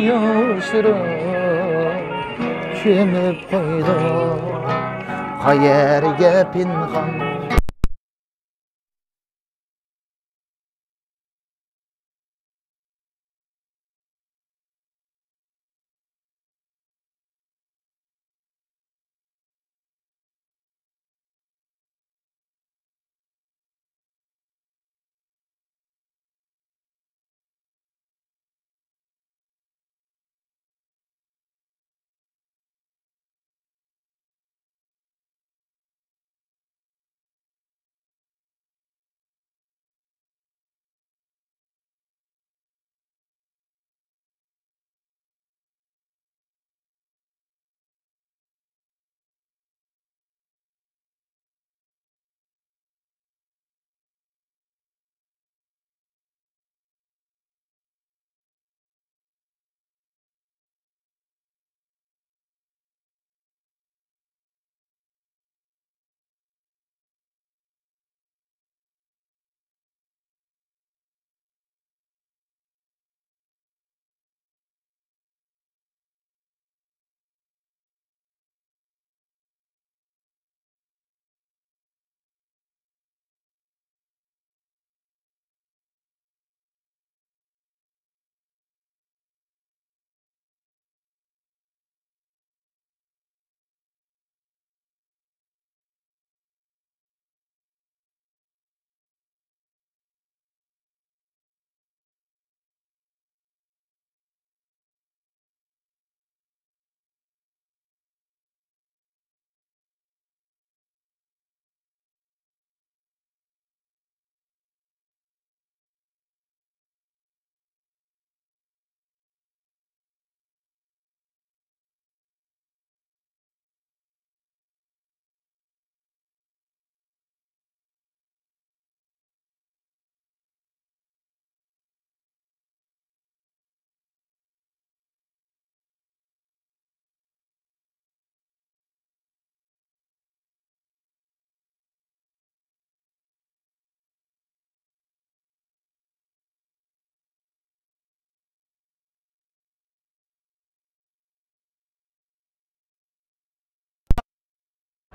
yoshirib ko'mib qo'ydi qayerga pinhon.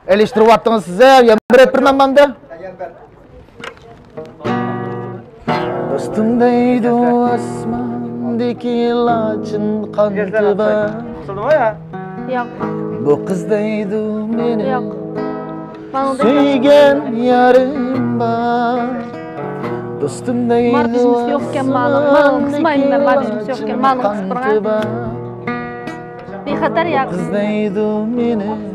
Eleştirivattınız size, bir ettirmem ben de. Dostum deydi o asmandaki laçın kanıtı var. Yok. Bu kız deydi meni. Yok. Söygen yarım var. Dostum deydi o asmandaki laçın kanıtı var. Bir hatar yok. Kız deydi meni.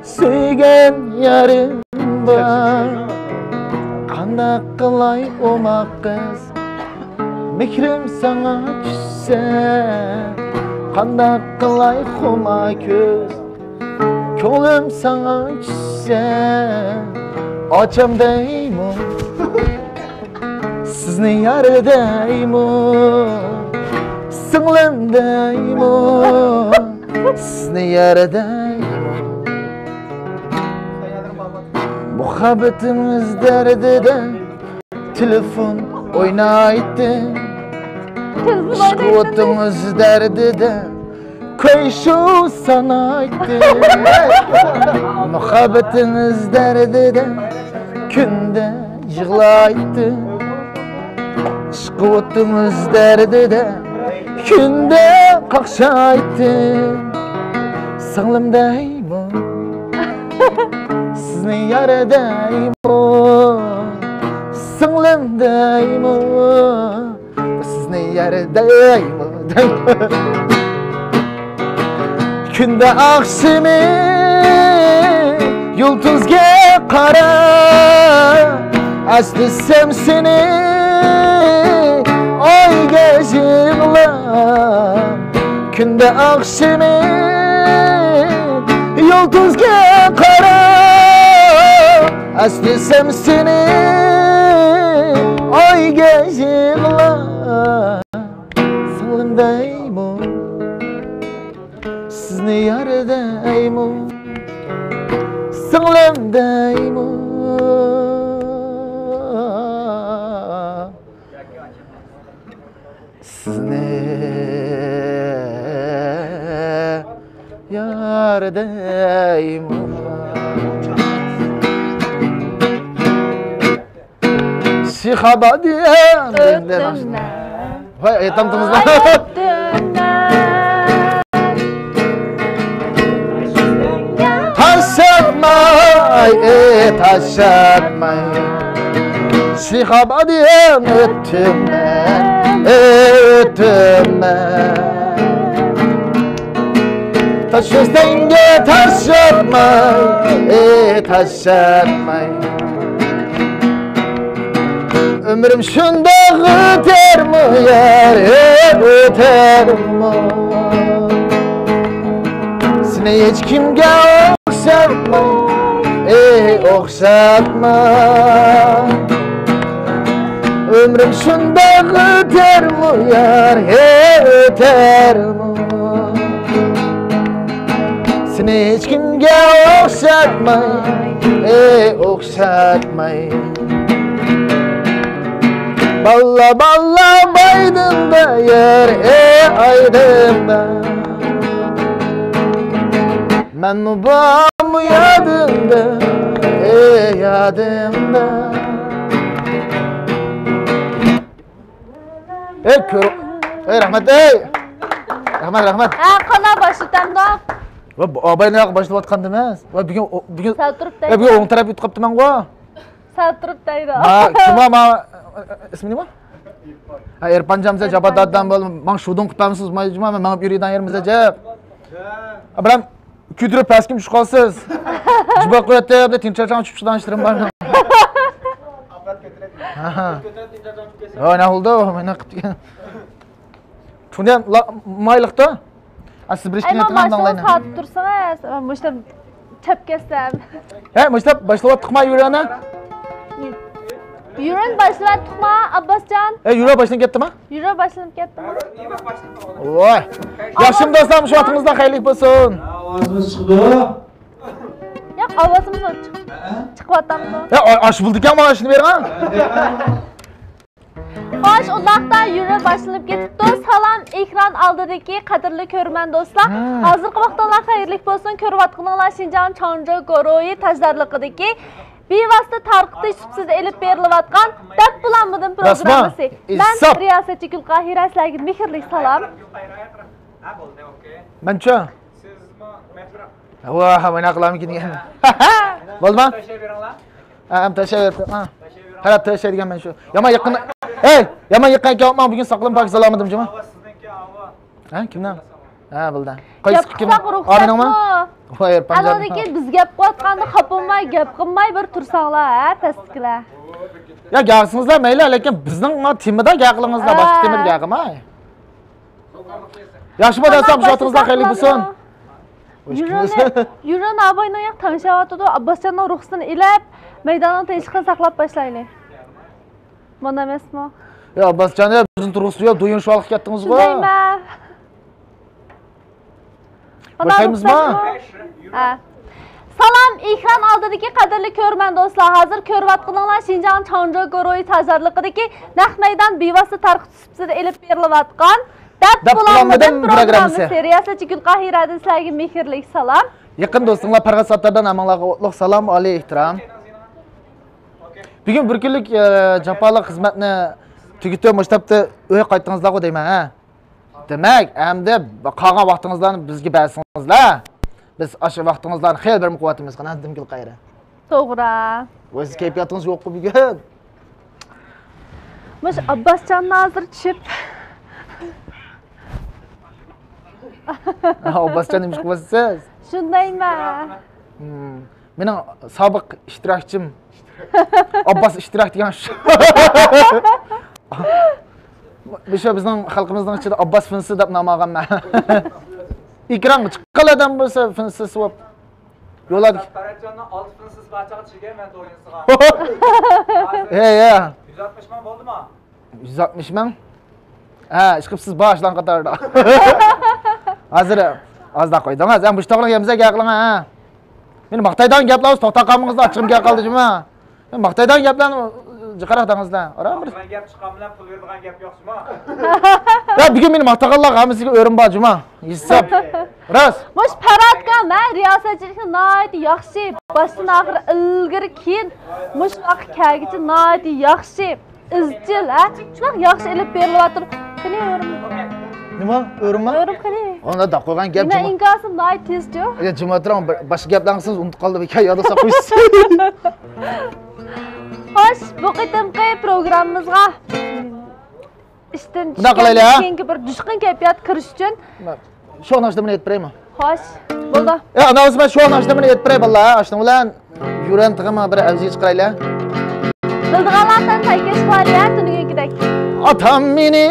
Söygen yarım var. Qanday qilay omaq qiz mehrim sana tushsa qanday qilay xuma ko'z ko'nglim sana tushsa ocham deyman sizni yaradayman singlim deyman sizni yaradayman muhabbetimiz derdide telefon oynaydı Şıkıvıtımız derdide koyşu sanaydı muhabbetimiz derdide günde yığlaydı Şıkıvıtımız derdide günde kakşaydı singlim deyman sizni yaradayman singlim deyman sizni yaradayman kunda oqshimi yulduzga qara aslisam seni oyga yig'lab kunda oqshimi yulduzga qara aslisam seni oyga yig'lab singlim deyman sizni yaradayman singlim deyman sizni yardayım. Şihabadiyen. Öptüm ben. Vay etamtımızda. Öptüm ben. Taş atmay, taş atmay. Şihabadiyen öptüm ben, öptüm ben. Taş üstünge taş atmay, taş atmay. Ömrüm şunda öter mi yer, öter mi? Seni hiç kimge okşatmay, okşatma. Ömrüm şunda öter mi yer, öter mi? Seni hiç kimge okşatmay, okşatmay. Balla balla baydın da yer, aydın da. Ben babamı yadımda, yadımda. Kör, rahmet, rahmet, rahmet. Kana başlıktan da. Abay ne başlık atkan demez. Bugün, Sağ durup daydı. bugün on taraf yutup kaptım ben go. Sağ durup daydı. Kim ama ismi ne var? Erpan Camza Jabadaddan bol, man şudun kutlamsız maycuma men mangıp yürüyden yerimize cep. Abram küdürü peskim şu kalsız. Cıbak koyatı abla tinçercan çupşudan işlerim var. Ne oldu? Ben ne kıptı? Şundan maylıkta. Siz bir işkine ettiğinden Başlığı anlayın. saat dursana. Ben bu işte çöp kesem. He, Mustafa başlığa tıkma yürüyene. Yürün başlığa tıkma Abbascan. Yürü başına gitti mi? Yürü başlanıp gitti mi? Oy. Yaşım dostlarım şu atınızdan hayırlı olsun. Avazımız çıktı. Yok avazımız var. Çıkıvattan da. Aş bulduk ya maaşını verin ha. Hoş uzakta yürü başlanıp gitti. Salam ekran aldığındaki kadirli körmen dostlar. Hazırkı vaxtlar hayırlı olsun. Körvatqınlar Şinjan Çanrı Goroyi tajdarlıqıdaki bevasita tarqitish subsiz elib berilayotgan deb bulanmadim programmasi. Ben riyosetchi Gulqahira sizlarga mehrli salom. Mancha. Vah, mana qilaman keyin. Bo'ldimi? Am tashaver. Qarab tashay degan men shu. Yomon yaqin. Yomon yaqin kelman bugun saqlam pak salomatim juma. Ha, kimdan? Ha, bildim. Qaysi kim? Aminingmi? Voy, panjab. Anodagi biz gap qo'yatganda xapolmay, gap qilmay bir tursanglar, ha, pastkilar. Ya gapsingizlar mayli, lekin bizning temada gap qilingizlar, boshqa temada gap qilmay. Yaxshi bo'lasam, shu otingizdan xayrli bo'lsin. Yurun abayning yoq tanishyapti, Abbosjonning ruxsatini ilib, maydonning tinchligini saqlab boshlaylik. Mana emasmi? Ya Abbosjon, bizning ruxsat yo'q, do'yin shu olib ketdingiz-ku. Shundaymi? Başlaymizmi? Ha. Salam ekran oldidagi qadrli ko'rman do'stlar. Hozir ko'rayotganinglar Şinjan Çanrı Goroyi tajdarlıqidagi naq maydon bevosita tarqitish subsidi elib berilayotgan deb bulanmadim programmasi. Riyosetchi Gulqahiradan sizlarga mehrli salom. Yaqin do'stinglar Parg'asotlardan amanglarga o'tliq salom, oliy ehtirom. Bugun bir kunlik jafoliq xizmatni tugatib maktabda uy qaytdingizlar-ku deyman, ha. Demek, endi qolgan vaqtingizlarni bizga bersingizlar. Biz o'sha vaqtingizlarni xeyli bir quvvatimiz qanadim Gulqahira. To'g'ri. O'zingiz kayfiyatingiz yo'q-ku bugun. Mush Abbosjonni hozir tushib. Abbosjon nima qilyapsiz? Shundaymi? Mening sobiq ishtirokchim Abbos ishtirok degan shu. Bisho bizning xalqimizning ichida Abbos finsi deb nom olganman. Ekran chiqqan odam bo'lsa finsi swap. Yo'ladik. Paratjonning 6 finsiz barchaga chiqgan men to'yinsigan. Ya. 160 ming bo'ldimi? 160 ming? Ha, ishqibsiz boshdan qatorda. Hozir ozda qo'ydingiz. Ham bu ishtoqlik yemizga gaqiling ha. Meni maqtaydan gaplarni to'xtab qolmangizlar, ochig'im gap qoldi juma. Men maqtaydan gaplarni qaradingizlar. Aram bir. Qilingan gap chiqqan bilan pul beradigan gap yo'qmi? Ya bugun meni maqtaqanlar hammasiga o'rin bor juma. Hisob. Ras. Mush paradga men riyosatchilikni nihoyat yaxshi, boshdan oxiri ilgari keyin mush vaqt kelguncha nihoyat yaxshi, izchil, ha? Shunaqa yaxshi ilib berilyapti. Qani o'rim. Nima? O'rinmi? O'rim qani. Onda da qo'ygan gap Men juma. ingasim nihoyat tezjo. Ya juma turam boshqa gaplarni unutib qoldim. Ekan yodda saqlaysiz. Xo'sh, bu qitimqi programmamizga ishdan Bunaqa qilaylik, ha? keyingi bir dushqin kayfiyat kirish uchun Shu nashta bilan aytib xo'sh, bo'ldi. Ya anavuz men shu nashta bilan aytib beray balla. Ashna bilan yuran tig'ima bir avjiga chiqaraylar. Bildiganlardan taykesh qilaylik, tunigidek. Atam meni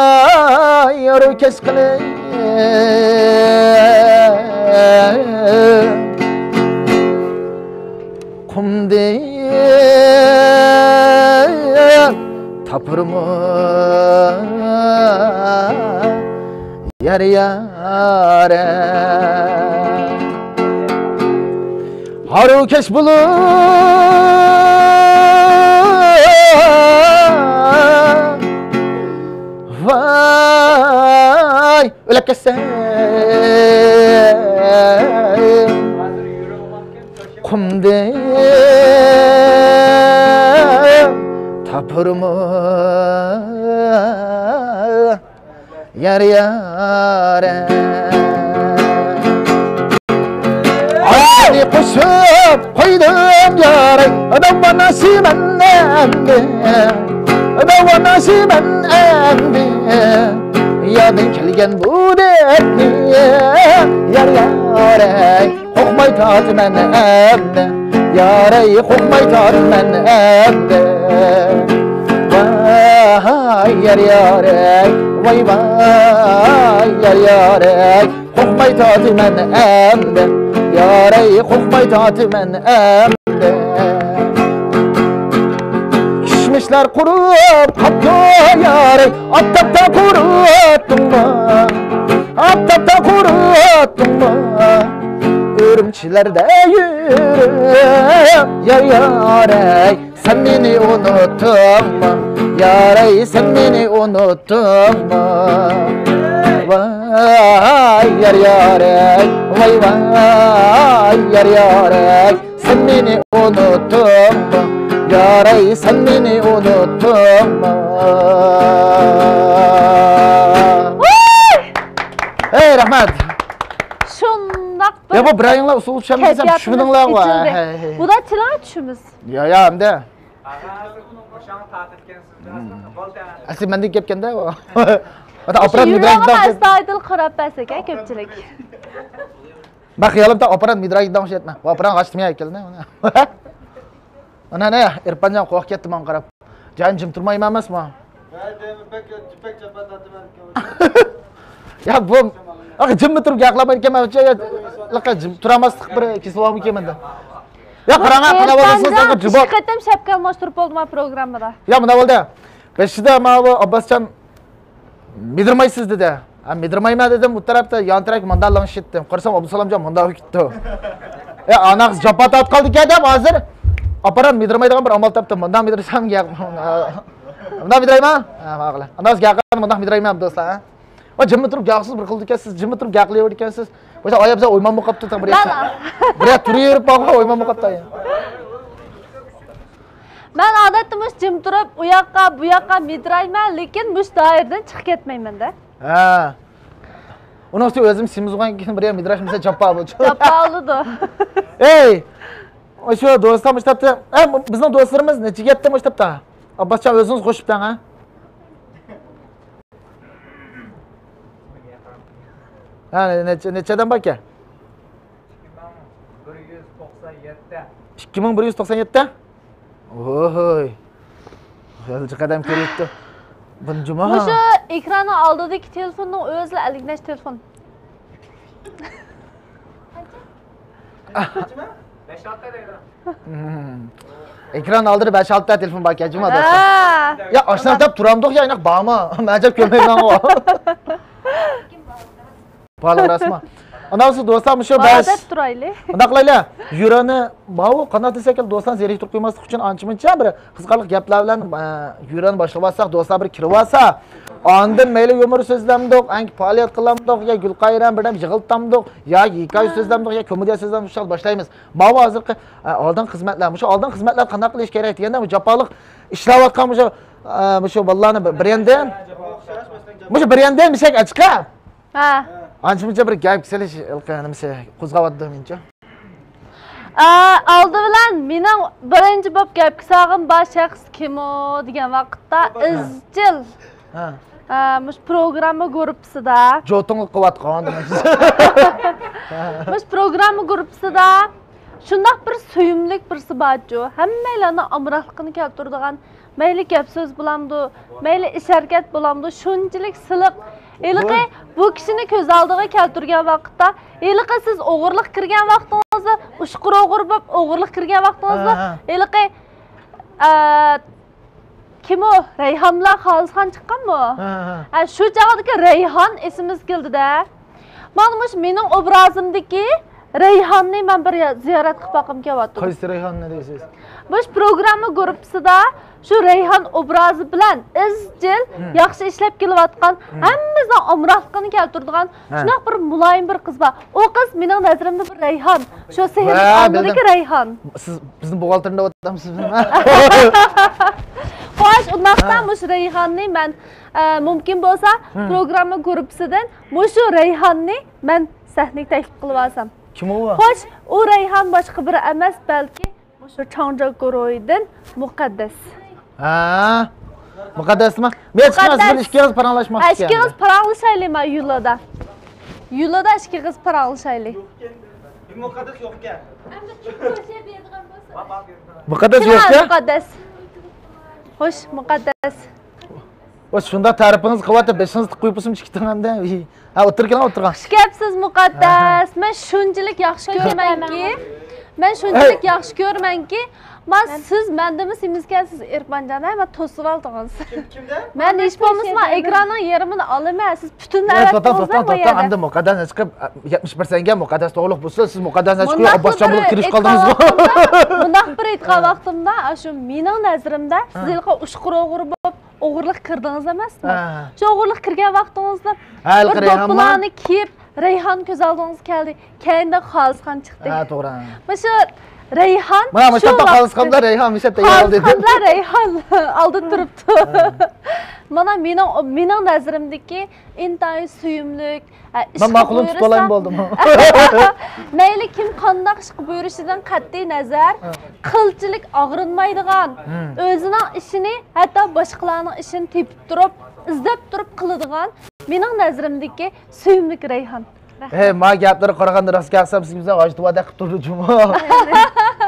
vay yoru kes qilib qumdi tapırma yar yare haru keş bulur vay öyle kesen kumde tapırma yar yare ayağını koşup koydum yare adam bana simen emdi adam bana simen emdi yadın kelgen bu dertli yar yare kokmay tadı men emdi yare kokmay tadı men emdi vay yar yare vay vay yar yare kokmay tadı men emdi yare kokmay tadı men emdi kişmişler kurup kaptı yare attapta kuruttun mu attapta kuruttun mu örümçilerde yürü yar yare sen beni unuttun mu yare sen beni unuttun mu vay yar yare vay vay yar yare sen beni unuttun mu yare sen beni unuttun mu hey rahmat Şundaq ya bu birayınlar usul uçamı desem düşündüңler var Bu da tilan düşümüz. ya hem de Ağzı boşanı tatırkensiz. Bolda. asli mendek gepkende o hatta aparat Yürüyüğe midrajdan astaydıl qarab bəsək, köpçülük. bak xayolimda aparat midrajdan şey etme bu aparat kaçtırmaya keldi ana ne irpanjan qo'rqib ketdim men qarab jan jim turmayman emasmi ya bu jimmi turib gaplamay ekanman jim turamaslik bir keslavim ekanmanda ya qarang qilib olasiz jibot Qitim shapka moshtirib oldim programmada. ya bunda bo'ldi beshida mana bu Abbosjon midirmaysiz dedi midirmayman dedim bu tarafda yon tarak mandallanib ketdim qarasam Abdusalomjon mandalib ketdi ya ana qiz jopot ot qoldi ekan deb hozir aparat midirmaydigan bir amal topdim bundan midirsam gap bundan midirayman ma'qul andas gapni bundan midirayman do'stlar va jimmi turib gapsiz bir qildi ekan siz jimmi turib gaplayver ekansiz o'sha oyab biza o'yman bo'lib qolibdi bir turaverib boqqa o'yman bo'lib qolibdi Men odatda mush jim turib, u yoqqa, bu yoqqa midrayman, lekin mush doirdan chiqib ketmayman-da. ha uni ustiga o'zim simizgan keyin bir ham midrashmasa choppa bo'ldi Choppa oldi. ey o'sha do'stlar maktabda bizning do'stlarimiz necha ketdi maktabda Abbosjon o'zingiz qo'shibdan ha nechadan bor aka 2197 ohoy hozircha qadam kelibdi buni juma Mushu ekrani oldidagi telefonning o'zi alignash telefon. 5-6 deydi. ekran oldida 5-6 ta telefon bor aka juma do'stlar Ha. ya oshna deb turamdiq ya aniq bormi majab ko'rmayman o Pala rasma. Ondan sonra dostlar şu Bana bas. deb turayli. Unda qilayla, yurani, bu qanday desak, do'stlar zeriktirib qo'ymaslik uchun ancha-muncha bir qiziqarli gaplar bilan yurani boshlab olsak, do'stlar bir kirib olsa, ondan mayli yumor so'zlamdiq, anki faoliyat qilamdiq, yo gulqayran birdan yig'iltamdiq, yo hikoya so'zlamdiq, yo komediya so'zlamdiq shal boshlaymiz. Bu hozirgi oldin xizmatlar, shu oldin xizmatlar qanday qilish kerak deganda bu japoliq ishlayotgan shu bolalarni brenddan, shu brenddan bir şey ochqa. Ha. Ancha-muncha bir gap kisilish ilqanimsa qo'zg'avatdi mencha. Aldı bilan mening birinchi bo'lib gap qilsag'im bor shaxs kim o degan vaqtda izchil. Mush programma guruhida. Jo'tinglik qilayotgan. Mush programma guruhida shundoq bir suyumlik birsi borju. Hammalarni amrohligini keltiradigan, mayli gap so'z bo'lamdi, mayli ish harakat bo'lamdi, shunchalik siliq. Eliqi bu kishini ko'z oldiga keltirgan vaqtda, eliqi siz o'g'irlik kirgan vaqtingizda, ushqur o'g'ir bo'lib o'g'irlik kirgan vaqtingizda, eliqi kim o? Rayhonlar Xolizxon chiqqanmi? Shu chog'dagi Rayhon esimiz keldi-da. Mana shu mening obrazimdagi Rayhonni men bir ziyorat qilib boqim kelyapti. Qaysi Rayhonni deysiz? Bu programma guruhida shu Rayhon obrazi bilan izchil yaxshi ishlab kelayotgan, hammamizning omrohligini keltiradigan shunaqa bir muloyim bir qiz bor. O qiz mening nazarimda bir Rayhon. Shu sehrli ondagi Rayhon. Siz bizni buxgalterda o'tamiz. Xo'sh, undaqdan mush Rayhonni men mumkin bo'lsa programma guruhidan mushu Rayhonni men sahnaga taklif qilib olsam. Kim u? Xo'sh, u Rayhon boshqa biri emas, balki shu Changja guruhidan Muqaddas. Muqaddasmi? Men chiqamiz bir ikki qiz paranglashmoqchi ekan. Ikki qiz paranglashaylik men yo'lda. Yo'lda ikki qiz paranglashaylik. Muqaddas yo'q ekan. Muqaddas yo'q-ku? Muqaddas. Xo'sh, Muqaddas. O'sh shunda ta'rifingiz qilyapti, 5-ni qo'yib qo'ysim ikkitamda. Ha, o'tirgan. Xush kelibsiz Muqaddas. Men shunchalik yaxshi ko'ramanki, men siz mendami semizkansiz Erpanjana, men to'sib oldingiz. Kimda? Men hech bo'lmasa ekranning yarmini olaman. Siz butunlay to'xtam. Endi Muqaddas chiqib 70% ga Muqaddas to'g'liq bo'lsa, siz Muqaddasni chiqib Abbosjon bo'lib kirish qoldingizmi? Bundoq bir aytgan vaqtimda, shu mening nazarimda siz ilqa ushqur o'g'ri bo'lib o'g'irlik kirdingiz emasmi? Shu o'g'irlik kirgan vaqtingizda bir do'ppilarni kiyib Rayhon ko'z oldingizga keldi. Keyinda Xolizxon chiqdi. Ha, to'g'ri. Mana Rayhon mana shu Xolizxonda Rayhon mishab tayyor dedi. Xolizxonda Rayhon oldi turibdi. Mana mening nazarimdagi intayin suyumlik, men ma'qulun tutib olayim bo'ldim. Mayli kim qanday ish qilib yurishidan qat'iy nazar, qilchilik og'rinmaydigan, o'zining ishini, hatto boshqalarning ishini tepib turib, izlab turib qiladigan mening nazarimdagi suyumlik Rayhon. Ma gaplarga qaraganda rost gapsam sizga g'ojitvoda qilib turdi juma.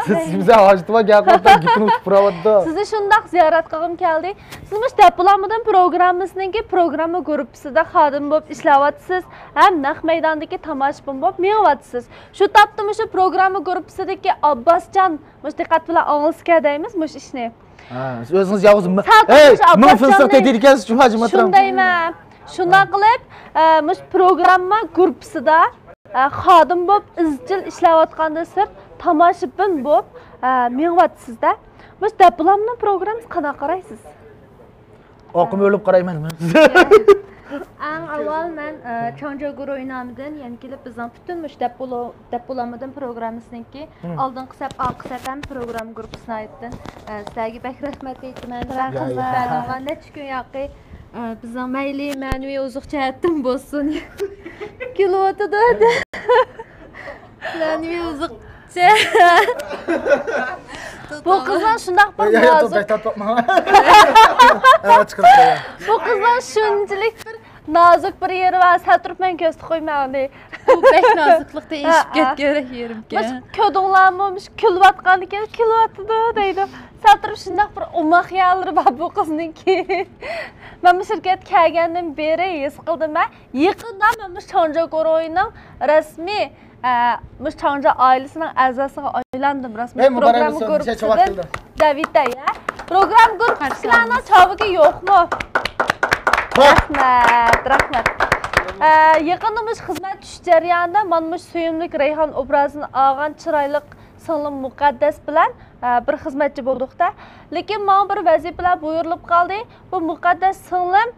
Sizga g'ojitvo gaplardan gitni uchib turavotdi. Sizni shundoq ziyorat qilgim keldi. Siz mush Dapulamidan programmamizning programma guruhida xodim bo'lib ishlayapsiz, ham naq maydondagi tomoshabin bo'lib meyapsiz. Shu topda mush programma guruhidagi Abbosjon mush diqqat bilan anglisga deymiz mush ishni. O'zingiz yolg'iz ming fursat edirkansiz juma shundayman. Shunday qilib, mush programma guruhida xodim bo'lib izchil ishlayotganda sirt tomoshabin bo'lib meyapsizda. Mush Dapulamning programmasi qanaqa qaraysiz? Oqim o'lib qarayman men. Eng avval men Changja guruhi nomidan, ya'ni kelib bizning butun mush Dapulamidan programmasiniki oldingi saf, oxirgi saf ham program guruhisini aytdim. Sizlarga bak rahmat aytaman. Qizlarga necha kun yoqi bizning mayli ma'naviy ozuq jihatdan bo'lsin. Kilovatida. Ma'naviy ozuq Bu qizlar shundoq bir nozik. Bu qizlar shunchalik bir nozik bir yeri va saturib men ko'z qo'ymaydi. Bu bek noziklikda eshib ketgan yerimga. Biz ko'dinglarmish kulvatgan ekan, kulvatdi deydi. Saturib shundoq bir umma xiyollar bor bu qizniki. Men bu shirkat kelgandan beri his qildim. Yaqinda men bu Changja guruhining rasmiy Changja oilasining a'zosiga aylandim rasmiy program guruhida. Davida ya. Program guruhining chaviga yo'qmi? Rahmat. Yaqinimiz xizmat tush jarayonida mana suyumlik Rayhon obrazini olgan chiroyli singlim Muqaddas bilan bir xizmatchi bo'ldik-da. Lekin men bir vazifalar buyurilib qoldi. Bu Muqaddas singlim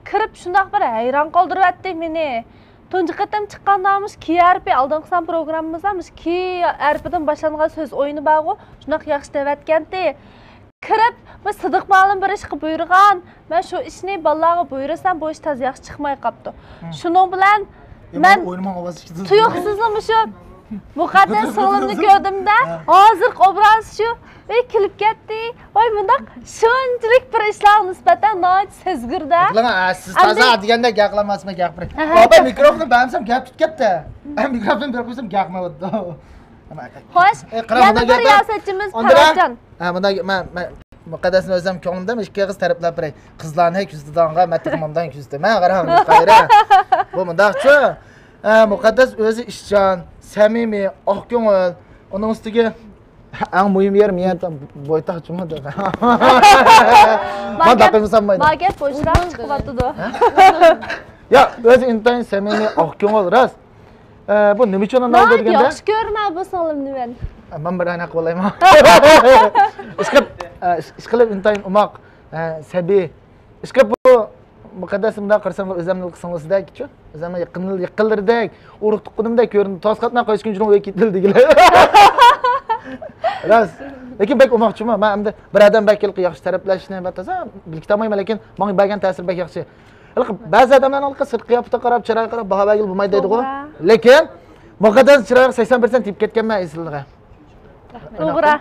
kirib shundoq bir hayron qoldiryapti meni. Tunji qatam chiqqandamiz KRP aldinqisan programmamizamiz KRPdan boshlangan so'z o'yini bor-ku, shundoq yaxshi devatgandi. Kirib, bu Sidiq ma'lum bir ish qilib buyurgan. Men shu ishni bolalarga buyursam, bu ish tez yaxshi chiqmay qopti. Shuning bilan men tuyuqsizmi shu Muqaddas singlimni ko'rdimda, hozir obraz shu ve kelib ketdi. Voy bundaq shunchalik bir ishlar nisbatan noit sezgirda. Siz toza deganda gapirmasmi gapiring. Baba mikrofonni bamsam gap tutgapti. Men mikrofonni berib qo'ysam gapirmayapti. Xo'sh, yana bir riyosatchimiz Farojjon. Bunda men Muqaddasni o'zim ko'nglimda ikki qiz taraflab beray. Qizlarni kuzdidanqa, matqimomdan kuzdi. Men qarang, qayra. Bu mundaqchi. Muqaddas o'zi ishchan, samimiy, oq ko'ngil. Uning ustiga eng muhim yer men bo'ytaqchimi deb. Men dapimsam mayda. Magat bo'shroq chiqyapti-da. Ya, o'zi intayin samimiy, oq ko'ngil ras. Bu nima uchun unday deganda? Yaxshi ko'rma bu singlimni men. Men bir aniq bo'layman. Ishqilib intayin umoq, sabiy. Ishqilib bu Muqaddasımda qarsam o'zimning qismimizdagichu, o'zimga yaqinlirdek, urug' tuqqunimdek ko'rindi. Toz qatnab qo'yishgan uchun o'y ketdi degilar. Ras. Lekin bek umoqchiman. Men endi bir odam bakilqi yaxshi taraflashni batasa bilkitamayman, lekin menga bergan ta'sir bek yaxshi. Ba'zi odamlarning sirtqi qiyofatiga qarab, chiroyiga qarab baho bergil bo'lmaydi deydi-ku. Lekin Muqaddas chiroyiga 80% tip ketganman esliga. To'g'ri.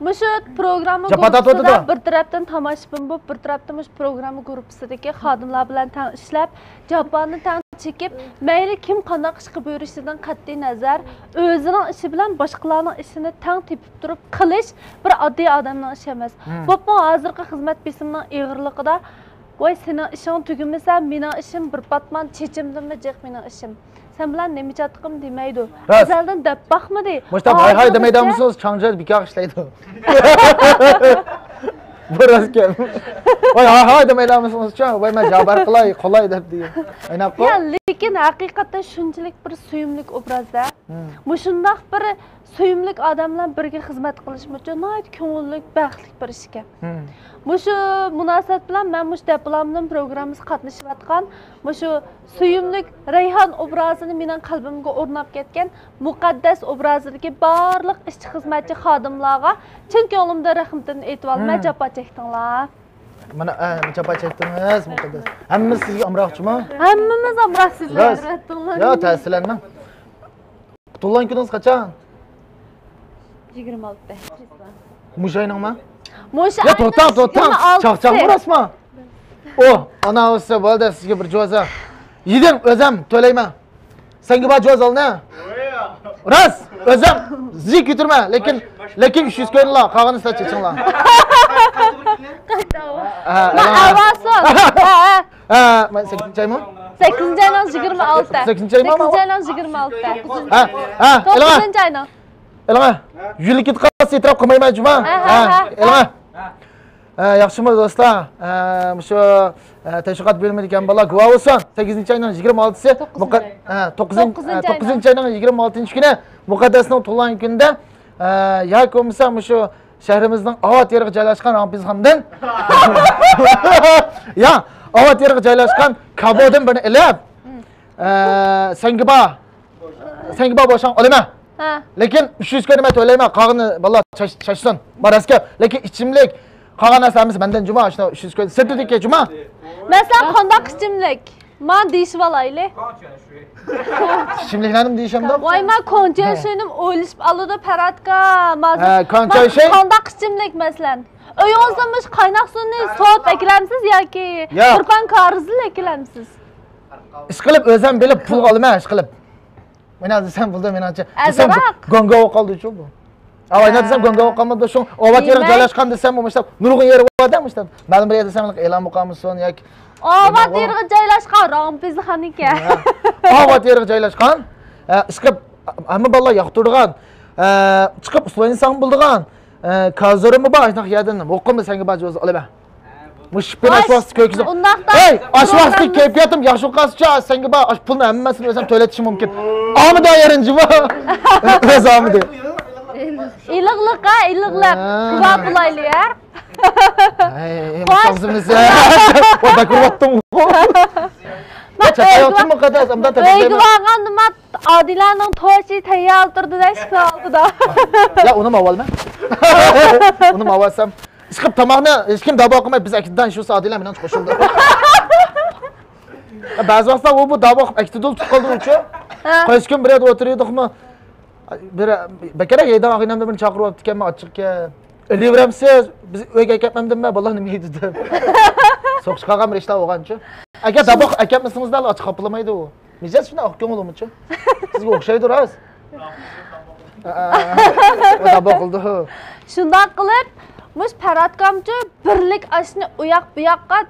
Mushu programma guruhida bir tarafdan tomoshabin bo'lib, bir tarafdan mush programma guruhisidagi xodimlar bilan tang ishlab, javobni tang chekib, mayli kim qanday ish qilib yurishidan qat'iy nazar, o'zining ishi bilan boshqalarning ishini tang tepib turib qilish bir oddiy odamning ishi emas. Bu hozirgi xizmat besimning ig'irligida, voy sening ishing tugamasa, mening ishim bir patman chechimdimi jiq mening ishim. Sen bilan nima chatqim demaydi. Azaldan deb baxmidi. Mushtab hay demaydamisiz, chanjat bikaq ishlaydi. Burasga. Voy hay demaydamisiz, chan, voy men jabar qilay, qolay deb deydi. Aynaqo. Ya, lekin haqiqatan shunchalik bir suyumlik obrazda, mushundaq bir suyumlik odamlar birga xizmat qilish uchun noit ko'ngillik, baxtli bir ishga. Mushu munosabat bilan men mush diplomning programmasiga qatnashib atgan, mushu suyumlik Rayhon obrazini mening qalbimga o'rnab ketgan Muqaddas obrazidagi barliq ishchi xizmatchi xodimlarga chin ko'nglimda rahmatimni aytib olmay jafo chekdinglar. Mana jafo chekdingiz Muqaddas. Hammamiz sizga amroqchimi? Hammamiz amroqsizlar. Yo, ta'sirlanmang. Qutulgan kuningiz qachon? 26'da. Mushayningmi? Musha. Ya to'xtam. Chaqchaq borasizmi? Ana o'zi bo'ldi sizga bir jo'za. Yeding o'zim to'layman. Senga bor jo'zalni. Ras, o'zim zik yuturma, lekin 300 ko'nglar, qolganini sizlar chechinglar. Men avvaso. Men 8-chaymi? 8-ayning 26'da. 8-chaymi? 8-ayning 26'da. 9-ayning. Elma, yulkit qasi e'tirof qilmayman juma. Elma. Yaxshimi do'stlar? Shu tashviqot bo'lmaydigan bola guvoh bo'lsin. 8-ayning 26-si, 9-ayning 26-kuni Muqaddasning tug'ilgan kunida yoki bo'lmasa shu shahrimizningOvat yeriga joylashgan Rampizxondan ya, Ovat yeriga joylashgan kabodan birini ilib senga boshdan olaman. Lekin 300 ko'rma to'layman, qog'ini balla chashsin. Baraska, lekin ichimlik qolgan narsamiz mendan juma, shuna 300 ko'rma. Sirtdiki juma. Masalan, qandoq ichimlik? Men deyishib olayli. Ichimliklarim deyishamda. Voy, men konchashinim o'ylashib oldi Paradga. Konchashi. Qandoq ichimlik masalan? Uyingizda qaynoq suvni sovut ekilamsiz yoki turpan qarzli ekilamsiz? Ishqilib o'zim bilib pul olaman, ishqilib. Mena desam bo'ldi, menimcha. Desam gonga qoldi-chu bu. Avayna desam gonga qolmadi, shu Ovat yeriga joylashgan desam, bo'lmasa nurg'un yeri bo'ladimi? Ma'lum bir desam e'lon bo'lganmisan yoki Ovat yeriga joylashgan Rampizxonniki. Ovat yeriga joylashgan. Ishqib hamma bolalar yoqtirgan. Chiqib uslov inson bo'ldigan. Kazorimi bor, shunaqa yerdan o'qimni senga bajo o'zi olaman. Mush ben aş vaqti ko'kizim. Hey, aş vaqti kayfiyatim yaxshi qolsa, senga bor aş pulni hammasini o'zim to'latishim mumkin. Amida yerinchi bor. O'z amida. İlıqlıqa, iliqlab. Kuva bulaylı ya. Hey, mashog'imiz. O'da ko'rvatdim. Çatayotun mu kadar? Amda tabii. Öygü varğandı mat Adilanın to'shi tayyortirdi da shikor oldi da. Ya onu mu avalma? Onu mu avalsam? Çıkıp tamamını hiç kim dava okumay biz akidan şu saatiyle bilen koşuldu. Bazı vakitler o bu dava okup akidol çıkıldı uçu. Kaç gün bir yerde oturuyorduk mu? Bir kere yaydan akınemde beni çağırıp aptiken mi açık ya. Livrem siz, biz öyle ekepmemdim mi? Vallahi nemi yedim. Soğuk çıkarken bir işte oğan için. Eğer dava ekepmişsiniz de açık kapılamaydı o. Mizet şimdi akıyorum olur mu için? Siz okşaydı raz. O dava okuldu. Şundan qilib, mush paratkamchi birlik ashni uyoq bu yoqqa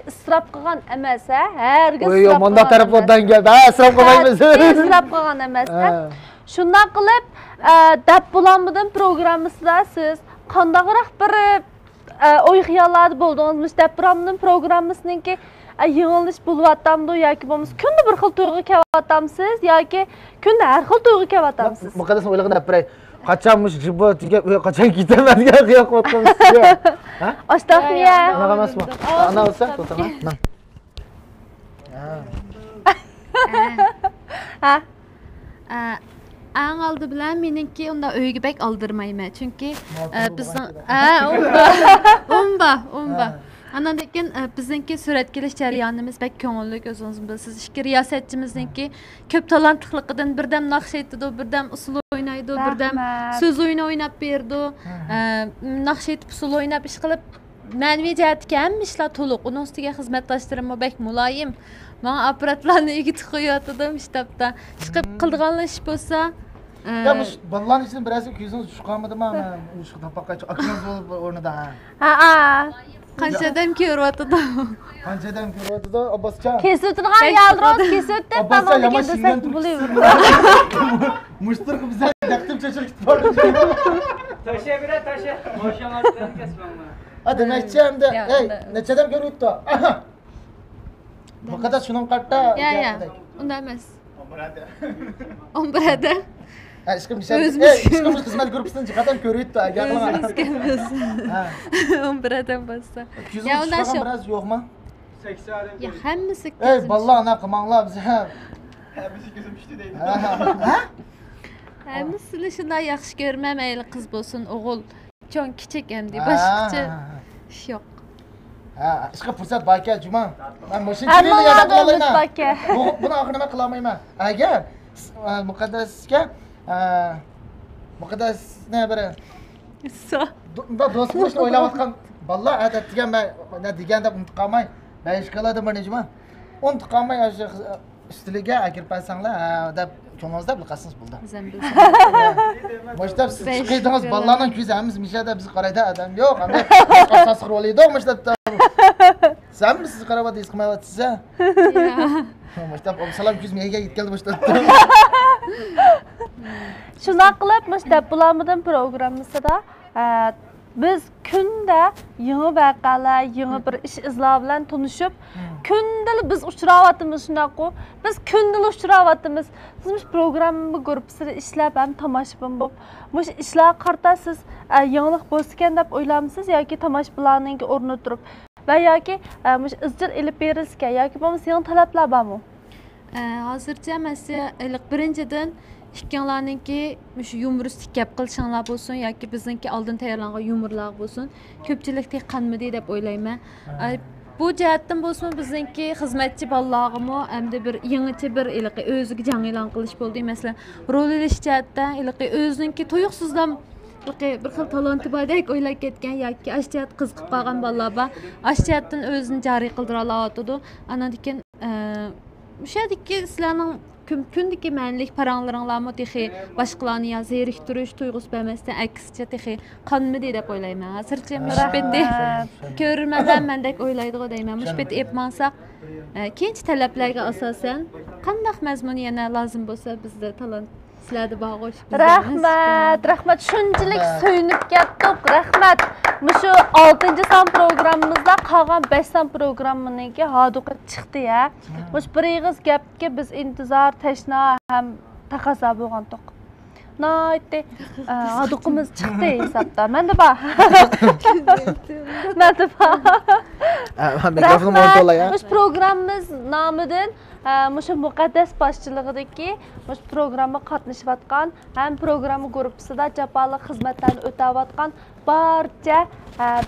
isrof qilgan emas, ha? Hargiz Oy, manda taraflardan geldi. Ha, isrof qilmaymiz. Isrof qilgan emas. Shundan qilib, deb bulanmadan programmasida siz qandaqroq bir o'y xiyollarda bo'ldingiz? Deb bulanmadan programmasininki yığılış bo'lyaptimi yoki bo'lmasa kunda bir xil tuyg'u kelyaptamisiz yoki kunda har xil tuyg'u kelyaptamisiz? Muqaddas o'ylig'ini gapiray. Qachonmish jibotiga qachon ketaman degan qiyoq o'tamiz. Ha? Oshtaxmiya. Anaqa emasmi? Ana olsa, to'xtama. Ha. Ən aldı bilan meningki unda uyga bek aldırmayman. Chunki bizning umba. Anandan bizningki suratkilish jarayonimiz bek ko'ngilli o'zingiz bilasiz. Ikki riyosatchimizningki ko'p talantliqligidan birdam naqsh aytdi, birdam usul o'ynaydi, birdam so'z o'yini o'ynab berdi. Naqsh aytib usul o'ynab ish qilib ma'naviy jihatga ham ishlar to'liq. Uning ustiga xizmatdoshlarim bek muloyim. Mana apparatlarni egitib qo'yotdim shtabda. Chiqib qildiganlar ish bo'lsa Ya bu balların içinde biraz yüzünüz çıkarmadı mı? Şu tapakka akınız olup orada. Ha. qanchadan ko'ryotdi. Qanchadan ko'ryapti Abbosjon? Kesib turgan yaldiroz kesib deb Abbosjon tamomga yomon desak shingdan bo'laveradi. Mushtirq bize daqtim chechirib bordi. Taşa bire taşa. Boşamasdan kesmem. Ha demakchi hamda ey nechadan ko'ryapti? Bu kadar şunun qarta. Ya. Unda emas. 11da. Ha, ishqim xizmat gruppasidan chiqadan ko'ryapti, gapirma. Ha. 11dan bo'lsa. Ya undan shu. Biraz yo'qmi? 80. Ya hammasi Ey, vallahi ana qilmanglar biz. Bizi gözüm pişti deydi. Ha? Hammasi shunday yaxshi ko'rmam, mayli qiz bo'lsin, o'g'il, cho'ng kichik ham deb boshqacha ish yo'q. Ha, ishqa fursat bor ekan, Juma. Men mashinchilikni yada qilaman. Buni oxir nima qila olmayman. Agar Muqaddas ne biri? Unda do'stlikni o'ylayotgan vallahi adat degan men deganda unutib qolmay, men ish qiladim buni Juma. Unutib qolmay o'sha ustiliga akirib qo'ysanglar, deb ko'ngilingizda bilqasiz bo'ldi. Bizam Moshtab siz chiqaydingiz bolalarning ko'zamiz mishada biz qaraydi adam yo'q. Hamda asosir o'laydi moshtab. Sen mi siz qaramadingiz qilmayapsiz ha? Moshtab salom ko'z menga yetgan moshtab. Shunday qilib, deb bulanmadan programmasida biz kunda yangi voqealar, yangi bir ish izlar bilan tanishib, kundalik biz uchrayapmiz shunaqo. Biz kundalik uchrayapmiz. Siz programma gruppasida ishlab ham tomoshabin bo'lib, mush ishlar qarta siz yangilik bo'lsa deb o'ylamsiz yoki tomoshabinlarning o'rnida turib va yoki mush izchil ilib berilsa yoki bo'lmasa yangi talablar bormi? Hozircha mesela birinchidan ikkinlarninki shu yumoristik gap qilishinglar bo'lsin yoki bizningki oldin tayyorlangan yumorlar bo'lsin, ko'pchilik teqqanmidi deb o'ylayman. Bu jihatdan bo'lsin bizningki xizmatchi bolalarimi hamda bir yangicha bir o'ziga jang e'lon qilish bo'ldi. Masalan, rol olish jihatdan o'ziningki tuyuqsizdan bir xil talanti bordek o'ylab ketgan yoki ashjat qiziqib qolgan bolalar bor. Ashjatdan o'zini joriy qildira oladi. Anadikin o'shadiki sizlarning kundagi ma'nilik paranglaringlarmi texi boshqalarni zeriktirish tuyg'usi bo'lmasdan aksicha texi qanmidi deb o'ylayman. Hozircha mushbetdi ko'rmadan mendek o'ylaydigan deyman. Mushbet epmansaq keyinchi talablarga asosan qanday mazmun yana lozim bo'lsa bizda talant sizlarda bog'ish. Rahmat. Shunchalik so'yinib ketdik. Rahmat. Şu 6. san programımızda qalğan 5 san programınınki haduqa çıxdı ya. Muş bir yığız gapga biz intizar, təşna həm taqaza bolğandyk. Naytdi. Haduqımız çıxdı hesabda. Mən də bax. Mən də bax. Mikrofonum orada ola ya. Muş programımız namıdan Muşu müqəddəs başçılığıdakı muş programı qatnaşıvatqan, həm programı qrupsida japalı xizmətlərini ötəvatqan barcha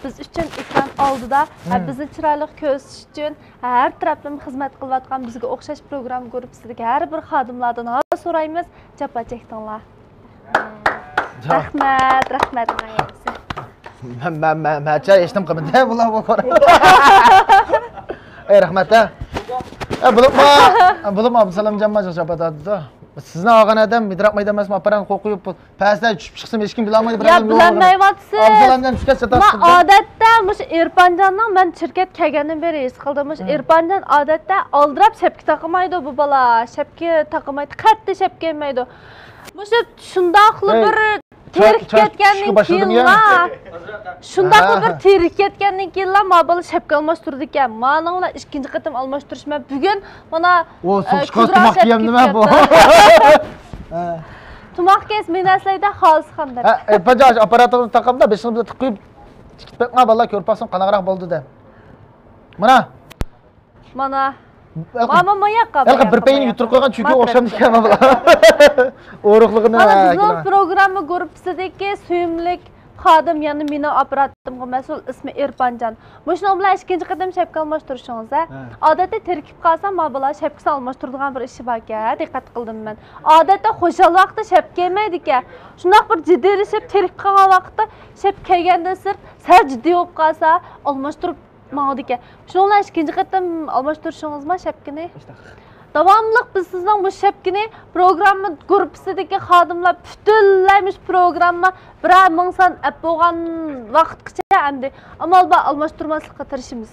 biz üçün ekran aldıda bizning chiroyli ko'rsash uchun har tarafdan xizmat qilayotgan bizga o'xshash program qrupsidagi har bir xodimlardan so'raymiz, japa chekdinglar. Rahmat, rahmat. Ben eshitdim qilmadi bular bo'lgan. Ey rahmat. Bulum Abdusalam Canmacı çapadadı. Sizni olgan adam midroq maydamasmi aparan qo'qiyib pastdan tushib chiqsam hech kim bilolmaydi. Ya bilmayapsiz. Abdusalamdan tushgan satasiz. Men odatda mush Irpanjanning men shirkat kelgandan beri his qildim. Mush Irpanjan odatda oldirab shapka taqmaydi bu bola. Shapka taqmaydi, qattiq shapka kelmaydi. Mush shundoqli bir terik ketgandan keyin shundoqli bir terik ketgandan keyin ma bola shapka almashtirdi ekan. Mana ular ikkinchi qatim almashtirishman. Bugun mana o so'qishqoz tumoq kiyam nima bu? Tumoq kes menaslayda xolis hamda. Bajaj apparatini taqamda 5 yilda tiqib chiqibma bola ko'rpasin qanaqroq bo'ldi-da. Mana Mama yoqqa. Elqa bir payini yuturib qo'ygan chunki o'xshamdi ekan bola. O'riqligini. Bizning programma gruppasidagi suyumlik xodim, ya'ni meni operatimga mas'ul ismi Irpanjan. Mushuni bilan ikkinchi qadam shapka almashtirishingiz. Odatda terkib qolsam, men bilan shapka almashtiradigan bir ishi bor ekan, diqqat qildim men. Odatda xo'shal vaqtda shapka kelmaydi ekan. Shundoq bir jiddiylasib terkib qolgan vaqtda shapka kelgandan sal jiddiy bo'lib qolsa, almashtirib mağdı ki. Şununla ikinci qatam almashtirishingiz mi shapkini? Davamlı biz sizden bu shapkini programma gruppasidagi xodimlar butunlaymish programma birer mingsan ap bo'lgan vaqtgacha endi amal ba almashtirmaslikka tirishimiz.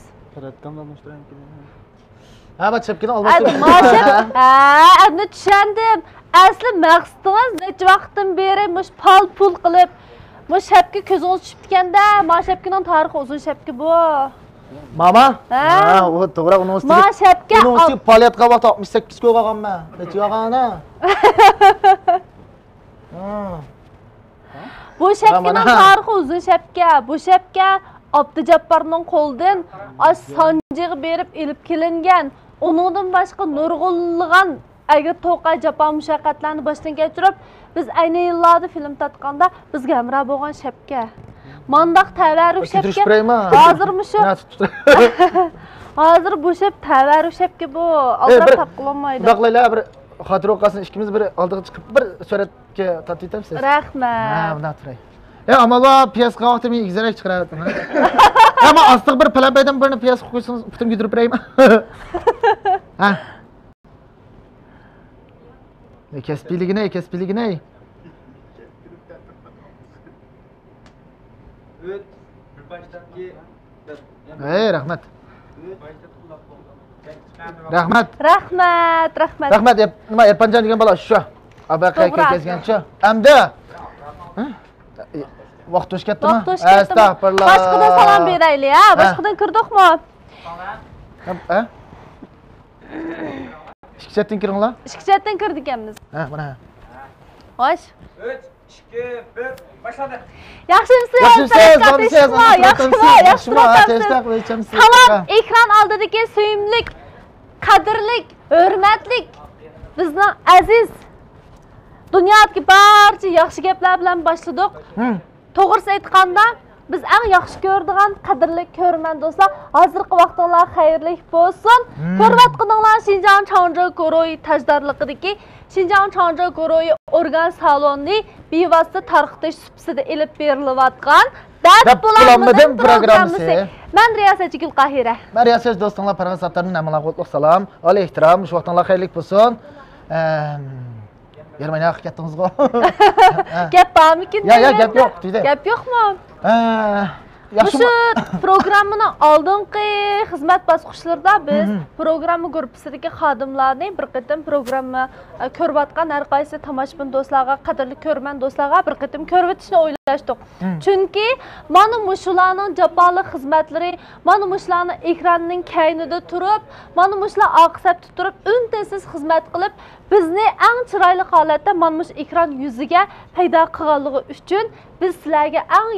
Ha, bak shapkini almashtirib. Endi tushundim. Asli maqsadingiz necha vaqtdan beri mush pul qilib, mush shapka ko'zingiz tushib ketganda, mana shapkining tarixi uzun shapka bu. Mama? Ha, o to'g'ri universitet. Ma shapka. Universitet faoliyatga vaqt 68 ga qolganman. Necha yog'ana? Bu shapkaning tarixi uzun shapka. Bu shapka Abdujabbarning qo'lidan Sanjiga berib elib kelingan. Uningdan boshqa nurg'unligan agar to'qa japa mushaqqatlarni boshdan kechirib, biz ayni yillarda film tatqanda bizga hamroh bo'lgan shapka. Mandaq tavarruk shapka. Hozirmi shu? Hozir bu shap tavarruk shapka bu. Aldirab taqqilanmaydi. Budoqlaylar bir xotir o'qasin ikkimiz bir oldiga chiqib bir suratga tatiytamsiz. Rahmat. Ha, bundan turay. Amalo piyasga vaqtim egizaraq chiqaryapman. Ama astig bir palabaydan birini piyasga qo'ysangiz putim yudirib beraymi? Ha. Kasbiyligini. Evet, bir baştaki Rahmat. Rahmat. Rahmat. Nima Erpanjan degan bola shu. Abaqa kezgancha. Hamda. Vaqt o'tib ketdimi? Astag'firullah. Boshqadan salom beraylik, ha? Boshqadan kirdikmi? Ha? Ishkichatdan kiringlar. Ishkichatdan kirdik ekanmiz. Ha, mana. Xo'sh. 3, 2, 1, başladı. Yaxshimisiz? Salom, ekran oldidagi suyumlik, qadrlik, hurmatlik, bizning aziz dunyodagi barcha yaxshi gaplar bilan boshladik. To'g'risi aytganda, biz eng yaxshi ko'radigan qadrli ko'rman do'stlar, hozirgi vaqtinglar xayrli bo'lsin. Ko'rayotganinglar Xinjiang Changzhou Guruhi tajdorligidagi Xinjiang Changzhou Guruhi organ saloni bevosita tarqatish subsida elib berilayotgan dars bo'lamidim programmasi. Men riyosatchi Gulqahira. Men riyosatchi do'stlar, farzandlarimning namalar qutlug' salom. Oliy ehtirom, shu vaqtinglar xayrli bo'lsin. Yermana ketdingizmi? Gap bormikin? Ya, gap yo'q, deydi. Gap yo'qmi? yaxshi. Shu programmaning oldingi xizmat bosqichlarida biz programma gruppasidagi xodimlarni bir qatim programma ko'rayotgan har qaysi tomoshabin do'stlarga, qadrli ko'rman do'stlarga bir qatim ko'rib o'tishni o'ylashdik. Chunki mana mushularning jafoli xizmatlari, mana mushularning ekranning kaynida turib, mana mushular oqsabda turib, untasiz xizmat qilib, bizni eng chiroyli holatda mana mush ekran yuziga paydo qilganligi uchun biz sizlarga eng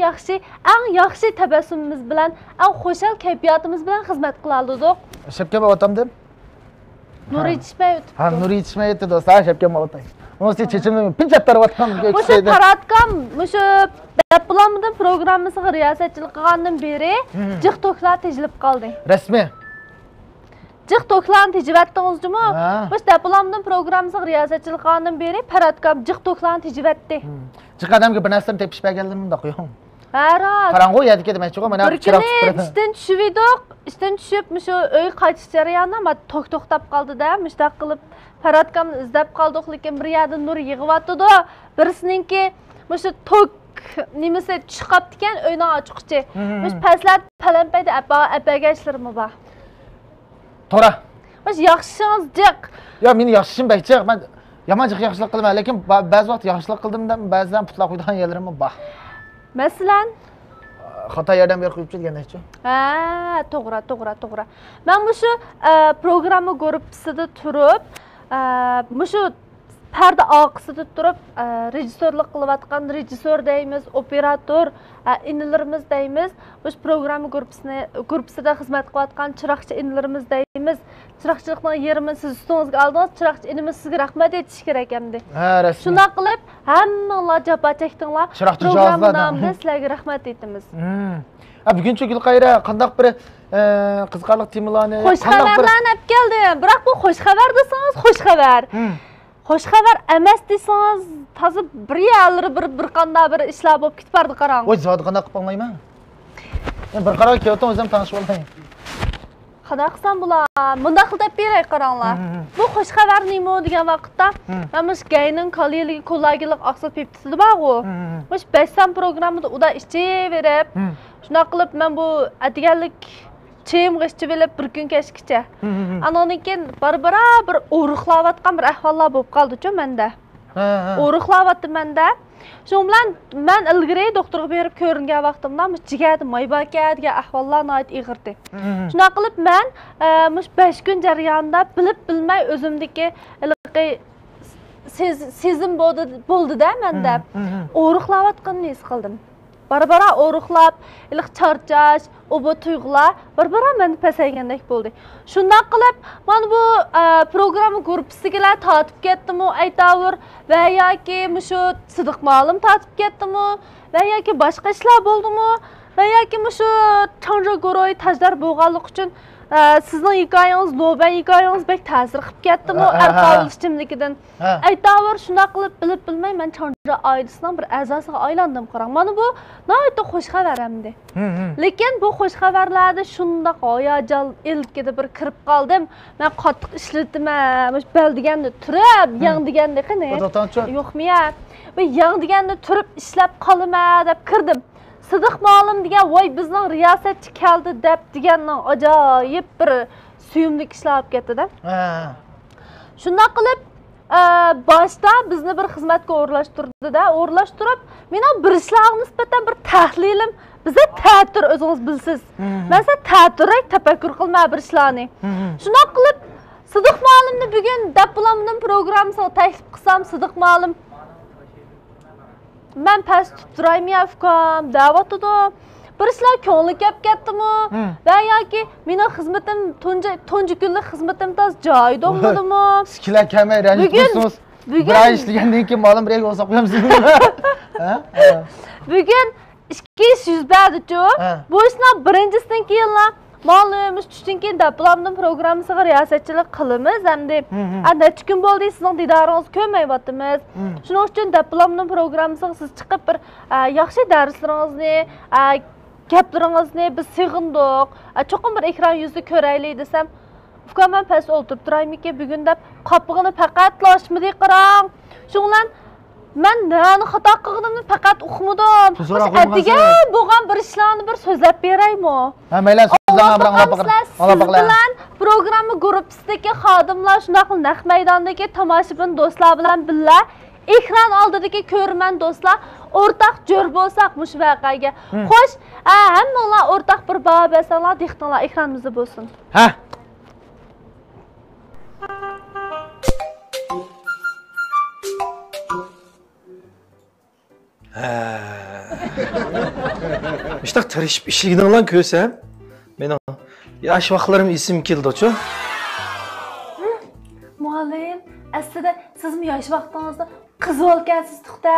yaxshi tabassumimiz bilan, eng xo'shal kayfiyatimiz bilan xizmat qila oldik. Shapka bo'tamdim. Nur yetishmay o'tibdi. Ha, nur yetishmaydi do'stlar, shapka bo'tay. O'zi chechimni pinchab tarayotgan o'sha taratgan, o'sha Daplamdan programmasiga riyosatchilik qilgandan beri jiq to'klar tejilib qoldi. Rasmiy. Jiq to'klarni tejibatdingizmi? Biz Daplamdan programmasiga riyosatchilik qilgandan beri paratkam jiq to'klarni tejibatdi. Jiq odamga bir narsani tepish bergandim bunda qo'ying. Haroq. Qarang'u yerga demoqchi-ku, mana chiroq chiqib. Ishdan tushib, ishdan tushib, shu uy qaytish jarayonida to'xtab qoldi-da, mushtaq qilib paratkamni izlab qoldik, lekin bir yerda nur yig'yapti-da. Birisininki shu tok nimasi tushib qolibdi ekan, uyni ochiqchi. Mush paslar palampayda apaga ishlarmi bor. To'ra. Mush yaxshingiz jiq. Yo, meni yaxshishim baychiq. Men yomon jiq yaxshilik qilmayman, lekin ba'zi vaqt yaxshilik qildimdan ba'zan putlar qo'ydigan yerlarim bor. Masalan, xato yerdan berib qo'yib kelgandek-chi. Ha, to'g'ri. Men shu programma gruppasida turib, shu parda oqisida turib, rejissyorlik qilayotgan rejissyor deymiz, operator, inlarimiz deymiz. Bu programma gruppasida xizmat qilayotgan chiroqchi inlarimiz deymiz. Chiroqchilikning yerini siz ustingizga oldingiz, chiroqchi inimiz sizga rahmat aytish kerak endi. Ha, rasmiy. Shunday qilib, hammanglar javob chekdinglar. Programma nomidan sizlarga rahmat aytamiz. Bugunchi Gulqayra qandaq bir qiziqarli temalarni, xo'sh xabarlarni olib keldim. Biroq bu xo'sh xabar desangiz, xo'sh xabar. Xo'sh xabar emas desangiz, toza bir yerlari bir qanday bir ishlar bo'lib ketib bardi qarang. Voy, zodi qanday qilib olmayman. Men bir qaror keldim, o'zim tanishib olaman. Qanday qilsam bular? Bunda qilib beray qaranglar. Bu xo'sh xabar nima degan vaqtda, mana shu gayning kollagilik oqsil peptidi bor-ku. Mush 5 programmada uda ishchi berib, shuna qilib men bu adiganlik Çeyim geçti bilib bir gün keşkiçe. Anondan keyin bir o'riqlayotgan bir ahvollar bo'lib qoldi-ku menda. O'riqlayotdi menda. Shu bilan men ilgari doktorga berib ko'ringan vaqtimda jigarda maybaka degan ahvollarni ayt ig'irdi. Shuna qilib men 5 kun jarayonida bilib bilmay o'zimdagi ilqi sezim bo'ldi-da menda. O'riqlayotganini his qildim. Barbara o'riqlab, iliq charchash, obo tuyg'ular barbara meni pasaygandek bo'ldi. Shunday qilib, men bu programma gruppasigalar tatib ketdimi, aytavur va yoki shu sidiq ma'lum tatib ketdimi, va yoki boshqa ishlar bo'ldimi, va yoki shu Chanjo Goroy tajdar bo'lganlik uchun sizning hikoyangiz, Loban hikoyangiz bek ta'sir qilib ketdimi, arqavlishimligidan. Aytavur shunday qilib bilib bilmay men Chanjo oilasining bir a'zosiga aylandim qarang. Mana bu nihoyatda xo'sh xabar hamdi. Lekin bu xo'sh xabarlarda shunday hayajon ilkida bir kirib qoldim. Men qattiq ishladim, bel deganda turib, yang deganda qani? Yo'qmi-ya? Men yang deganda turib ishlab qolma deb kirdim. Sidiq ma'lum degan voy bizning riyosatchi keldi deb deganning ajoyib bir suyumli ishlar olib ketdi-da. Shunday qilib boshda bizni bir xizmatga o'rlashtirdi-da, o'rlashtirib, mening bir ishlarga nisbatan bir tahlilim, biza ta'tir o'zingiz bilsiz. Men siz ta'tirrak tafakkur qilma bir ishlarni. Shunday qilib Sidiq ma'lumni bugun Daplamdan programmasiga taklif qilsam, Sidiq ma'lum men past turaymi afkam, da'vatida bir ishlar ko'ngli kelib ketdimi va yoki mening xizmatim tunji kunlik xizmatim toz joyida bo'lmadimi? Sizlar kamay ranjitasiz. Bir ay ishlagandan keyin ma'lum bir yo'q qo'yamsiz. Bugun 2 ish yuz berdi-ku. Bu ishning birinchisidan keyinlar ma'lumimiz tushdan keyin Daplamdan programmasiga riyosatchilik qilamiz. Hamda necha kun bo'ldi sizning didoringizni ko'rmayapmiz. Shuning uchun Daplamdan programmasiga siz chiqib bir yaxshi darslaringizni, gaplaringizni biz sig'indik. Cho'qim bir ekran yuzini ko'raylik desam, "Ukaman past o'tirib turaymi-ki bugun" deb qopig'ini faqat loshmidi qarang. Shundan Men nani xato qilganimni faqat uqmadim. Atdigan bo'lgan bir ishlarni bir so'zlab beraymi? Ha, mayli, so'zlarni bir anglab baqir. Anglab baqir. Bilan programma gruppasidagi xodimlar shunday naq maydondagi tomoshabin do'stlar bilan birga ekran oldidagi ko'rman do'stlar o'rtaq jo'r bo'lsak mush voqeaga. Xo'sh, hammalar o'rtaq bir baho bersalar, dehqonlar ekranimizda bo'lsin. Ha. İşte tirishib ishliginglarni ko'rsam, mening yosh vaqtlarim esim keldi-chu. Muallim, aslida sizmi yosh vaqtingizda qiz bo'lgansiz to'xta.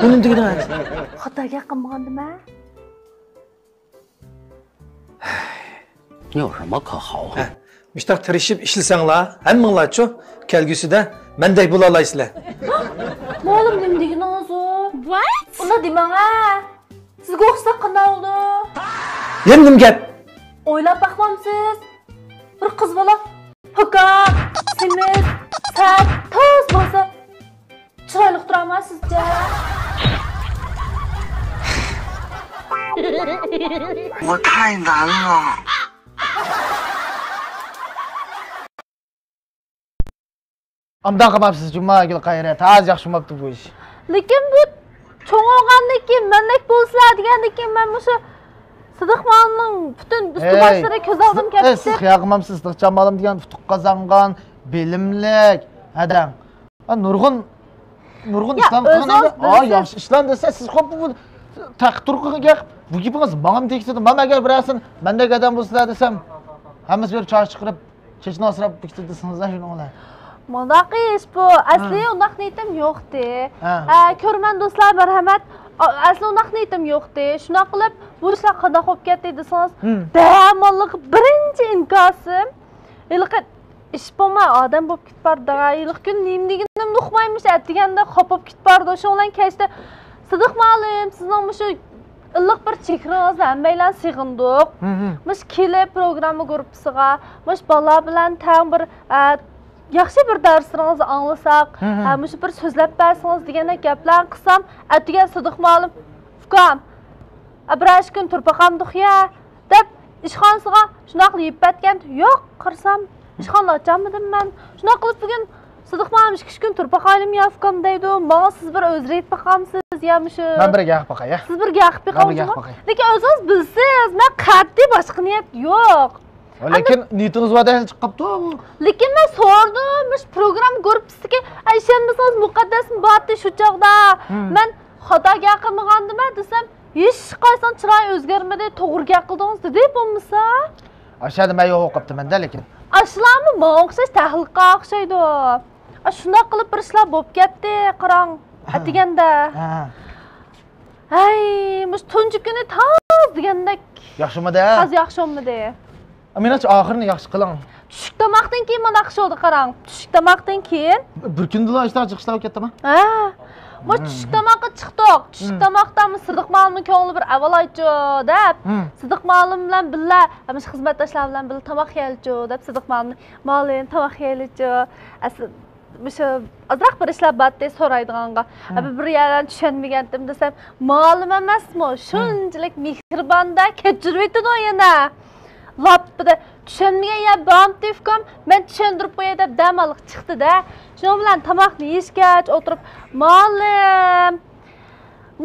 Buni degan. Xatoga qilmandimmi? 你有什么可豪横？ Müştaq tirishib ishlasanglar, hammanglar-chu, kelgusida mendek bo'la olasizlar. Muallim nima deganingiz u? What? Uni demang-a. Sizga o'xshab qanday oldu? Endi nima gap? O'ylab baxmamsiz? Bir qiz bola hukam, semiz, sat, toz bo'lsa chiroyli turaman sizcha? 我太难了。 Amdan qilmabsiz, juma gil qayrat. Az yaxshi bo'libdi bu ish. Lekin bu cho'ng olgandan keyin manlik bo'lsalar degandan keyin men o'sha Sidiqxonning butun üstü-başları ko'z oldim ketdi. Siz xiya qilmamsiz, Sidiqjon bolam degan futuq qozongan, bilimlik adam. Nurg'un ishlar qilgan, yaxshi ishlar desa siz xo'p bu taqturqiga bu gapingiz menga tekisdi. Men agar birasini mendek adam bo'lsalar desam, hammasi bir choy chiqarib, chechni osrab biqdi desingizlar shuni olar. Mundaq ish bu. Asli undaq niyatim yo'qdi. Ko'rman do'stlar, marhamat. Asli undaq niyatim yo'qdi. Shuna qilib, bu ishlar qanday bo'lib ketdi desangiz, davomliq birinchi inkosim. Ilqi ish bo'lmay odam bo'lib ketdi. Ilq kun nimligini uqmaymish, atganda qopib ketdi. O'shadan kechdi. Sidiq ma'lum, sizning shu iliq bir chekringizni hammaylar sig'indik. Mush kelib programma gruppasiga, mush bolalar bilan tang bir yaxshi bir darslarınızı anlasak, müş bir sözləb bərsiniz degəndə gəplər qısam, ətdigən Sidiq ma'lum, Fukam, bir gün turpaqamdıq ya, deb işxanasıga şunaq yiyib bətkən, yox, qırsam, işxanla açamıdım mən. Şunaq qılıb bugün Sidiq ma'lum 2 gün turpaqayım ya Fukam deydi, bana siz bir özrəyib baxamsınız ya müşü. Ben bir gaq baxay ya. Siz bir gaq baxamsınız. Lekin özünüz bilsiz, mən qat'i başqa niyet yox. Lekin niyetiniz var deyil chiqibdi bu. Lekin men so'rdim, mush program gruppasidagi ayshamiz muqaddas bo'tdi shu chog'da. Men xudoga qilmagandim desam, hech qaysan chiroy o'zgarmadi, to'g'ri qildingiz dedi bo'lmasa. Aşağıda men yo'q o'qibdim-da lekin. Ashlarmi menga o'xshash tahlilga o'xshaydi. Shunday qilib bir ishlar bo'lib ketdi, qarang, atiganda. Ay, mush tunji kuni toz degandek. Yaxshimidi? Toz yaxshimidi? Menimcha oxirini yaxshi qiling. Tushlik tomoqdan keyin mana yaxshi bo'ldi, qarang. Tushlik tomoqdan keyin bir kundan ishlar chiqishlar ketdimi? Bu tushlik tomoqqa chiqdik. Tushlik tomoqdan Sidiq ma'lumning ko'ngli bir avalaychi deb, Sidiq ma'lum bilan birga, hamish xizmatdoshlar bilan birga tomoq yeyilchi deb Sidiq ma'lum tomoq yeyilchi. O'sha azroq bir ishlar batda so'raydiganga. Bir yerdan tushunmagandim desam, ma'lum emasmi? Shunchalik mehribonda kechirib o'tdi yana. Lapda tushunmagan ya bamti Fukam, men tushundirib qo'yay deb damaliq chiqdi-da. Shuning bilan tomoqni yeyishgach o'tirib, "Ma'lum,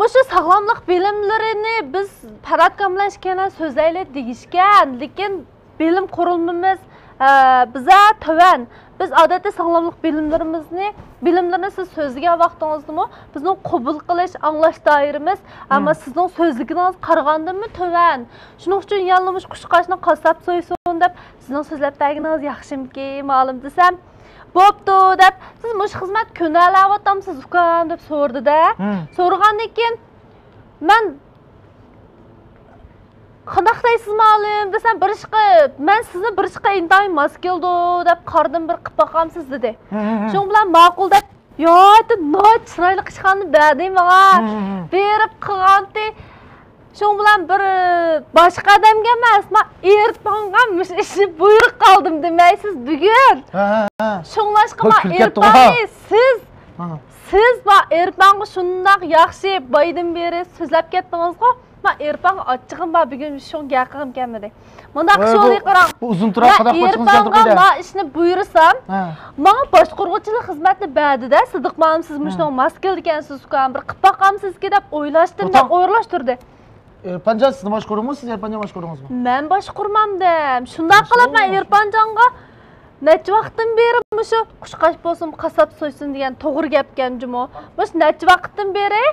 mushu sog'lomlik bilimlarini biz Paradkam bilan ishkana so'zlaylik deyishgan, lekin bilim qurilmamiz biza tovan. Biz odatda sog'lomlik bilimlarini siz so'zlagan vaqtingizdami, bizning qabul qilish, anglash doiramiz, ammo sizning so'zligingiz qaragandimi tovan. Shuning uchun yalnimish qushqashni qasab so'ysin deb sizning so'zlab berganingiz yaxshimki, ma'lum desam, bo'pti deb, siz mush xizmat ko'nalayaptamsiz Fukam deb so'rdi-da. So'ragandan keyin men qanday deysiz ma'lum desam, bir ishqa men sizni bir ishqa intayin mas keldi deb qardim bir qilib boqamsiz dedi. Shuning bilan ma'qul deb, "Yo, deb noy chiroyli qishqanni berdim menga." Berib qilgandi. Shuning bilan bir boshqa odamga emas, men ertong'amish ishni buyruq qoldim demaysiz bugun. Shunglashqa men ertong'i siz va Erpanga shundoq yaxshi boydan beri so'zlab ketdingiz-ku. Men Erpanga achchig'im bor bugun shu gapim kelmadi. Bundaq sho'li qarang. Bu uzun turoq qadar qo'shig'ingiz keldi qo'ydi. Men ishni buyursam, menga boshqaruvchilik xizmati ba'dida Sidiq manim siz mushundoq maskel ekansiz-ku, bir qilib boqamsiz-ki deb o'ylashdim, deb o'ylashtirdi. Erpanjon sizni boshqaruvmisiz, siz Erpanjon boshqaruvingizmi? Men boshqurmamdim. Shundoq qilib men Erpanjonga necha vaqtdan beri shu qushqash bo'lsin, qasab so'ysin degan to'g'ri gapganjimi? Mush necha vaqtdan beri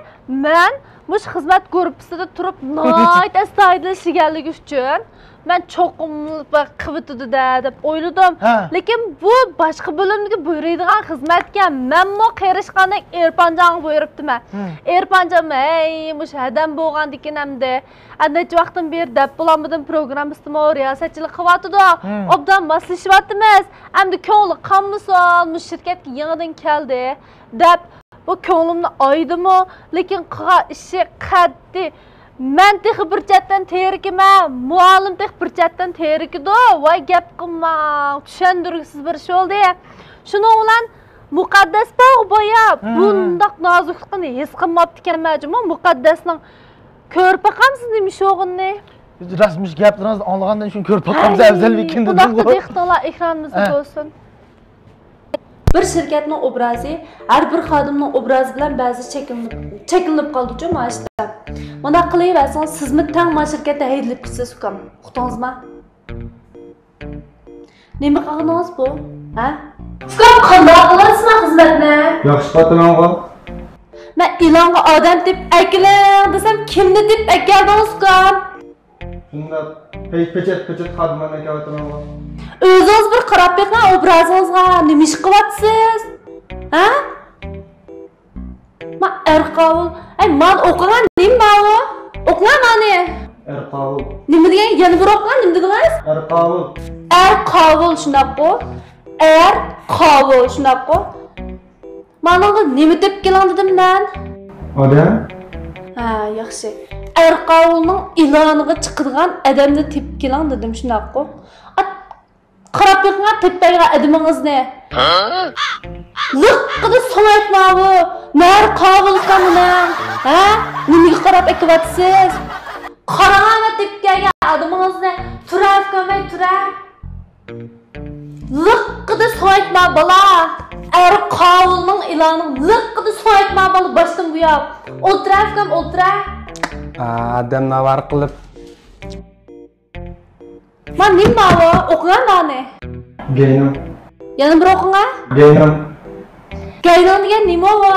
men mush xizmat guruhida turib, nihoyat astoydil ishlaganligi uchun men cho'qimlik va qivitida deb o'yladim. Lekin bu boshqa bo'limga buyuradigan xizmatga menmo qerishgandek Erpanjonga buyuribdiman. Erpanjon ey mush adam bo'lgandikin hamda necha vaqtdan beri deb bo'lamidim programmasida riyosatchilik qilyotdi. Obdan maslashyapmiz. Hamda ko'ngli qanmison mush shirkatga yangidan keldi deb bu ko'nglimni oydimi, lekin qilgan ishi qaddi. Men texi bir chatdan terikman, muallim tex bir chatdan terikdi. Voy gap qilma, tushundirgisiz bir ish bo'ldi. Shuning bilan muqaddas bog' boya bundoq noziklikni his qilmabdi ekanman. Muqaddasning ko'rib boqamsiz nima sho'g'inni? Rasmiy gaplarni anlagandan shuni ko'rib boqamiz afzal ekan dedim. Bunaqa dehqonlar ekranimizda bo'lsin. Bir shirkatning obrazi har bir xodimning obrazi bilan ba'zi chekinib qoldi-ku mashda. Mana qilaversangiz sizmi tang mana shirkatda haydilib ketsiz ukam. Uqdingizmi? Nima qilganingiz bu? Ha? Ukam qanday qilasizmi xizmatni? Yaxshi xotiningga. Men ilonga odam deb akiling desam kimni deb akaldingiz ukam? Shunda pechet xodimlarni akalayotganingga. O'zingiz bir qarab beqman obrazingizga nima ish qilyapsiz? Ha? Ma Erqovul, men o'qigan nima bu? O'qigan mani? Erqovul. Nima degan? Yana bir o'qigan nima dedingiz? Erqovul. Erqovul shunaqo. Erqovul shunaqo. Menga nima deb keling dedim men? Odam? Ha, yaxshi. Erqovulning iloniga chiqadigan odamni tepib keling dedim shunaqo. Qarab beqman tepdagi adamingizni. Liqqida so'maytma bu. Nar qovilsan buni. Ha? Nimaga qarab ekyapsiz? Qarag'ana tepdagi adamingizni turib ko'may turib. Liqqida so'maytma bola. Erqovulning iloni liqqida so'maytma bola boshdan bu yoq. O'tirafkam o'tira. Adamni var qilib Men nima bu? O'qigan mani? Geynim. Yana bir o'qigan? Geynim. Geynim degan nima bu?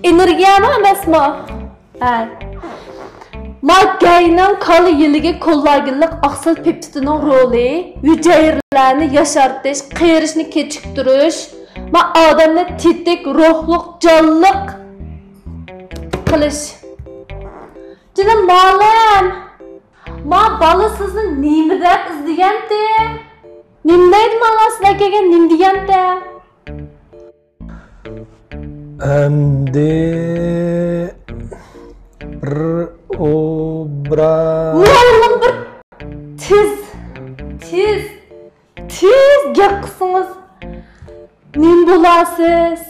Energiyami emasmi? Ha. Men geynim kali yiliga kollagenlik oqsil peptidining roli, hujayralarni yashartish, qerishni kechiktirish, men odamni tetik, ruhliq, jonliq qilish. Jana ma'lum. Ma bala sizni nima deb izlaganda? Nima deydi mana sizlar kelgan nima deganda? Endi bir obraz. Oğlum bir tiz gap qilsangiz nima bo'lasiz?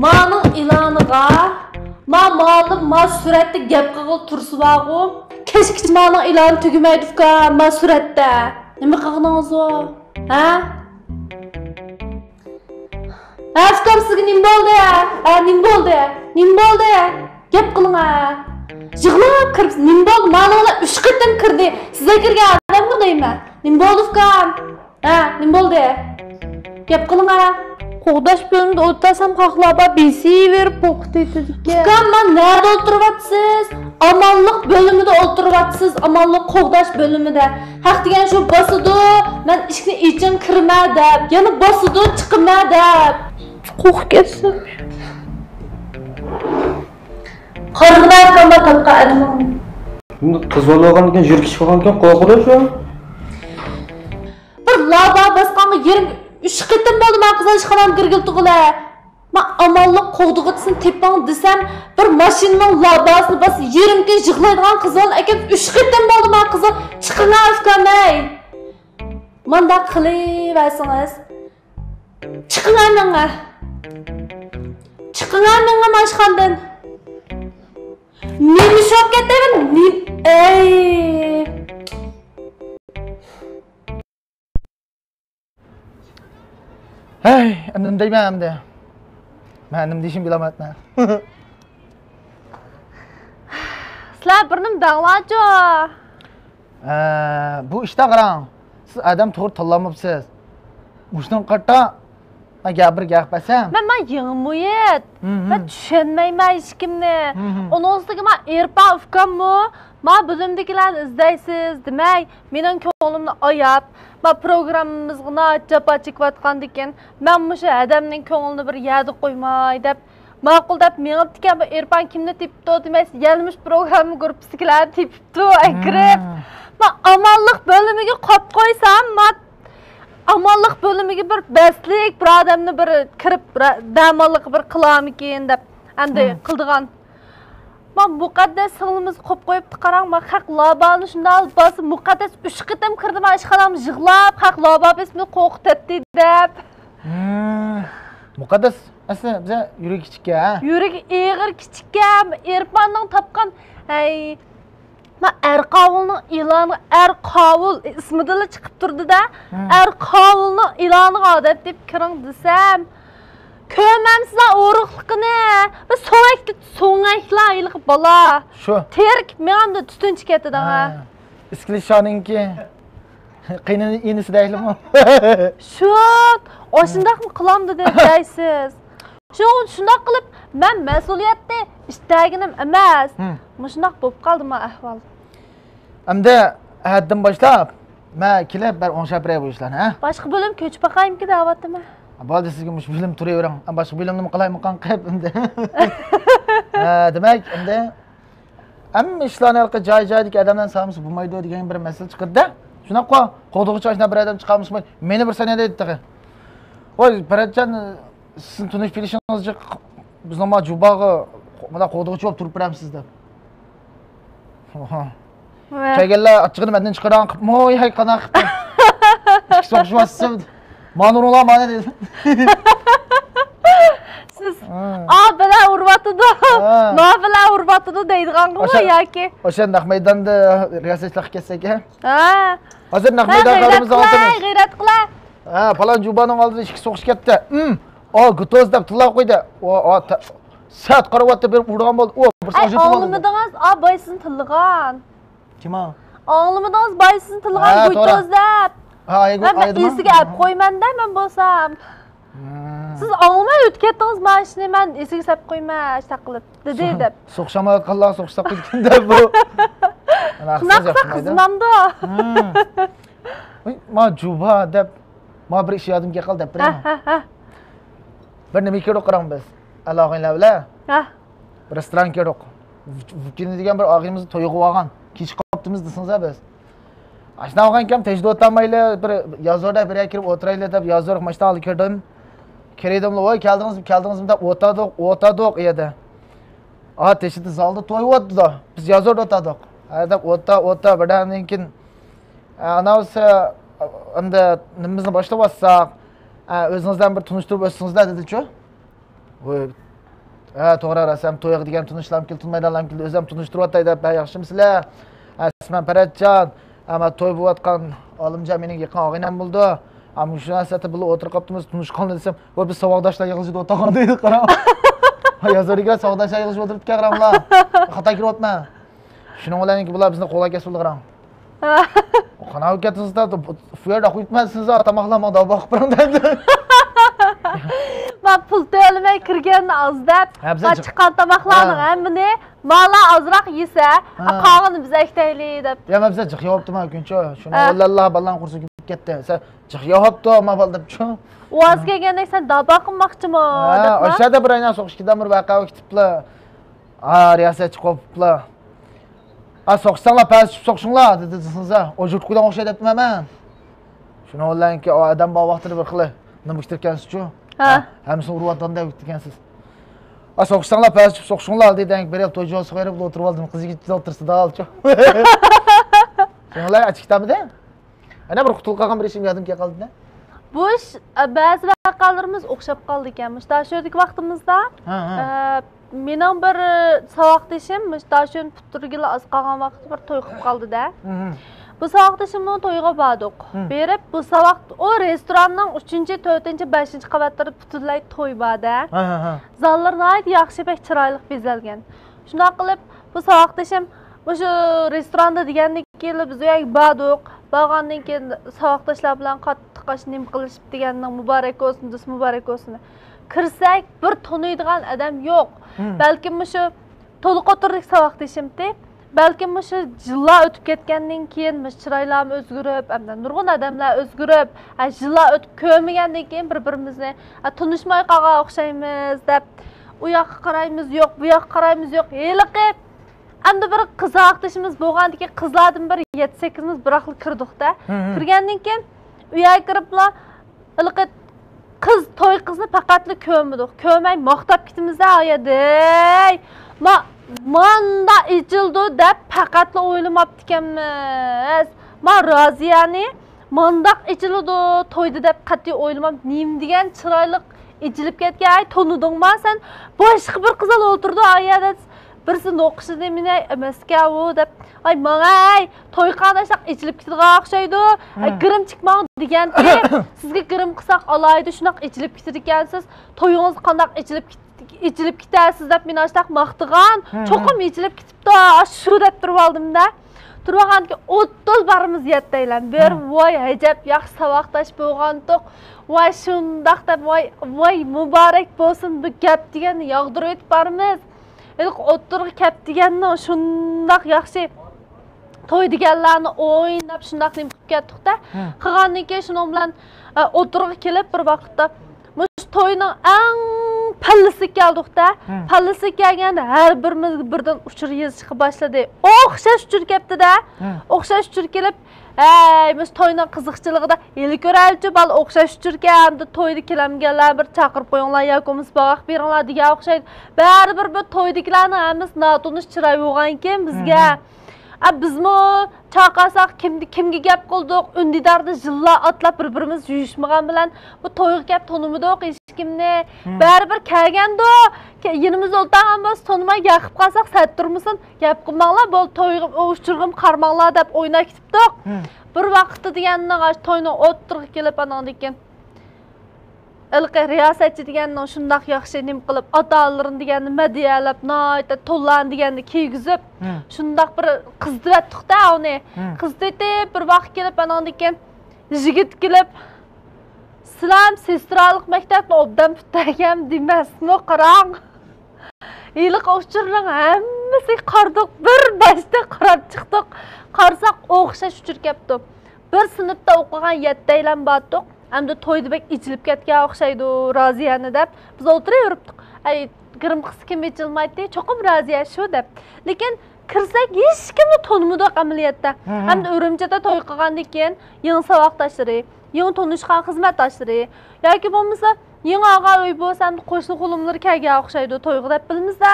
Ma'ning iloniga ma suratda gap qilib tursiz-ku. Kechki ma'ning iloni tugamaydi-ku, ma suratda. Nima qilganingiz o? Ha? Afkam sizga nima bo'ldi? Ha, nima bo'ldi? Nima bo'ldi? Gap qiling ha. Yig'lab kirib, nima bo'ldi? Ma'nolar 3 qatam kirdi. Sizga kirgan odam deyman. Nima bo'ldi ukam? Ha, nima bo'ldi? Gap qiling ha. Qo'g'dash bölümünde o'tirsam haqlaba besiverib qo'rqitdi. Ukam, men nerede o'tiryapsiz? Amanlık bölümünde o'tiryapsiz. Amanlık qo'g'dash bölümünde. Haq degan shu bosidi, men ishni ichin kirma deb, yana bosidi chiqma deb. Qo'rqib ketdim. Qarg'lar qamba tapqa adamim. Bunda qiz bo'lgan ekan, yurkish bo'lgan ekan, qo'rqadi shu. Bir lava basqanga yerim 3 qatam bo'ldi men qizil ishxonam girgil tug'ila. Men amalliq qo'g'dig'itsin tepang desam, bir mashinaning labasini bas yerimga yig'laydigan qizil ekan 3 qatam bo'ldi men qizil chiqinglar afkamay. Menda qilaversangiz Çıkın anana. Çıkın anana maşkandan. Nemi şok getemin. Ey. Hey, annem deyme hem de. Ben annem deyişim bilemem etme. Sizler burnim dağlancı. Bu işte qaran. Siz adam to'g'ri tanlamabsiz. Ushdan qatta gapir gapasam. Ben yığmıyet. Ben düşünmeyme hiç kimni. Onun üstüge ben Erpan ufkamı. Ben bizimdekilerini izleysiz demek. Benim ko'nglimni oyap. Ben programımızga japa chekayotgan ekan. Ben bu adamning ko'nglini bir yerga qo'ymay deb ma'qul deb menga bu Erpan kimni tepibdi demas, yanlış programni ko'rib sizlarni tepibdi, kirib. Ben amallik bölümüge qolib qo'ysam, men amallik bölümüge bir beslik bir adamni bir kirib damallik bir qilam ekan deb endi qildigan. Ben muqaddas singilimiz qo'yib qo'yibdi, qarang, men haq labani shunda bosib muqaddas 3 qitim kirdim ishxonam yig'lab, haq labab ismini qo'rqitdi deb. Muqaddas asli biza yurak kichikka, ha? Yurak ig'ir kichikka, Erpanning topgan ay men Erqovulning e'loni Erqovul ismida chiqib turdi-da, Erqovulning e'loniga odat deb kiring desam, ko'rmamsizlar o'riqliqini. Biz so'ngaklar ayliq bola. Shu. Terk menimda tutun chiqatdi ha. Iskilishoningki qiynini enisidaymi? Shu, o'shundaqmi qilamdi deb deysiz. Shundaq qilib, men mas'uliyatni istaginim emas. Shundaq bo'lib qoldi men ahvol. Endi haddan boshlab men kelib bir o'ngshapray bu ishlarni, ha? Boshqa bo'lim ko'chib baqaymki da'vatimi? Bo'ldi, sizga mush bilim turavering. Boshqa bilimni nima qilaymi qanqib endi. Demak, endi hamma ishlarni halqa joy-joyidagi odamdan sog'misi bo'lmaydi degan bir masala chiqdi-da. Shunaqa qo'dug'ichi ochna bir odam chiqamiz, meni bir sanada aytdi. Voy, Paratjon, sizning tunish bilishingizcha bizning ma jubaga mana qo'dug'ichi bo'lib turib beramsiz deb. Kelganlar achchig'ini mendan chiqaran qilib, "Moy, hay qana qilib." Ikki so'qishmasiz. Manurlar mana dedi. Siz bilan urvatidi. Ma bilan urvatidi deydiganmi yoki? O'sha naq maydonda riyosatchilik kelsak, ha? Hozir naq maydon qaramizda oltimiz. G'ayrat qila. Ha, falon jubaning oldida ikki so'qish ketdi. Gutoz deb tillab qo'ydi. Saat qaravotda berib urgan bo'ldi. Bir so'qishib oldi. Anglimidingiz, boysin tilgan. Kim o? Anglimidingiz boysin tilgan gutoz deb. Ha, men esiga olib qo'ymanda men bo'lsam. Siz olmay o'tkatdingiz, men ishni men esiga solib qo'ymay taqilib dedi deb. So'qshamayotganlar so'qsa qo'ygan deb bu. Ana aqsa xizmamda. Ma juba deb ma bir ish yodimga qoldi deb beraman. Bir nima kerak qarang biz. Alog'inglar bilan. Bir restoran kerak. Vukini degan bir og'imizni to'yig'ib olgan. Kech qolibdimiz desingizlar biz. Ashna olgan kam tejda o'tmayli, bir yozorda bir kirib o'tiraylik deb yozor mashta olib kirdim. Keredim, voy keldingizmi deb o'tadik edi. Teshida zalda to'y o'tdi. Biz yozorda o'tadik. Deb o'ta birdan keyin anavsi endi nimamizni boshlab olsak, o'zingizdan bir tunishtirib o'tsingizlar dedi-chu. Voy, to'g'ri rasam to'yga degan tunishlam keltirmaydilarmi keldi. O'zim tunishtirib o'tay deb, yaxshimisizlar? Ismim Paratjon. Ama to'y bo'layotgan olimjon mening yaqin og'aynam bo'ldi. Ama shu narsada bilan o'tirib qolibmiz, tunishqonni desam, "Voy, biz savoddoshlar yig'ilishida o'tirgan deydi, qarang." Yozoriga savoddoshlar yig'ilishib o'tiribdi, qaranglar. Xato kiryapman. Shuning bilan bular bizni qo'lga kesildi, qarang. Qanaqa ketisizda, bu yerda qo'yibmasizlar, tamoqlamada boqib biranda. Ben pul to'lamay kirganni ozdab, men chiqqan tomoqlarning hammani mala azroq yesa, qolganini biz aytaylik deb. Ya men biza jiq yopibdi-man kuncha. Shuni vallalloh ballan qursin kelib ketdi. Sen jiq yopibdi, men baldibchi. Oz kelganda sen daba qilmoqchimi deb. O'shada bir aynan so'qishkidan bir vaqa ketiblar. Riyosatchi qopiblar. So'qsanglar, past so'qishinglar dedi sizlar. O jurtqudan o'xshaydi debman men. Shuni o'ylanki, odam bor vaqtida bir qilib nima ishtirkansiz-chu? Hammasini urvatganda o'tgansiz. So'qishinglar, past so'qishinglar deyding, berib to'yjoz qo'yib o'tirib oldim, qiziga o'tirsa dalchi. Shunlar achikdamida? Ana bir qutulib qolgan bir ishim yodimga qoldi-da. Bu ish ba'zi vaqalarımız o'xshab qoldi ekan. Daha şöydeki vaqtimizda mening bir saboqdashim daha şön puturgila az qolgan vaqtda bir to'y qilib qoldi-da. Bu saboqdashimning to'yiga bordik. Berib bu saboq o restoranning 3-chi, 4-chi, 5-chi qavatlarida butunlay to'y bor-da. Zallar nihoyat yaxshi, bek chiroyli bezalgan. Shunday qilib bu saboqdashim o'sha restoranda degandek kelib biz u yerga bordik. Borgandan keyin saboqdashlar bilan qattiq nim qilishib deganning muborak bo'lsin, do'st muborak bo'lsin. Kirsak bir taniydigan adam yo'q. Balkim shu to'liq o'tirdik saboqdashimda. Balkim shu yillar o'tib ketgandan keyin chiroylarimiz o'zgarib, hamda nurg'un odamlar o'zgarib, yillar o'tib ko'rmagandan keyin bir-birimizni tanishmay qolgan o'xshaymiz deb u yoqqa qaraymiz yo'q, bu yoqqa qaraymiz yo'q. Heliqib endi bir qiz saboqdashimiz bo'lgandan keyin qizlardan bir 7-8miz biroqli kirdik-da. Kirgandan keyin u yerga kiriblar, hiliqib qiz to'y qizni faqatli ko'rmadik. Ko'rmay maqtab ketimiz-da ayaday. Manda ichildi deb faqatli o'ylamabdi ekanmiz. Men Roziyani mandaq ichildi, to'ydi deb qat'iy o'ylamam. Nim degan chiroyli ichilib ketgan. Ay, tanidingmi sen? Boshqa bir qizal o'tirdi ayada. Birisi o'qishida meni emasga u deb. Ay, mangay, to'y qandaşaq ichilib ketgan o'xshaydi. Girim chiqmang deganki, sizga girim qilsaq olaydi, shunaq ichilib ketar ekansiz. To'yingiz qandaq ichilib ketasiz deb meni ashtaq maqtigan. Cho'qim ichilib ketibdi. Shu deb turib oldim-da. Turib olganki 30 barimiz yettaylan. Bir voy ajab yaxshi saboqdash bo'lgandiq. Voy shundaq deb voy muborak bo'lsin bu gap deganni yog'dirib o'tib barimiz. Ilk o'tirib kep deganni shundaq yaxshi to'y deganlarni o'ynab shundaq nim qilib ketdik-da. Qilgandan keyin shuning bilan o'tirib kelib bir vaqtda mush to'yning eng pallisi keldik-da. Pallisi kelganda har birimiz birdan uchur yezishga boshladi. O'xshash uchur kelibdi-da. O'xshash uchur kelib, mush to'yning qiziqchiligida eli ko'raychi bal o'xshash uchur keldi. To'yda kelamganlar bir chaqirib qo'yinglar yoki misbog'aq beringlar degan o'xshaydi. Baribir bu to'ydagilarning hammasi notunish chiroy bo'lgan ekan bizga. Bizmi chaqasak kimga gap qildik, undidarda yillar atlab bir-birimiz yuyishmagan bilan bu to'yga gap tanimidik hech kimni. Baribir kelganda yinimizda o'ltirgan bo'lsa tanimay yaqib qolsak satturmisin, gap qilmanglar, bo'l to'yga o'chirg'im qarmanglar deb o'ynab ketibdik. Bir vaqtda deganning to'yni o'tirib kelib anandan keyin ilqi riyosatchi deganning shundaq yaxshi nim qilib ota-onalarini deganni madiyalab, noyta to'llan deganni kiygizib, shundaq bir qizdiratdik-da uni. Qizdetib bir vaqt kelib anandan keyin yigit kelib Sizlar sestralik maktabni obdan putagam demasmi qarang. Iliq o'chirning hammasi qardiq, bir bashda qarab chiqdik. Qarsak o'xshash uchur kelibdi. Bir sinfda o'qigan 7taylan bordik. Hamda to'yda bek ichilib ketgan o'xshaydi Roziyani deb biz o'tiraveribdik. Ay, girim qiz kim ichilmaydi, cho'qim Roziya shu deb. Lekin kirsak hech kimni tanimidik amaliyotda. Hamda Urumchida to'y qilgandan keyin yangi saboqdoshlari, yangi tanishgan xizmatdoshlari yoki bo'lmasa yangi og'a uy bo'lsa ham qo'shni qo'limlar kelgan o'xshaydi to'yga deb bilmizda.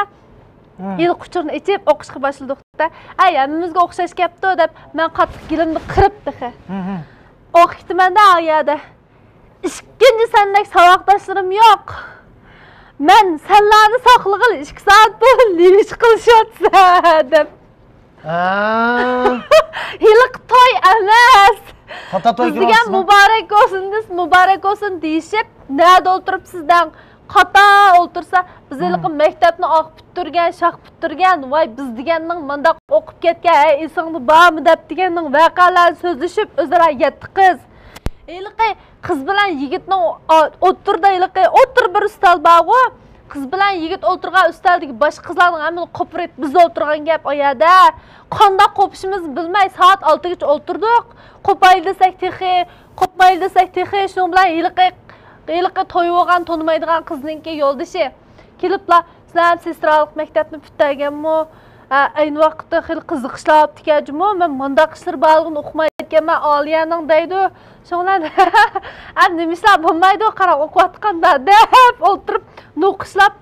Yil quchurni ichib o'qishga boshladik-da. Ay, hammamizga o'xshash kelibdi deb men qattiq gilimni qiribdi. O'qitmanda oyada. İkinci sendek saboqdoshlarim yo'q. Men senlarni saqlig'il 2 soat bo'l livish qilishayotsa deb. Hiliq to'y emas. Qata to'y Sizga muborak bo'lsin deyishib, nada o'tirib sizdan qata o'tirsa, biz hiliq maktabni o'qib bitirgan, shaq bitirgan, voy biz deganning mundaq o'qib ketgan, esingni bormi deb deganning voqealarni so'zlashib o'zaro yetti qiz. Hiliq qiz bilan yigitning o'tirda hiliq o'tir bir ustal bor. Qiz bilan yigit o'tirgan ustaldagi boshqa qizlarning hammani qo'pirib biz o'tirgan gap oyada. Qanday qo'pishimiz bilmay soat 6gacha o'tirdik. Qo'paydi desak texi, qo'pmaydi desak texi, shu bilan hiliq to'y bo'lgan tonimaydigan qizninki yo'ldishi. Keliblar, sizlar sestralik maktabni bitganmi? Ayni vaqtda xil qiziqishlar tikajmi? Men mundaq ishlar borlig'ini o'qimayotganman, Oliyaning deydi. Shundan nima ishlar bo'lmaydi, qarab o'qiyotganda deb o'tirib o'qishlab,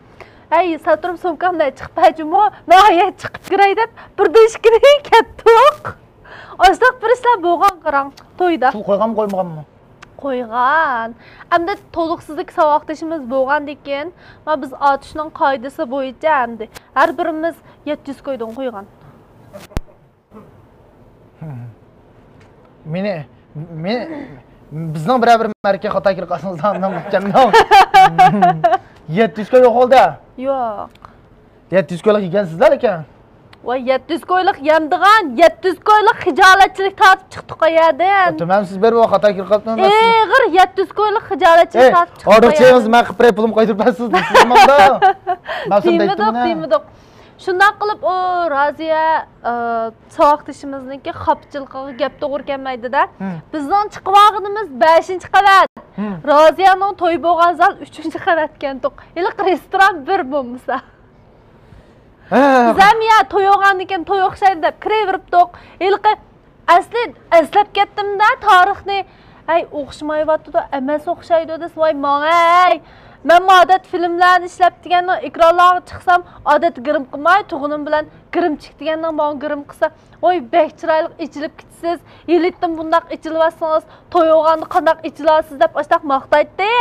ay, saturib sumkamdan chiqpayjimi? Men chiqib kiray deb birda ishkini ketdik. Ozdaq bir ishlar bo'lgan qarang to'yda. Pul qo'yganmi, qo'ymaganmi? qo'ygan. Hamda to'liqsizlik saboqdashimiz bo'lgandan keyin, biz otishning qoidasi bo'yicha hamda har birimiz 700 ko'ydan qo'ygan. Men bizning bir marka xato qilganimizdan o'tgandan 700 ko'y yo'q oldi. Yo'q. 700 ko'ylik yekansizlar ekan. Voy 700 ko'ylik yemdigan, 700 ko'ylik xijolatchilik tortib chiqdi qo'yadan. Tamam siz berib xato qilganman. G'ir 700 ko'ylik xijolatchilik tortib chiqdi. Ortiqchangiz men qilib pulim qo'ydiribsiz. Sizmanda. Tiymidiq. Shunday qilib o Raziya saboqdashimizniki xopchiligiga gap to'g'ri kelmaydi-da. Bizning chiqib 5-qavat. Raziyaning to'y bo'lgan zal 3-qavat ekan-to'q. Iliq restoran bir bo'lmasa. Zamiya to'y olgandan keyin to'y o'xshaydi deb kiraveribdiq. Iliqi asli eslab ketdim-da tarixni. Ay o'xshamayapti-da, emas o'xshaydi desa, voy mangay. Men odat filmlarni ishlab degandan ekranlarga chiqsam, odat girim qilmay, tug'unim bilan girim chiq degandan men girim qilsa, voy bek chiroyli ichilib ketsiz, yilitdan bundaq ichilvasangiz, to'y olganda qandaq ichilasiz deb ashtaq maqtaydi.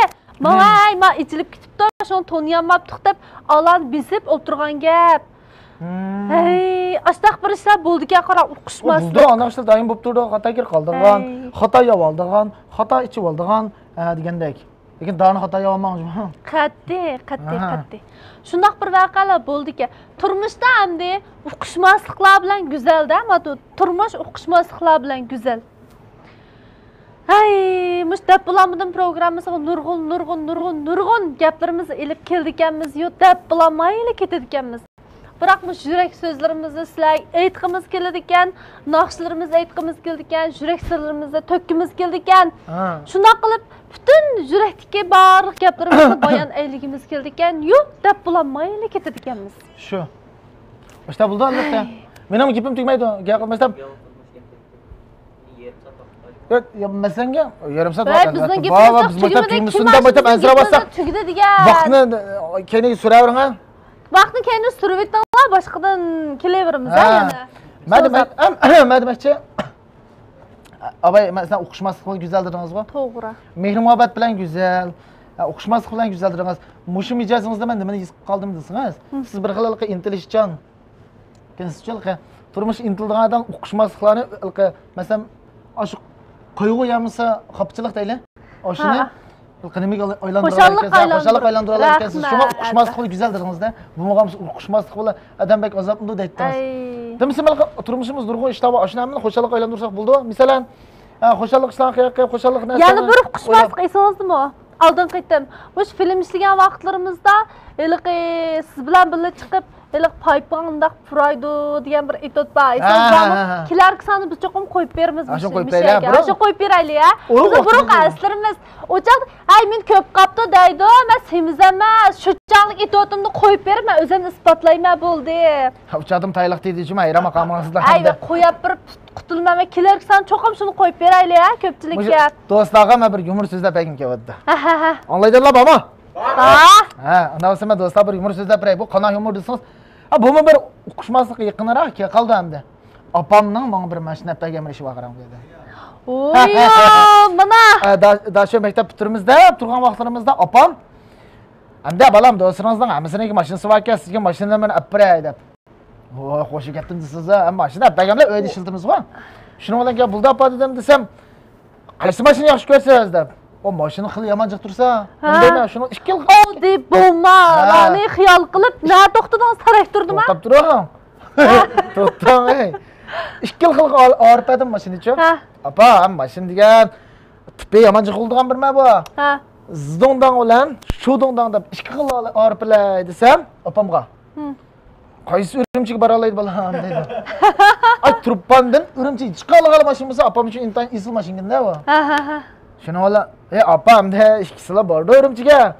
Mangay, men ichilib ketibdi, shuni to'niyamabdiq deb alan bisib o'tirgan gap. Hey, ashtaq bir ishlar bo'ldi-ki, qarab o'qishmas. Bo'ldi, ana ishlar doim bo'lib turdi, xato qilib qoldirgan, xato yeb oldigan, xato ichib oldigan degandek. Lekin dani xato yapamazmı? Qatti. Shundoq bir voqealar bo'ldi-ki, turmushda hamda o'qishmasliklar bilan go'zalda, turmush o'qishmasliklar bilan go'zal. Ay, mushtaq bulanmadan programmasiga nurg'un gaplarimizni ilib keldik-ekanmiz, yo'q deb bulanmayli ketdik-ekanmiz. Biroq bu yurak so'zlarimizni sizlarga aytqimiz keladi ekan, naqshlarimizni aytqimiz keldi ekan, yurak sirlarimizni to'kkimiz keldi ekan. Shunday qilib bütün yurakdagi barliq gaplarimizni bayon ayligimiz keldi ekan, yo'q deb bulanmayli ketadi ekanmiz. Shu. Boshda bo'ldi albatta. Mening gapim tugmaydi. Gap qilmasam. Yo'q, yapmasanga yarim soat vaqt. Bizning gapimiz tugmadi. Shundan bo'tab ansira bossak. Tugdi degan. Vaqtni keyin so'ravering. Vaqtni keyin surib etdinglar, boshqadan kelaveramiz yana. Mademachi. Abay, mesela o'qishmaslik güzel dediniz-ku. To'g'ri. Mehr-muhabbat bilan güzel, o'qishmaslik bilan güzel dediniz. Mushum ijozingizda men nimani his qoldim desangiz, siz bir xillik intilishchan. Sizcha turmush intildigan odam o'qishmasliklarni masalan, shu qo'yg'u yamisa xopchilik deyli. Oshini qanimga aylantiradigan ekansiz. Shunga o'qishmaslik güzel dedingiz-da. Bu maqam o'qishmaslik bilan odambek azobni deytdingiz. Demisem turmuşumuz durgun işte var. Aşina hemen hoşallık aylandırsak buldu. Mesela hoşallık işlerini kıyıp hoşallık ne? Yani bir kuşmaslık esanızdı mı? Aldın kayıttım. Bu film işleyen vaxtlarımızda siz bilan birga chiqib paypandaq puraydi degan bir etot bor. Esanizmi? Kelar qisani biz cho'qim qo'yib beramiz. Ashu qo'yib beraylik. Ashu qo'yib beraylik, ha. Biz buruq aslarimiz o'chaq, ay men ko'p qapti deydi, men semiz emas, shu chaqlik etotimni qo'yib berib, men o'zim isbotlayman bo'ldi. Uchadim tayliq deydi-chi, ayra maqomingizda. Ay, qo'yib bir qutulmama kelar qisani cho'qim shuni qo'yib beraylik, ha, ko'pchilikka. Do'stlarga men bir yumor so'zlab aytgim kelyapti. Anlaydilar bama? Ondan sonra do'stlar bir yumor so'zlab beray. Bu qanday yumor desangiz, bu bir o'qishmaslikka yaqinroq qoldi hamda. Opamning menga bir mashina pagamirishi vaqaram dedi. Oy, mana. Daşa maktab bitirimizda, turgan vaqtlarimizda opam hamda balam do'stingizning hammasiniga mashinasi bor ekan, sizga mashinadan men olib beray deb. Voy, xo'sh ketdim siz, mashina pagamlar uyda ishiltimiz-ku. Shuning bilan gap bo'ldi opa dedim desam, qaysi mashina yaxshi ko'rsangiz deb. O mashina xil yamanchiq tursa, undaymi? Shuni 2 yil deb bo'lma. Lani xiyol qilib, na to'xtadan sarak turdimi? To'xtab turam. To'xtam, ey. 2 yil xil orpadim mashinachi. Apa, mashina degan tipi yamanchiq bo'lgan birma bu. Zdongdan bilan shu dongdan deb 2 xil orpilay desam, opamga. Qaysi Urumchiga bora oladi bolam dedi. Ay turpandan Urumchi chiqalig'al mashina bo'lsa, opam uchun intan isil mashina bu. Shuni ola, opam de ikkisilar bordi Urumchiga.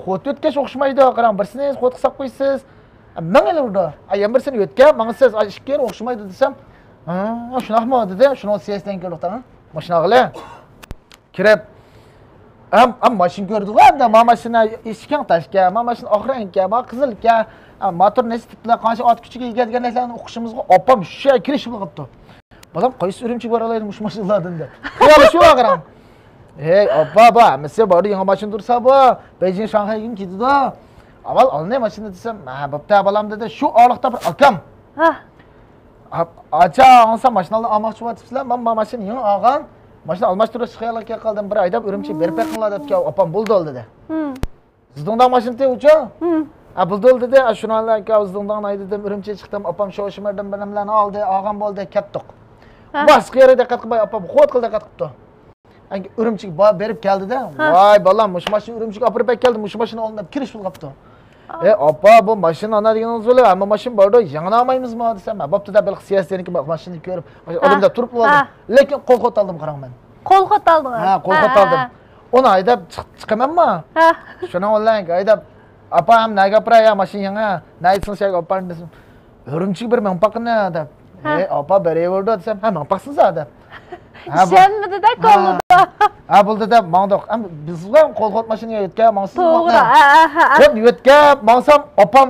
Xot o'tkash o'xshamaydi, qarang, birsini xot qilib qo'ysiz. Men elardi. Ayam birsini o'tgan, menga siz ishga o'xshamaydi desam, shunaqmi dedi. Shuni siyasdan keldi, mashinaga. Kirib mashina ko'rdik, hamda mashina eshikdan tashgan, mashina oxiranga, qizilga, motor nesi tiplar qancha ot kuchiga ega deganlarni o'qishimizga opam shu kirishib qolibdi. Bolam qaysi Urumchiga bora oladi mush mashinalardan deb. Xiyoli shu qarang. Hey, apa bu, mesela bari yanı maşın dursa bu. Beijing, Şanghay gün gidiyordu. Aval alnay maşını desem, babta balam dedi, şu ağırlıkta bir akam. Ha. Aça alsa maşını aldı, almakçı vatıpsılar, ben maşını yanı ağan. Maşını almıştırı çıkayalarken kaldım, bir ayda ürümçi berip yakınlar dedi ki, apam buldu ol dedi. Zıdığından maşını te uça. Buldu ol dedi, şunu aldı ki, zıdığından ay dedim, ürümçi çıktım, apam şoğuşum erdim, benimle aldı, ağam boldu, kettik. Başka yere dikkat kılbay, apam kod kıl dikkat kıptı. Ürümçik berip geldi de, vay balam, muş maşını ürümçik apırıp ek geldi, muş maşını alınıp kiriş bul kaptı. Apa bu maşın ana deganınız böyle ama maşın barda yanına almayımız mı desem. Babda da belki siyasetçilik bak maşını görüp odamda turup oldu. Lekin kol kot aldım qaran ben. Kol kot aldın. Ha, kol kot aldım. Onu ayda çıkamam mı? Şuna vallahi ayda apa ham naga praya maşın yana. Naytsın şey apan desin. Örümçük bir men pakına da. Apa bere oldu desem. Ha men paksın zaten. Şenmedi de kollu da. Ha buldu da mandoq. Ama biz ulan kol kot maşını yetke mansız. Doğru. Hep yetke mansam apam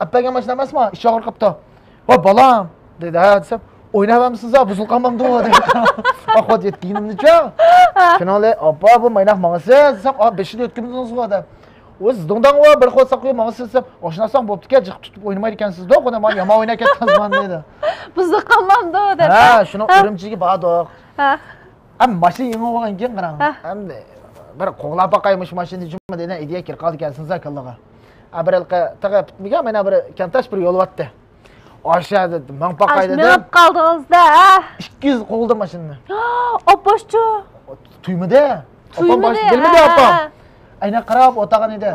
apaga maşın emas mı? İş ağır kaptı. O balam dedi ha desem. Oynamamsınız ha buzulqamam da dedi. Akot yetkinimni ço. Şunale apa bu maynak mangası desem. Beşini yetkimiz var da. O'z dondan var bir qo'ysa qo'y mangası desem. Oşnasam bo'pti-ku jiq tutib o'ynamaydi ekansiz da. Qo'na men yomon o'ynab ketdingizman dedi. Buzulqamam da dedi. Ha, shuni urumchiga bordik. Ha. Am mashina yangi olgan keyin qarang. Hamda bir qo'g'lab boqaymish mashina jumma degan ideya kelib qoldi ekansiz akallaga. Bir yilqa tig'i bitmagan mana bir kantash bir yo'l o'tdi. Osha dedi, men boqay dedi. Minib qoldingizda. 200 qo'ldi mashinani. Opposhchu. Tuymadi. Opam bosh bilmadi opam. Ayna qarab o'tagan edi.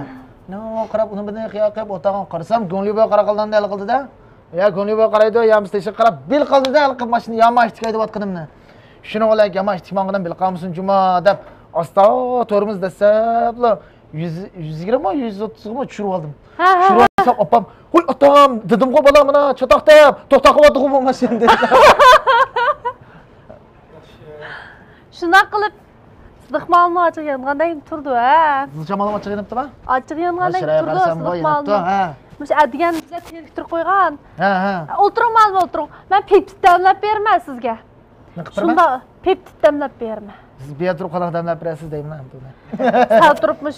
No, qarab uni bilan qiyaqib o'tagan qarasam, ko'ngli bo'y qara qildan dal qildi-da. Ya ko'ngli bo'y qaraydi, yamstashib qarab bil qildi-da, alqib mashina yamashtik aytib atqanimni. Şunu ola yamashtik mangdan bil qamsın cuma deb asta torimiz desabla 120 130 mı tushirib oldim. Tushirib olsam opam, "Qo'y otam, dedim-ku bola mana chatoqtab, to'xtaqib o'tdi bu mashina" dedi. Shuna qilib Sıdıqmalını açıq yanğandan turdu ha. Zılçamalım açıq yanıptı-mı? Açıq yanğandan turdu Sıdıqmalını. Müş adigan bizə teriktir qoyğan. Oturmalım oturun. Mən pepsit dəmləb vermə sizə. Şunda pepsit dəmləb vermə. Siz bir turib qanaq dəmləb verəsiz deyim lan. Sağ turubmuş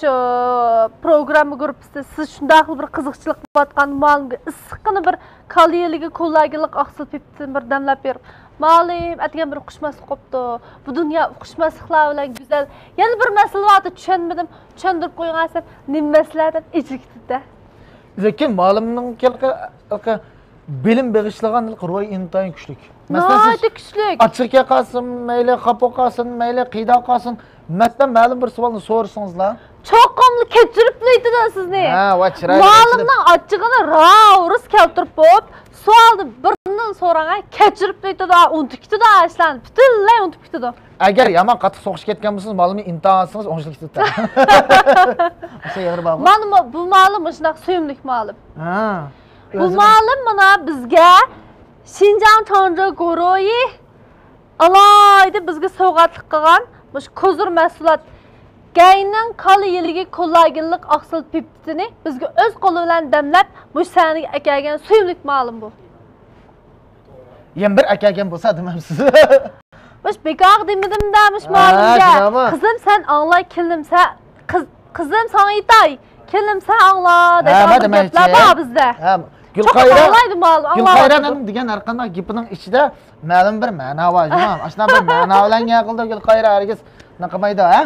proqramı qurupsizdə siz şundaq bir qiziqçılıq batqan malımı ısıqqını bir kaliyeligi, kollagillik aqsil pepsitin bir dəmləb verib. Malim, atigan bir uquşmaslik qopdu. Bu dünya uquşmasliklar bilan güzel. Yana bir masala vardı, tushunmadim. Tushundirib qo'ygansiz, nima masaladan echikdi-da. Lekin malimning kelqa bilim beg'ishlagan ro'y intayin kuchlik. Masalan, kuchlik. Açıqqa qalsin, mayli xapo qalsin, mayli qiyda qalsin, matdan ma'lum bir savolni so'rasingizlar. Cho'qimli kechiriblaydi-da sizni. Ha, va chiroyli. Malimning achchig'ini ravrus keltirib qo'yib, savolni birdan so'ragan kechiriblaydi-da, unutibdi-da, ashlan, butunlay unutibdi-da. Agar yomon qattiq so'qish ketgan bo'lsangiz, malimni imtihonsiz o'ngishlik ketdi. O'sha yerga bog'liq. Mana bu malim shunaq suyumlik malim. Ha. Bu malim mana bizga Şinjan Çanca Goroyi alayda bizga sovg'atlik qilgan mush kozur mahsulot Gayning qali yiliga kollagillik aqsil peptidini bizga o'z qo'li bilan damlab mush saniga akagan suyumlik malim bu. Yen bir akagan bo'lsa demamsiz. Mush bekaq demidim-da mush malimga. Qizim sen anglay, kelim sen qizim sana aytay. Kelim sen angla degan gaplar bor bizda. Gulqayraning degan har qanday gapining ichida ma'lum bir ma'no bor. Ashuna bir ma'no bilan gapildi Gulqayra hargiz naqamaydi, ha?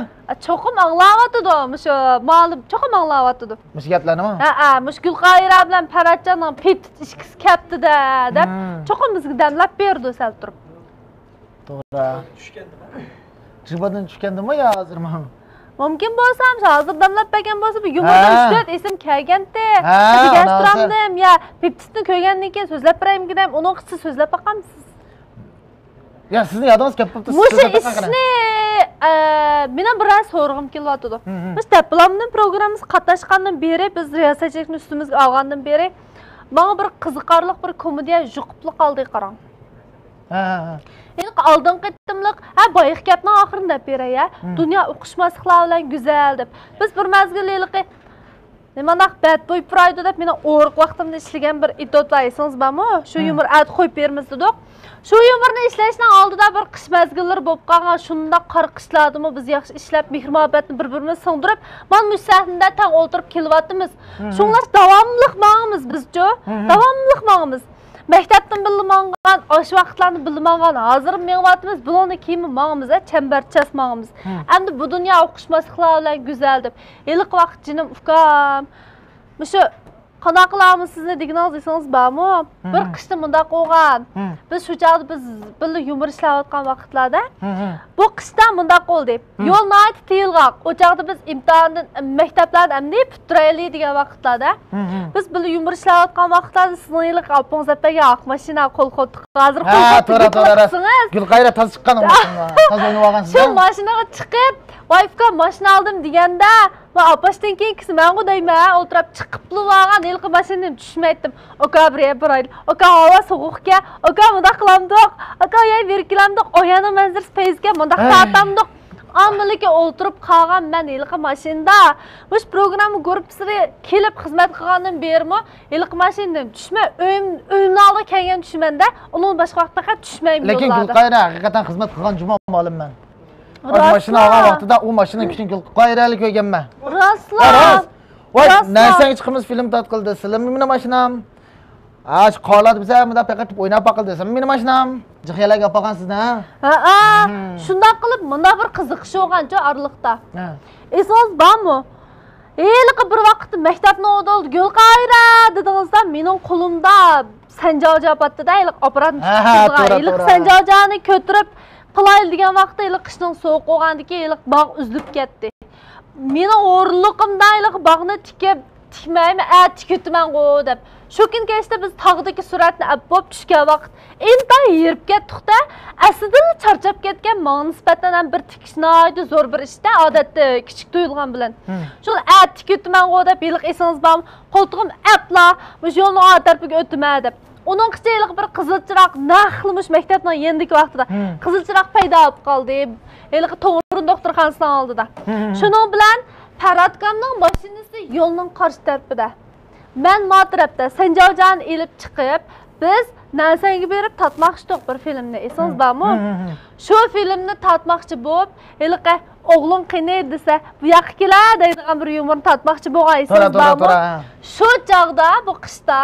Cho'qim anglayotdi mushu ma'lum, cho'qim anglayotdi. Mush gaplarnimi? Ha, mush Gulqayra bilan Paratjonning petit ishkisi kaptida deb cho'qim bizga damlab berdi sal turib. To'g'ri. Tushgandimi? Jibadan tushgandimi yo hozirmi? Mumkin bo'lsam, hozir damlab bergan bo'lsa, bu yumurdan 3-4 esim kelganda, gastramdim ya, peptitni ko'rgandan keyin so'zlab beraymikin, uni siz so'zlab boqamsiz. Ya sizni yodingiz kelib qolibdi. Mushu ishni meni biroz so'rg'im kelyapti. Biz Taplamning programmasi qatnashgandan beri, biz riyosatchilikni ustimizga olgandan beri, menga bir qiziqarli bir komediya juqibli qoldi qarang. Yani aldın qıttımlıq, bayıq gapning oxirini deb beray ya. Dünya uquşmaslıqlar bilan güzel deb. Biz bir mezgilliqi Nimandaq bad boy praydı deb meni o'riq vaqtimda ishlagan bir idot var esingiz bormi? Shu yumor ad qo'yib beramiz dedik. Shu yumorni ishlashdan oldida bir qish mazgillari bo'lib qolgan, shunda qor qishladimi biz yaxshi ishlab mehr-muhabbatni bir-birimiz singdirib, mana bu sahnada tang o'tirib kelyapmiz. Shunlar davomli mangimiz bizcho, davomli mangimiz. Maktabdan bilmangan, osh vaqtlarni bilmangan, hozir mengyapmiz, bularni kiyimi mangimiz, chambarchas mangimiz. Endi bu dunyo o'qishmasliklar bilan go'zal deb. Eliq vaqt jinim ukam. Mushu qanaqa qilamiz sizni deganingiz esangiz bormi? Bir qishda mundaq bo'lgan. Biz shu chaqda biz birga yumor ishlayotgan vaqtlarda bu qishda mundaq bo'ldi. Yo'l nayt tiyilg'aq. O chaqda biz imtihondan maktablardan amni putrayli degan vaqtlarda biz birga yumor ishlayotgan vaqtlarda sizni yiliq opingiz apaga oq mashina qo'l qo'ltiq hozir qo'l Gulqayra taz chiqqan mashina. Taz o'ynab olgansiz. Shu mashinaga chiqib, "Voyfka mashina oldim" deganda va opashdan keyingisi menga deyman, o'tirib chiqib olgan ilqi mashinam tushmaydim. Oka bir oylik. Oka havo sovuqga, oka mundaq qilamdiq. Oka yey berkilamdiq. Oyana manzar spacega mundaq tatamdiq. Ammalika o'tirib qolgan men ilqi mashinada. Mush programma guruhisiga kelib xizmat qilgandan bermi, ilqi mashinam tushmay, uyimni oldi kelgan tushmanda, uning boshqa vaqtda tushmayman. Lekin Gulqayra haqiqatan xizmat qilgan juma olimman. Mashina olgan vaqtida u mashina uchun Gulqayralik ko'rganman. Rostlar. Voy, narsang chiqimiz film tatqildi. Sizlar meni mashinam. Aç qoladi biza bunda faqat o'ynab baqildi. Sen meni mashinam. Jixyalarga olib qolgansiz-da. Ha, shunday qilib bunda bir qiziqish bo'lgancha orliqda. Esoz bormi? Eliqi bir vaqt maktabni o'dildi. Gulqayra dedingizda mening qo'limda sanjoja patda iliq apparatni tutgan. Iliq sanjojani ko'tirib qilayl degan vaqtda iliq qishning sovuq bo'lgandiki, iliq bog' uzilib ketdi. Meni o'rinliqimda iliq bog'ni tikmaymi, tikutman go deb. Shu kun kechda biz tog'dagi suratni olib tushgan vaqt inta yirib ketdik-da, aslida charchab ketgan menga nisbatan ham bir tikishnoydi zo'r bir ishda, odatda kichik tuyulgan bilan. Shu tikutman go deb iliq esingiz bormi? Qo'ltig'im apla, mush yo'lni o tarafiga o'tma deb. Onun kichik bir qizil chiroq naqlimish maktabdan yendiki vaqtida qizil chiroq paydo bo'lib qoldi. Eliqi to'g'ri doktorxonasidan oldida. Shuning bilan Faradkamning mashinasi yo'lning qarshi tarafida. Men ma tarafda Sanjojani elib chiqib, biz narsanga berib tatmoqchidik bir filmni. Esingiz bormi? Shu filmni tatmoqchi bo'lib, eliqi o'g'lim qini desa, bu yoqqa kelar deydigan bir yumorni tatmoqchi bo'lgan esingiz bormi? Shu chaqda bu qishda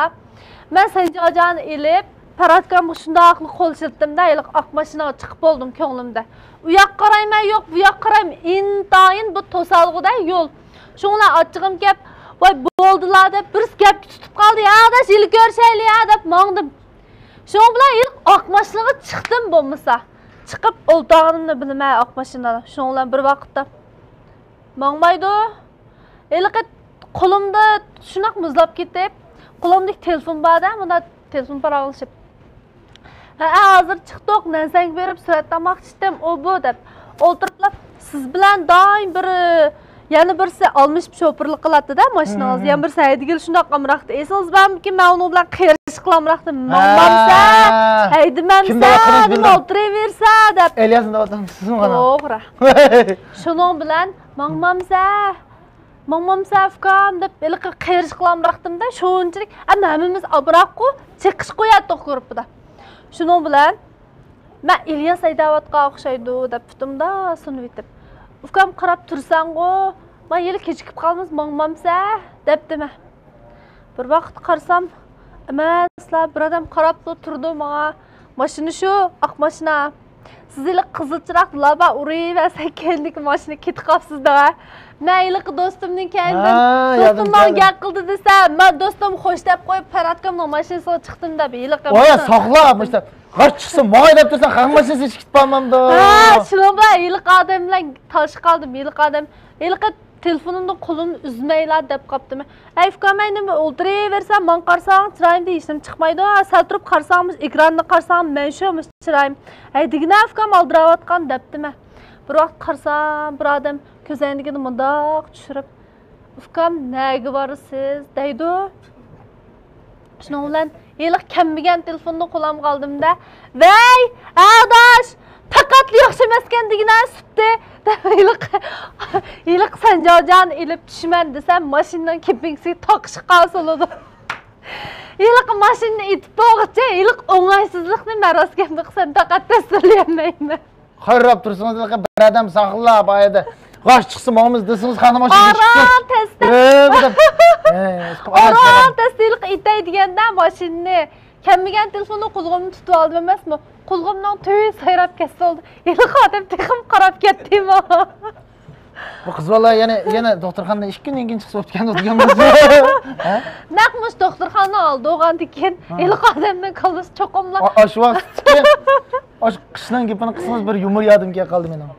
men Sanjojani elib, Faradkamga shundaqli qo'l siltdim-da, eliq oq mashinaga chiqib bo'ldim ko'nglimda. U yoqqa qarayman, yo'q, bu yoqqa qarayman. Intayin bu to'salg'ida yo'l. Shunlar ochig'im kep, voy bo'ldilar deb bir gapga tutib qoldi. Ya adash, yil ko'rishaylik ya deb mangdim. Shuning bilan eliq oq mashinaga chiqdim bo'lmasa. Chiqib o'ltog'imni bilmay oq mashinada. Shuning bilan bir vaqtda mangmaydi. Eliq qo'limda shunaq muzlab ketib, qo'limdagi telefon borda, bunda telefon paralashib. Hozir chiqdik, narsang berib suratlamoqchidim, o bu deb. O'tirib, siz bilan doim bir yana birisi olmish shopirlik qiladi-da mashinangiz. Yana birisi haydigil shundoq qamroqda. Esingiz bormi-ki, men uni bilan qiyrish qilamroqda. Mamamsa, haydimamsa, o'tiraversa deb. Elyasni o'tamiz-sizmi qana? To'g'ri. Shuning bilan Mamamsa afkam deb eliqi qiyrish qilamroqdim-da, shunchalik hammamiz abraqku chiqish qo'yatdik guruhida. Shuning bilan men Ilyas Aydavatga o'xshaydi deb putimda sunib etib. Ufkam qarab tursan-go, men yili kechikib qolamiz, mamamsa debdimi. Bir vaqt qarsam, emaslar bir odam qarab turdi menga. Mashina shu, oq mashina. Siz iliq qizil chiroq laba uraversa keldik mashina ketib qolibsiz-da. Men iliq do'stimning keldim. Do'stim menga gap qildi desa, men do'stim xo'sh deb qo'yib Faradkamning mashinasiga chiqdim deb iliq. Voy, saqlab, g'arch chiqsin, moy deb tursan, hammasini chiqib qolmamda. Ha, shunga iliq odam bilan talashib qoldim, iliq odam. Iliq telefonimni qo'limni uzmaylar deb qopdim. Ayfkamay nima o'ldiraversam, men qarsam, chiroyimda ishim chiqmaydi. Sal turib qarsamiz, ekranni qarsam, men shumish chiroyim. Aydigina afkam oldiravotgan debdimi. Bir vaqt qarsam, bir odam ko'zingizga mundoq tushirib, "Ufkam, nega borsiz?" deydi. Shuning bilan iliq kammigan telefonni qo'limga oldim-da. "Vay, adash, Taqatli yaxshi emaskan degan sutdi. Iliq Sanjarjon ilib tushman desam, mashinadan kepingsiga taqishib qolsa iliq mashinani itib bo'g'icha, iliq o'ng'aysizlikni maroskamda qilsam taqat tasvirlayolmayman. Qarab tursangiz, bir odam saqlab ayda. G'osh chiqsa mo'miz desangiz, xonam mashinaga chiqib. Oron tasdiq itay deganda mashinani kelmagan telefonni qo'lg'imni tutib oldim emasmi? Qo'lg'imdan to'y sayrab ketsa oldi. Iliq odam texim qarab ketdimi? Bu qiz bola yana doktorxonadan 2 kundan keyin chiqib o'tgan deganmiz. Naqmush doktorxona oldi, o'g'andan keyin iliq odamdan qoldi cho'qimlar. Osh vaqtga osh qishdan gapini qilsangiz bir yumor yodimga qoldi mening.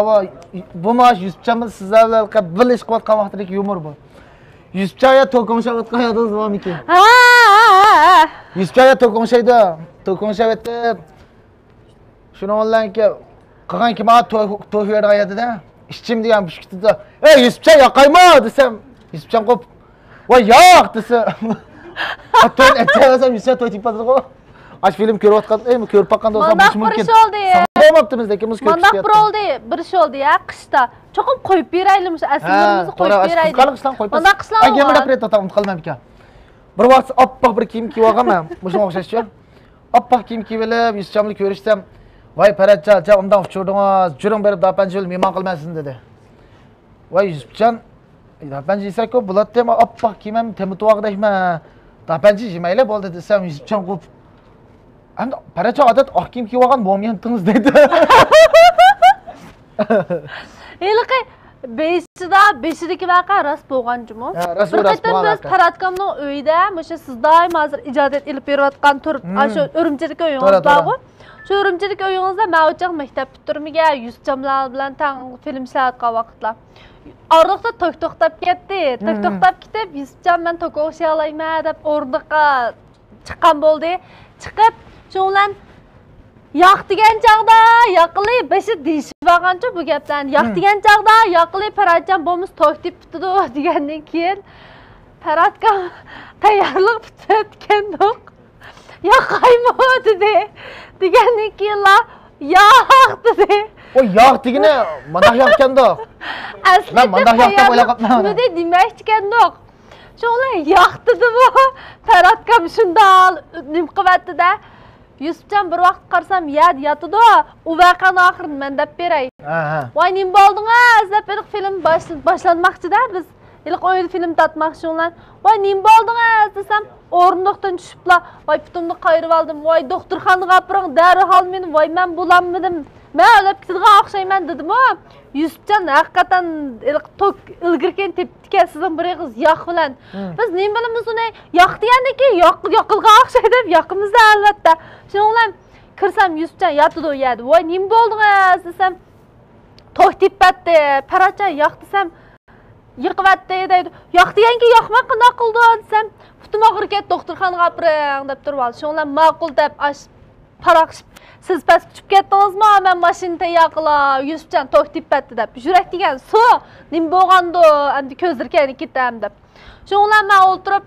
Voy, bu mash Yusufchamiz sizlarga bir ish qilayotgan vaqtdagi yumor bu. Yusufchaya to'qimshavotgan yodingiz bormi-ki? Yusufchaya to'qimshavotib shuni onlanki qilgan kim to'y beraydi-da. Ishchim degan bushkitda. "Ey Yusufcha yoqaymi?" desam, Yusufcham qo'p. "Voy, yo'q" desa. To'y aytsam Yusufcha to'y tipadi-ku. Aş film ko'rayotgan, ko'rib baqqanda bo'lsa bo'lishi mumkin. Bo'lmabdimiz lekin biz ko'rib chiqyapti. Mana bir oldi, bir ish oldi ya, qishda. Cho'qib qo'yib beraylik, asirlarimizni qo'yib beraylik. Mana qishlar. Agamda pret otam qilmam ekan. Bir vaqt oppoq bir kiyim kiyib olganman, o'sha o'xshashchi. Oppoq kiyim kiyib olib, Yusufchamni ko'rishsam, "Voy Paratcha, undan uchurdingiz, juring berib dapanchi yil mehmon qilmasin" dedi. Voy Yusufchan, dapanchi yesa-ku, bulatda ham oppoq kiyimim temitoqdayman. Dapanchi yemaylar bo'ldi desam, Yusufchan qo'p. Endi Paratcha odat oq kiyim kiyib olgan bo'lmayaptıngiz dedi. Iliqi 5-dagi vaqa ras bo'lganjimi? Bir qatam biz Paratkamning uyida, o'sha siz doim hozir ijozat ilib berayotgan turib, shu Urumchilik uyingiz borku. Shu Urumchilik uyingizda men o'chaq maktab bitirmiga Yusufchamlar bilan tang film ishlayotgan vaqtlar. Orliqda to'xtab ketdi. To'xtab ketib, Yusufcham men to'q o'xshay olayman deb o'rniqqa chiqqan bo'ldi. Chiqib Şunlan yoq degan chaqda yoqli beshi deyishib olgancha bu gaplarni. Yoq degan chaqda yoqli Paratjon bo'lmiz to'xtib bitdi degandan keyin Paratga tayyorlik bitayotgandoq. Yoqaymi dedi. Degandan keyin yoq dedi. O yoq degini mana yoqgandoq. Men mana yoqda o'ylaqapman. Nima demoqchigandoq. Şunlan yoq dedi bu. Paratkam shundal nim qilyapti-da. Yusufchan bir vaqt qarsam yotidi, u vaqani oxirini men deb beray. Voy nim bo'ldingiz deb film boshlanmoqchi-da biz. Ilk o'yin film tatmoqchi ular. Voy nim bo'ldingiz desam, o'rindiqdan tushiblar. Voy putumni qayirib oldim. Voy doktorxonaga opiring, darhol meni voy men bo'lammidim. Men o'lib ketadigan o'xshayman dedim-ku. Yusufchan haqiqatan ilgirken tepdika sizin biringiz yoq bilan. Biz nim bilamiz uni yoq degandiki, yoqilga o'xshaydi deb yoqimizda albatta. Shuningdan kirsam Yusufchan yotidi yedi. Voy nim bo'ldingiz desam, to'xtib batdi. Paratcha yoq desam, yiqibdi deydi. Yoq deganki yoqma qana qildi desam, putum og'ir ket doktorxonaga opiring deb turib oldi. Shuningdan ma'qul deb paraqshib siz past tushib ketdingizmi? Men mashinada yoqila, Yusufchan to'xtib batdi deb. Yurak degan su, nim bo'lgandi, endi ko'zirkani ketam deb. Shuningdan men o'ltirib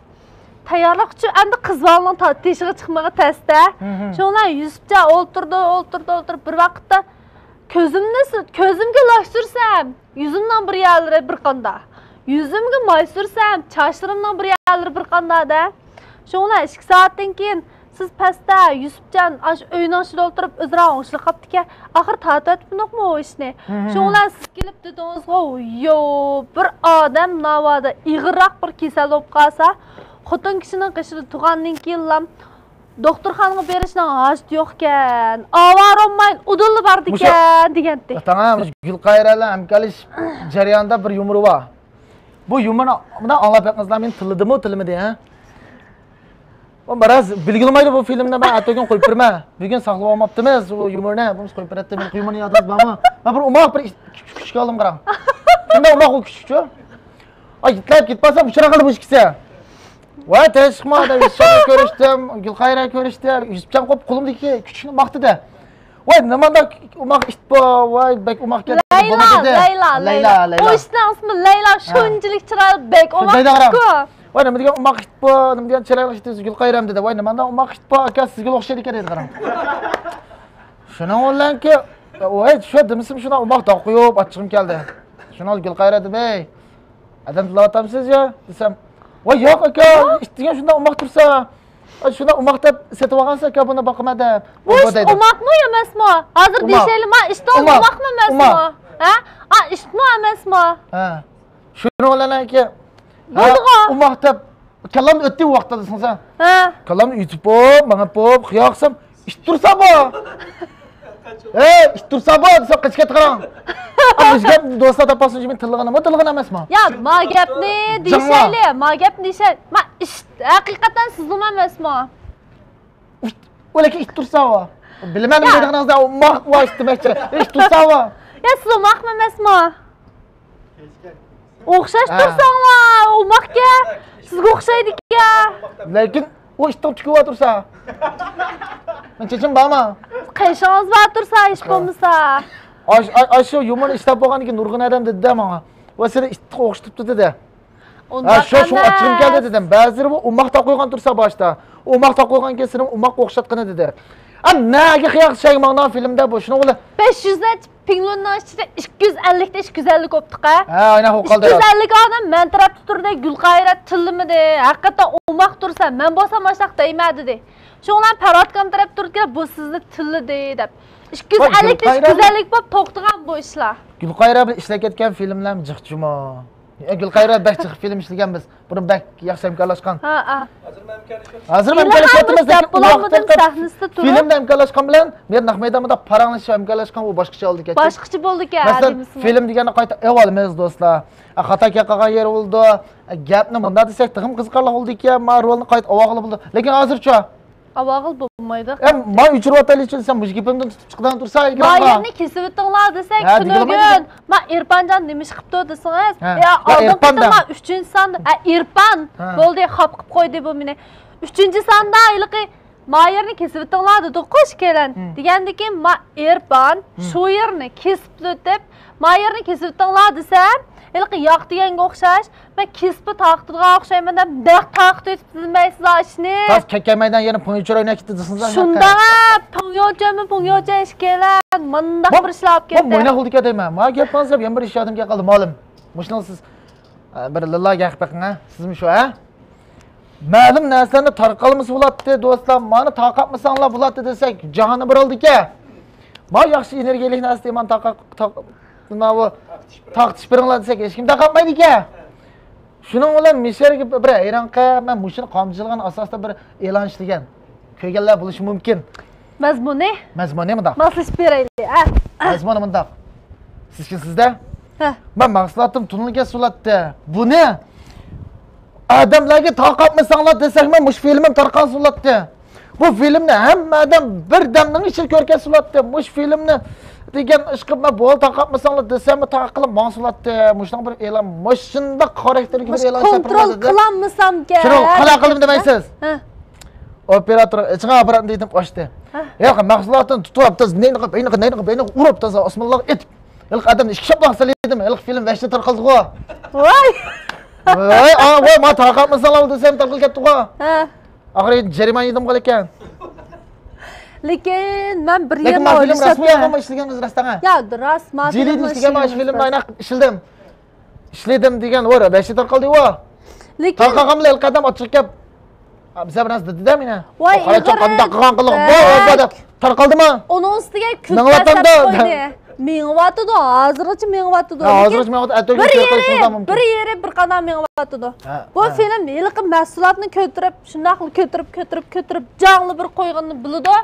tayyorlik uchun endi qizlarning teshig'i chiqmaga tasta. Shuningdan Yusufchan o'ltirdi bir vaqtda ko'zimga losh sursam, yuzimdan bir yerlari bir qanda. Yuzimga moy sursam, chashrimdan bir yerlari bir qanda-da. Shuningdan 2 soatdan keyin siz pastda Yusufchan uyning ichida o'tirib o'zra o'ngishli qaptiki, axir tatibnoqmi o ishni. Shuningdan siz kelib dedingiz-ku, yo bir odam navoda ig'irroq bir kasal bo'lib qolsa, xotin kishining qishida tug'andan keyin doktorxonaga berishning hojati yo'q ekan. Avaromay udulli bor ekan degandi. Tamam, Gulqayralar hamkalish jarayonida bir yumor bor. Bu yumorni bundan anglab beqingizlar, men tilimi ha? O biraz bilgilmaydi bu filmda ben atogin qo'yib berma. Bugun saqlab olmabdimiz u yumorni, biz qo'yib beratdi. Men yumorni yodingiz bormi? Men bir umoq bir kuchga oldim qarang. Bunda umoq u kuchchi. Ay yitlab ketmasa bu chiraqildi bu ishkisi. Voy tashqimada Yusufni ko'rishdim, Gulqayra ko'rishdim. Yusufchan qo'p qo'limdagi kuchni maqtidi. Voy nimada umoq ish bor, voy bek umoq keldi. Layla. O ishning ismi Layla, shunchalik chiroyli bek umoq-ku. Voy nima degan umoq ish bor, nima degan chiroyli ish Gulqayram dedi. Voy nimada umoq ish bor, aka sizga o'xshaydi ekan dedi qarang. Shuning bilanki, voy tushadimsiz shuna umoqda qo'yib ochig'im keldi. Shuni ol Gulqayra deb, "Ey, adam tilatamsiz ya?" desam, "Voy yo'q aka, ishtigan shunda umoq tursa, shunda umoq deb setib olgansiz aka buni boqma deb." Bu umoqmi emasmi? Hozir deyishaylik, men ishda umoqmi emasmi? Ha? İşitmi emasmi? Ha. Shuni bilanki, Bo'ldi-ku. umoq deb kallam o'tdi vaqtda desang sen. Ha. Kallam yutib pop, mana pop, qiyoqsam, ish tursa bu. Ish tursa bu, desa qichga tiqarang. Bizga do'stlar topasiz, men tillig'ini emasmi? Ya, ma gapni deyishaylik, ma gapni deyishay. Ma haqiqatan sizmi emasmi? O'laki ish tursa bu. Bilmadim deganingizda umoq va ish demakchi. Ish tursa bu. Ya, siz umoqmi emasmi? O'xshash tursanglar, umoqga sizga o'xshaydi-ku. Lekin o ishdan chiqib o'tirsa. Men chechim bormi? Qayshingiz bor tursa, ish bo'lmasa. Shu yomon ishlab bo'lganidan keyin nurg'un adam dedi menga. Va seni ishga o'xshatibdi dedi. Shu ochig'im keldi dedim. Ba'zilari bu umoqda qo'ygan tursa boshda. Umoqda qo'ygan keyin seni umoq o'xshatqini dedi. Naga qiyoq shaymag'non filmda bu shuni o'la 500 dan pinglondan ichida 250 ta 250 koptiqa. Ha, aynan o qoldi. 250 odam men tarafda turdi, Gulqayra tillimidi. Haqiqatan umoq tursa, men bo'lsam mashaq deymadi de. Shundan Paratkam taraf turdi, bu sizni tillidi deb. 250 ta 250 bo'lib to'xtagan bu ishlar. Gulqayra bilan ishlab ketgan filmlar jiqchimo. Gulqayra bakchi film ishlagan biz. Buni bak yaxshi hamkorlashgan. Ha. Hozir hamkorlashyapmiz deb bo'lamidim sahnasida turib. Filmda hamkorlashgan bilan men Nahmaydamda paranglashib hamkorlashgan u boshqacha oldi ketdi. Boshqacha bo'ldi-ku, masalan, film degani qayta evolmiz do'stlar. Xato qilgan yer bo'ldi. Gapni bunda desak, tig'im qiziqarli bo'ldi-ku, men rolni qayta ovog'li bo'ldi. Lekin hozircha avog'il bo'lmaydi. Men uchirib desam, bu gapimdan tutib chiqdan tursa, Mayerni kesib o'tinglar desak, tunugun. Men Irpanjon nemish qilibdi desangiz, ya oldin men 3-sonda, Irpan bo'ldi, xop qilib qo'ydi bu meni. 3-sonda iliqi Mayerni kesib o'tinglar dedi, qo'sh kelan. Degandan men Irpan shu yerni kesib o'tib, Mayerni kesib o'tinglar desam, iliqi yo'q deganga o'xshash, men kesib taqtirga o'xshayman deb daq taqt etib bilmaysiz ishni. Bas kakkamaydan yana po'yinchor o'ynab ketdi desizlar. Shunda po'ngyocha ish kelan, mundaq bir ishlab ketdi. Men o'ynab qoldik deyman. Men gap qilsam, yana bir ish yodimga qoldi, ma'lum. Mushunal siz bir lillaga gapaqing, sizmi shu, ha? Ma'lum narsani tarqalmasa bo'ladi, do'stlar. Meni taqatmasanglar bo'ladi desak, jahonni bir oldik-a. Men yaxshi energiyali narsa deyman, nima bu taqtish biringlar desak, hech kim taqatmaydi-ku. Shuning bilan Misherga bir ayronqa, men mushuni qomchilig'ini asosida bir e'lon ishlagan. Ko'rganlar bo'lishi mumkin. Mazmuni? Mazmuni bundaq. Maslash beraylik, ha. Mazmuni bundaq. Sizda? Ha. Men mahsulotim tunnelga sulatdi. Buni odamlarga taqatmasanglar desak, men mush filmim tarqan sulatdi. Bu filmni hamma odam bir damning ichida ko'rgan sulatdi. Mush filmni degan ish qilib men bo'l taqatmasanglar desam, taqilib mahsulatdi. Mushning bir e'lon, mushunda xarakterli bir e'lon kontrol qilolmasam kerak. Shuni qala qildim demaysiz? Ha. Operator ichga apparatni aytib ochdi. Yo'q, mahsulotni tutib, neyni urib toza osmonlar etib. İlk adam ish qilib ilk film vashni tarqaldi-ku. Voy. Voy, men taqatmasanglar desam tarqalib ketdi-ku. Ha. Oxiri jarima yedim qol ekan. Lekin men bir yerni Lekin film rasmiy ham ishlaganmiz rastanga. Ya, rasman. Jilid ishlagan men filmda aynan ishladim. Ishladim degan o'ra vashni tarqaldi-ku. Lekin taqaqamla ilk adam ochiq gap. Biza bir narsa dedi-da meni. Voy, qanday qilgan qilib bo'ldi. Tarqaldimi? Onun ustiga kultasab qo'ydi. Mingvatidi, hozirgacha mingvatidi. Hozirgacha mingvatidi. Bir yeri bir qanday mingvatidi. Bu film yilqi mahsulotni ko'tirib, shunday qilib ko'tirib, jonli bir qo'yganini biladi.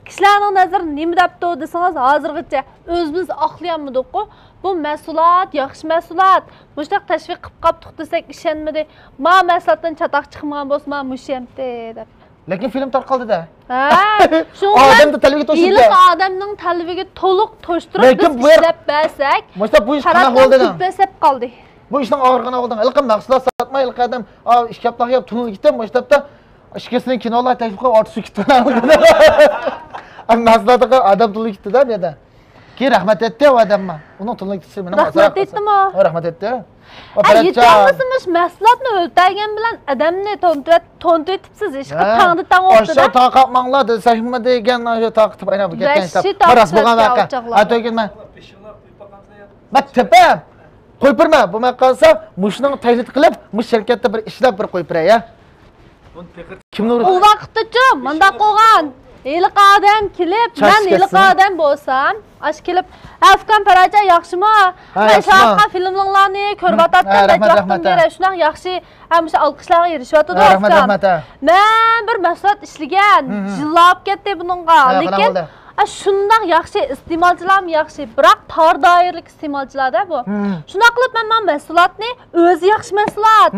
Kishilarning nazari nima debdi desangiz, hozirgacha o'zimiz aqlayolmadik-ku. Bu mahsulot, yaxshi mahsulot. Mushtaq tashviq qilib qopdik desak ishonmadi. Ma mahsulotdan chataq chiqmagan bo'lsa, men mushamdi deb. Lekin film tarqaldi-da. Ha, odamning talabiga to'shdi. Yiliq odamning talabiga to'liq to'shtirib biz ishlab bersak, Mushta bu ish qanaqa bo'ldi? Besab qoldi. Bu ishning og'irligini oldim. Ilk mahsulot sotmay, ilk adam ishkaplar qilib tunil ketib, mushtabda ishkasining kinolar taklif qilib, ortiq ketdi. Mahsulotga adam tunil ketdi-da bu yerda. Ki rahmet etti o adamma. Onun tılını gitsin. Rahmet ettim o. Rahmet etti. Yetganlısınmış mahsulotni o'ltirgan bilan odamni tontu etibsiz ishqi tangdi tang o'tdi Aşağı taqab mangla desakmi degan o'sha taqib ayna bu ketgan Rashi kitap. Maras bo'lgan vaqa. Ato'gin Bak tepem. Qo'ypirma. Bo'lmay qolsa, mushning taylit qilib, mush shirkatda bir ishlab bir qo'ypiray ya. Kimni urdi? u vaqtdachi mundaq qolgan eliq odam kelib men eliq odam bo'lsam ash kelib afkan paracha yaxshimi shunaqa filmlarni ko'ryotyapman vaqtim beri shunaqa yaxshi ham shu olqishlarga erishyapti rahmat men bir mahsulot ishlagan jillab ketdi buningga lekin shundoq yaxshi iste'molchilar yaxshi biroq tor doiralik iste'molchilarda bu shundoq qilib men mahsulotni o'zi yaxshi mahsulot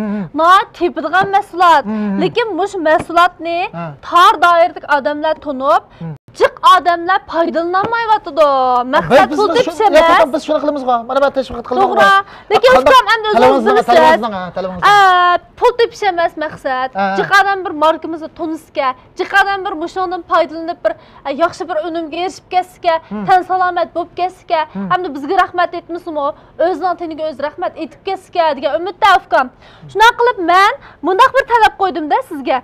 tepadigan mahsulot lekin mush mahsulotni tor doiradagi odamlar tunib jiq odamlar foydalanolmayotdi maqsad pul tepish emas biz shuni qilamiz mana bu tashviqot qilamiz to'g'ri lekin hukm endi o'zingiz bilasiz pul tepish emas maqsad jiq odam bir markamizni tunishga jiq odam bir mushundan foydalanib bir yaxshi bir unumga erishib ketishga tan salomat bo'lib ketishga hamda bizga rahmat aytmasmi o'zining tiniga o'zi rahmat aytib ketishga degan umidda hukm shunday qilib men bundoq bir talab qo'ydimda sizga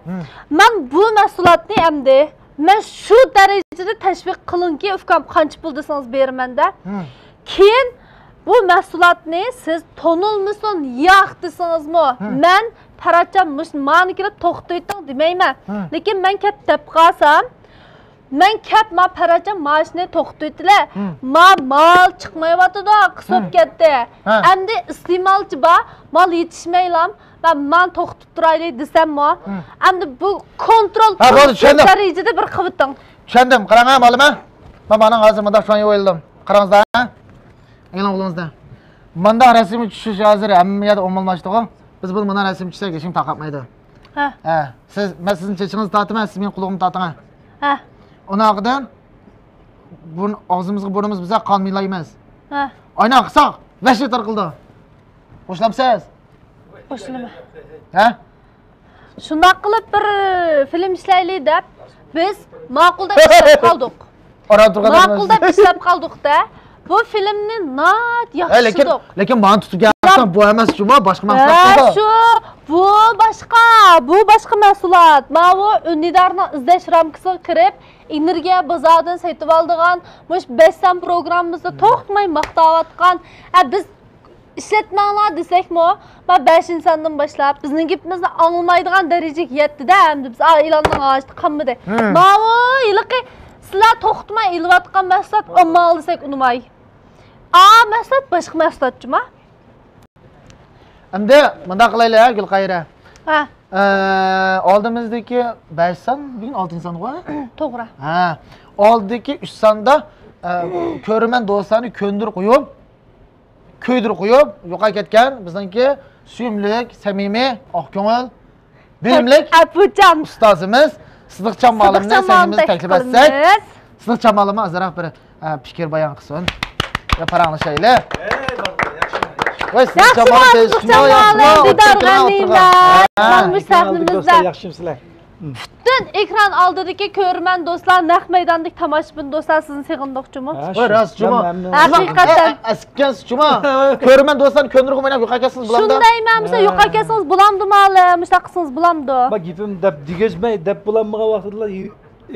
men bu mahsulotni endi men shu darajada tashviq qilingki ukam qancha pul desangiz beraman-da. Keyin bu mahsulotni siz tonilmasin yo'q desangizmi, men paracham mani kelib to'xtayting demayman. Lekin men kep deb qolsam, men kep ma paracham mashina to'xtaydilar. Mal chiqmayapti, qisib ketdi. Endi iste'molchi bor, mal yetishmaylam. Ben to'xtab turaylik desammi, endi bu kontrol darajada bir qilibdim. Tushundim. Qarang, malima. Men mana hozir menda shuni o'yladim. Qarangizda, e'lon qilingizda. Menda rasm tushish hozir hammayada omilmashdi-ku. Biz bu mana rasm tushsak hech kim taqatmaydi. Ha. Siz men sizning chechingizni tortaman, siz mening qulig'imni tortaman. Ha. Unaqidan bu og'zimizga burnimiz biza qonmaylaymiz. Ha. Aynan qilsak, vashi tarqildi. Qo'shilamiz? Qo'shilaman. Ha? Shundoq qilib bir film ishlaylik deb biz ma'qul deb ishlab qoldik. Ma'qul deb ishlab qoldik-da. Bu filmni yaxshi yo'q. Lekin men tutganman bu emas, shuma boshqa mahsulot. Shu bu boshqa mahsulot. Men bu Unidarning izlash ramkasiga kirib, energiya bozoridan sotib oldigan, mush 5 programmamizda to'xtamay maqtayotgan, biz ishlatmanglar desakmi, men 5-sandan boshlab bizning gapimizni anglamaydigan darajaga yetdi-da, endi biz e'londan g'ashdi qilmadi. Men bu yilqi sizlar to'xtamay ilayotgan mahsulot ommal desak unumay. Mahsulot boshqa mahsulotchimi? Endi bunda qilaylik, Gulqayra. Ha. Oldimizdagi 5 son, bugun 6-son qo'y. To'g'ri. Ha. Oldiki 3 sonda ko'rman do'stlarni ko'ndirib qo'yib, kuydirib qo'yib, yo'qa ketgan bizningki suyumlik, samimiy, oqko'ngil, bilimlik Apucham ustozimiz Sidiqjon ma'limni sevgimizni taklif etsak, Sidiqjon ma'limi azroq bir fikr bayon qilsin. Va paranglashaylik. Voy Sidiqjon ma'lim, yaxshimsizlar. Bütün ekran oldidagi ko'rman do'stlar, naq maydondagi tomoshabin do'stlar sizni sig'indiqchimi? Rost, Juma. Haqiqatan. Askan Juma. Ko'rman do'stlar ko'ndirib o'ynab yo'qakasiz bulamda. Shunday emasmi? Yo'qakasiz bulamdi ma'li, mushtaqsiz bulamdi. Bak gapim deb digizmay deb bulanmagan vaqtlar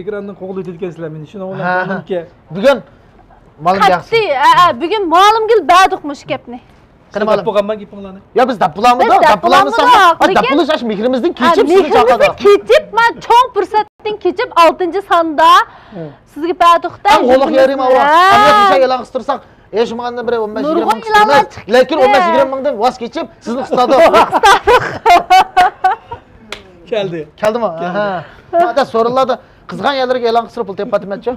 ekrandan qo'g'il o'tayotgansizlar. Men shuni o'ylaymki. Bugun ma'lum yaxshi. Bugun ma'lumgil ba'duqmish gapni. Qanday bo'lganman gapinglarni? Ya biz dapulamız dapulish mehrimizdan kechib sizni chaqirdi. Kechib, men cho'ng fursatdan kechib 6-sonda sizga ba'duqda. Qo'liq yarim ava. Hamma desa e'lon qiltirsak, shunga bir 15-20 ming chiqadi. Lekin 15-20 mingdan voz kechib sizni ustadi. Keldimi? Ha. Hada so'raladi. Qizg'an yerlarga e'lon qilib pul tepatmachi.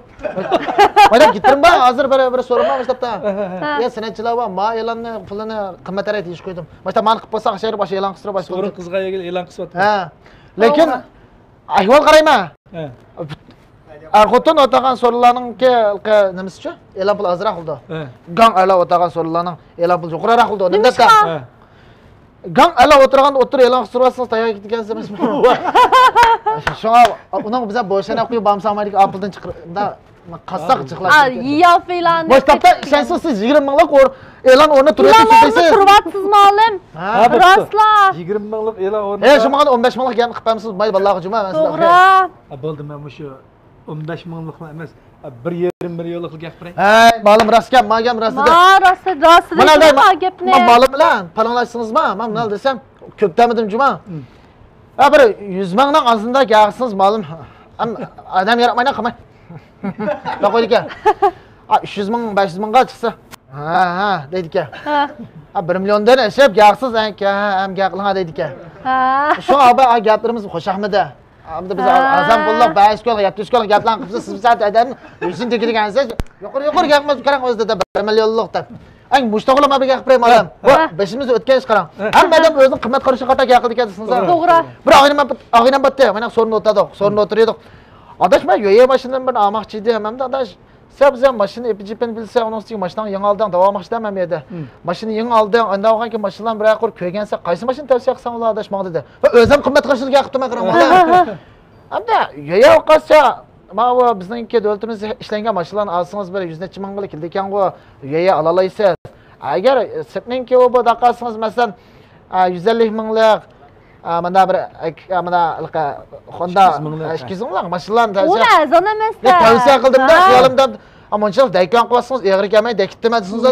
Mana gitrim ba, hozir bir so'rama boshlabda. Ya sanatchilar va ma e'lonni pulini qimmatroq deyish qo'ydim. Mana men qilib bo'lsa, shahar boshi e'lon qilib boshqa. So'ra qizg'an yerga e'lon qilib. Ha. Lekin ahvol qarayman. Arxoton o'tagan so'rlarningki nimasicha? E'lon pul azroq qildi. Gang ala o'tagan so'rlarning e'lon pul yuqoriroq qildi. Nimada? Gang ala o'tir e'lon qilsangiz tayyor ketgansizmi? Shunga uning biza boshana qo'yib bamsa Amerika Apple'dan chiqirda Qassoq jiqlab. Yiyo filan. Maktabda ishonsiz siz 20 minglik e'lon o'rni turadi Planlarni siz. turvatsiz ma'lum. Rostla. 20 minglik e'lon o'rni. Shu maqan 15 minglik gapni qilib qo'yamsiz. Mayli vallahi juma men sizlarga. To'g'ri. Bo'ldi, men shu 15 minglik emas, 1,5 millionlik gapiray. Hey, ma'lum rost gap, ma'gam rostida. Rost. Mana gapni. men ma'lum bilan palonlashsizmi? Men nima desam, ko'pdamidim juma. Ha bir 100 mingdan ozunda gapsiz ma'lum. Adam yaratmaydan qilmay. Da qo'ydik ekan. 300 ming, 500 mingga chiqsa. Ha, deydi ekan. Ha 1 milliondan ashab gapsiz ham gap qilgan deydi ekan. Shu abi gaplarimiz xo'shahmidi. Hamda biz azam qo'llab 5 kun, 70 kun gaplarni qilsa siz bilan aytadi. O'zing tekilgansiz, yuqori gapimiz qarang o'zida 1 millionlik deb. Ang mushtaqilma bir gap qilay malam. Bu beshimiz o'tgan ish qarang. Hammadan o'zining qimmat qilishi qata gap qildi ekasiz. To'g'ri. Bir og'inam bitdi. Mana sorun o'tadi. Sorun o'tirdik. Adashma yo'ya mashinadan bir almoqchi edi. Hamda adash Sebze maşını epicipen bilse onun için maşından yanı aldın devam maçtan mı yedi? Maşını yanı aldın, anda olan ki maşından bir ayakor köygense kaysı maşını tavsiye etsen ola adaşmak dedi. Ve özlem kıymet karşılık yakıtım ekran. Hem de yaya okasya ma bu bizning devletimiz işlengen maşından alsınız böyle yüzüne çimangılı kildiyken o yaya alalaysa. Eğer sepnin ki o bu dakikasınız mesela 150 minglik mana bir mana Honda 200 minglik maşından tavsiye. O ne zanamazda. Tavsiye kıldım da xayolimdan amonchilik daykan qilasınız, egri kelmay dakitmadingiz da.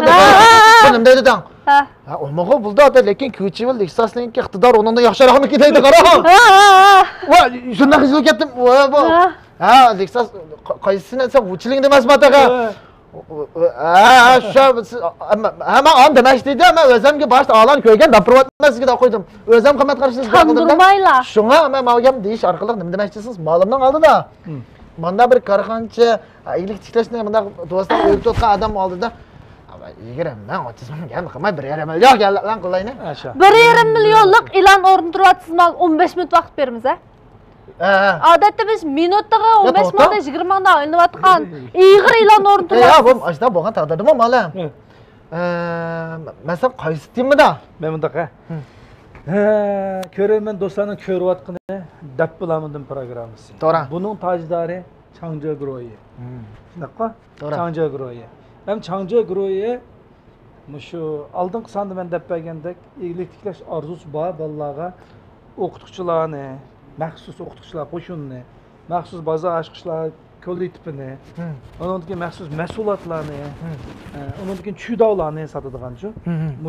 Nima deydi dan? Ha, olmaga buldi ota, lekin ko'chibil Lexus'ninki iqtidor undan yaxshirog'niki deydi qara. Va, shunda xizmat ketdim. Va bu. Ha, Lexus qaysini sen uchiling demasmi ataga? Ha, shu hamma ham demak deydi, men o'zimga boshda alan ko'ygan dapirvatmasligida qo'ydim. O'zim qimmat qarashingizga qildim. Qandurmaylar. Shunga men mavgam deyish orqali nima demoqchisiz? Ma'lumdan oldida. Manda bir karxanchi iyilik tiklashni manda do'stlar o'yib tutgan adam oldida 20 ming 30 ming gap qilmay 1,5 million gaplarni qilayni. 1,5 millionlik e'lon o'rnatyapsizmi? 15 minut vaqt beramiz a. Odatda biz minutdaga 15 mingdan 20 mingdan oynayotgan ig'ir e'lon o'rnatyapmiz. Ya bu ashda bo'lgan taqdirdimi malam? Masalan qaysi timida? Men bundaqa. Ko'raman do'stlarning ko'rayotgani dab bilamindim programmasi. To'g'ri. Buning tojdori Changjo Groyi. Shunaqqa? Changjo Groyi. Hem Changjo Groyi shu oldingi sonda men deb bergandek iyilik tiklash orzusi bor bolalarga o'qituvchilarni, maxsus o'qituvchilar qo'shinni, maxsus bozor ochqichlar kollektivini, undan keyin maxsus mas'uliyatlarni, undan keyin chudovlarni sotadigan shu.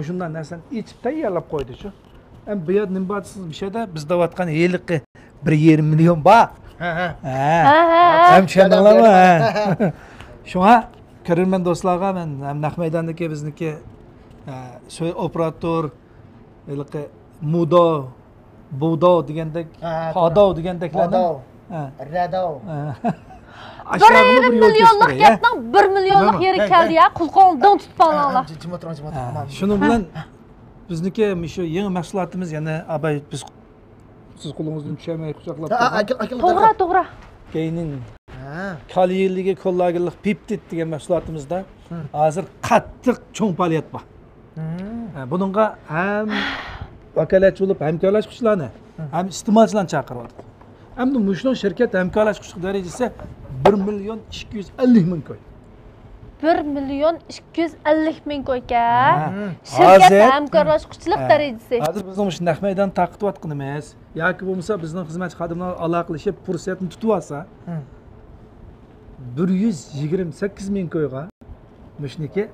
Shundan narsani ichib tayyorlab qo'ydi shu. Hem bu yer nima siz bir şeyde biz davatgan yillikki 1,5 milyon bak. Hem tushundinglarmi? Shunga ko'rarman do'stlarga men ham naq maydondagi bizniki operator yillikki mudo budo degandek, podo degandeklarni. Rado. 1,5 millionlik gapdan 1 millionlik yeri keldi ya. Qulqondan tutib olinglar. Shuning bilan bizniki shu yangi mahsulotimiz yana abay biz siz qo'lingizdan tushamay quchoqlab To'g'ri. Keynin kaliyliga kollagenlik peptid degan mahsulotimizda hozir qattiq cho'ng faoliyat bor. Buningga ham vakolatchi bo'lib hamkorlashuvchilarni, ham iste'molchilarni chaqiryapti. Hamda mushno shirkat hamkorlashuvchilik darajasi 1 million 250 ming ko'y. 1 million 250 ming ko'yka. Shirkat hamkorlashuvchilik darajasi. Hozir bizning shu naq maydon taqitayotganimiz yoki bo'lmasa bizning xizmatchi xodimlar aloqalashib fursatni tutib olsa 128 ming ko'yga mushniki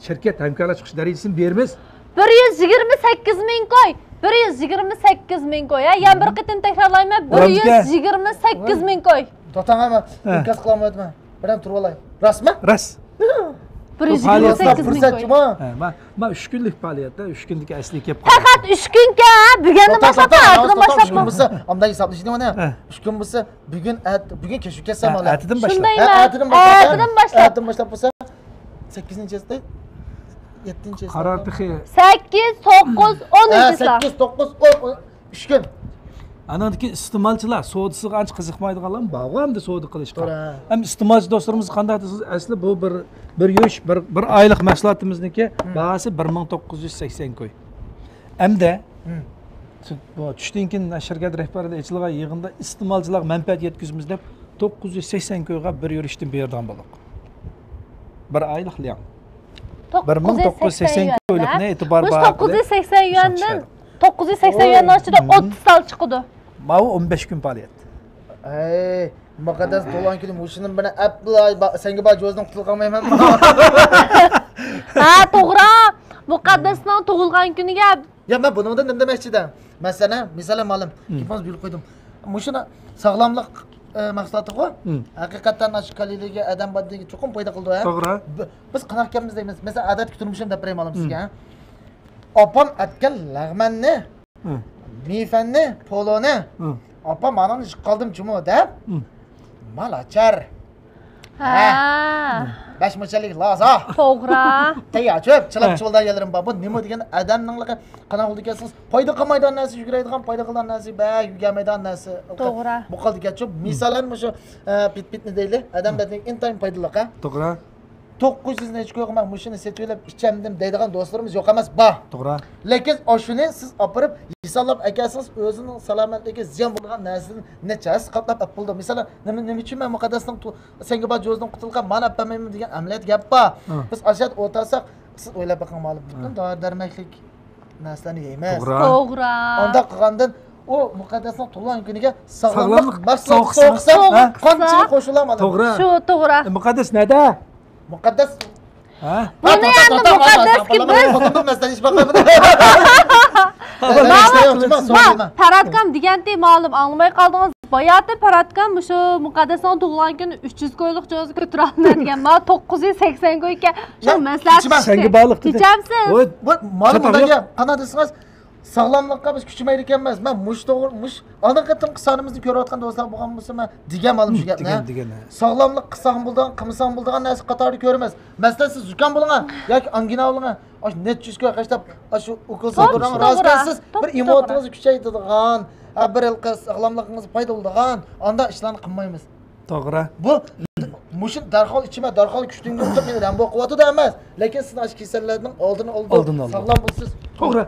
shirkat hamkorlashuv darajasini beramiz. 128 ming ko'y. 128 ming ko'y. Yana bir qitim takrorlayman. 128 ming ko'y. To'xtangmi? Inkos qilamayapman. Biram turib olay. Rostmi? Rost. 128 ming ko'y. Ben 3 günlük faaliyette 3 günlük asli kelib qoldi. Faqat 3 kunga bugundan boshlab, atdan boshlab. 3 kun bo'lsa, amdagi hisoblashni mana. 3 kun bo'lsa, bugun kechga kelsam olar. Atidan boshlab. Atidan boshlab. Atidan boshlab bo'lsa 8-chi 7-chi Qaror tixi. 8, 9, 10-chi 8, 9, 10 3 kun. Anadaki iste'molchilar savdosiga ancha qiziqmaydiganlar bor hamda savdo qilishga. Ham iste'molchi do'stlarimiz qanday siz asli bu bir yosh bir oylik mahsulotimizniki bahasi 1980 ko'y. Hamda bu tushdan keyin shirkat rahbariyati ichilgan yig'inda iste'molchilar manfaat yetkazamiz deb 980 ko'yga bir yurishdan bergan bo'liq. Bir oylik liam. 980 ko'ylikni e'tibor Mush bor. 980 yuandan 980 yuandan ichida 30 sal chiqadi. Mana 15 kun faoliyat. Ey, muqaddas to'lgan kuni mushuning bilan apply senga bor jo'zdan qutulqolmayman. Ha, to'g'ri. Muqaddasning tug'ilgan kuniga Ya ben bunu da ne demek istedim? Mesela malum, kifaz bir koydum. Muşuna sağlamlık maksatı o. Hakikaten aşkaliliğe adam baddiği çok payda kıldı ya. Doğru. Biz kanakkemiz deyimiz. Mesela adet kütürmüşüm de prem alım sizge. Apam etken lağmen ne? Mifen ne? Polo ne? Apam ananı kaldım cumu de. Mal açar. ha, Beş mıçalik laza. to'g'ri. Tayya çöp çılap çoldan gelirim baba. Nima degan adamning qanaqa oldu kesiz? Payda qilmaydigan narsa yuguraydigan, payda qilgan narsa ba yugamaydigan narsa. To'g'ri. Bu qoldi ketchup. Misalan shu pit-pitni deyli. Adam badning intayim foydali ha. To'g'ri. 900 necha ko'yman mushuni setlab ichamdim deydigan do'stlarimiz yo'q emas. Ba. To'g'ri. Lekin oshuni siz opirib hisoblab akasiz o'zining salomatligiga ziyon bo'lgan narsani nechasi qatlab olib bo'ldi. Masalan, nima uchun men muqaddasning senga bor jo'zdan qutulgan, mana apmayman degan amaliyot gap bor. Biz ashat o'tasak, siz o'ylab boqing ma'lum. Butun dori-darmaklik narsalarni yeymiz. To'g'ri. Unda qilgandan o muqaddasning tug'ilgan kuniga Sog'lomlik so'qsa qanchaga qo'shilaman. To'g'ri. Shu to'g'ri. Muqaddas nada? Muqaddas Ha? Buni endi muqaddasga biz foto'dan ish baqaman. Paratkam degandek ma'lum anglamay qoldingiz. Bayatda paratkam shu muqaddasning tug'ilgan kuni 300 ko'ylik jo'z ko'tira olmaydigan. Men 980 ko'yga shu maslahat Senga bog'liq dedi. Kechamsiz? Bu ma'lumotga qana desangiz sog'lomlikqa biz kuchmaydi ekanmiz. Men mush to'g'ri mush aniqatan qisonimizni ko'rayotgan do'stlar bo'lgan bo'lsa men degan ma'lum shu gapni. Degan. Sog'lomlik qilsam bo'lgan, qilmasam bo'lgan narsa qatorida ko'ramiz. Masalan siz zukam bo'lgan yoki angina bo'lgan, osh net 100 ko'y qashlab shu ukulsiz turgan razkasiz bir emotingizni kuchaytiradigan, bir sog'lomligingiz paydo bo'ladigan, unda ishlarni qilmaymiz. To'g'ri. Bu mushin darhol ichima, darhol kuchtingni tutib meni rambo quvvatida emas, lekin siz ash kasallarning oldini oldi. Sog'lom bo'lsiz. To'g'ri.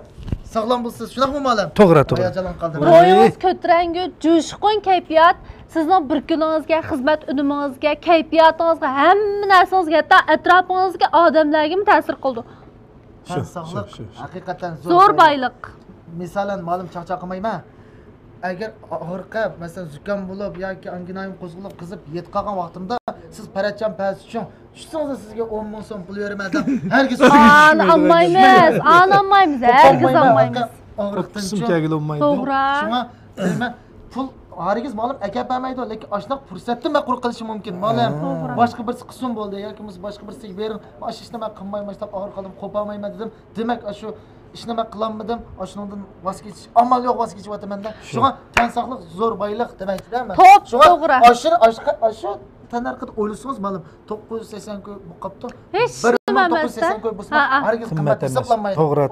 Sog'lom bo'lsiz. Shunaqmi ma'lum? To'g'ri, to'g'ri. Hayajon qoldim. Ro'yingiz ko'tarangi, jo'shqin kayfiyat sizning bir kuningizga, xizmat unumingizga, kayfiyatingizga, hamma narsangizga, hatto atrofingizga, odamlarga ta'sir qildi. Sog'lik haqiqatan Zo'r boylik. Misalan, ma'lum chaqchaq qilmayman. Agar og'riqqa, masalan, zukam bo'lib yoki anginayim qo'zg'alib qizib yetqagan vaqtimda siz paracham pas uchun tushsangiz sizga 10 ming so'm pul beraman. Herkes Anlamaymiz, anlamaymiz, herkes anlamaymiz. Og'riqdan Sumkaga olmaydi. To'g'ri. Shunga deyman, pul harigiz ma'lum akapamaydi, lekin oshnaq fursatni men quruq qilishi mumkin. Ma'lum boshqa birisi qilsin bo'ldi yoki biz boshqa birisiga bering. Mana shu ishni men qilmayman, deb og'ir qoldim, qo'polmayman dedim. Demak, shu ishni men qilolmadim, shundan voz kechish, amal yo'q voz kechyapman-da. Shunga tan sog'lik zo'r boylik demakda-man. To'g'ri. Shu tanarqida o'ylasangiz ma'lum 980 ko'y bu qopdi. Hech nima emas. 980 ko'y bo'lsa, harigiz qimmat hisoblanmaydi. To'g'ri.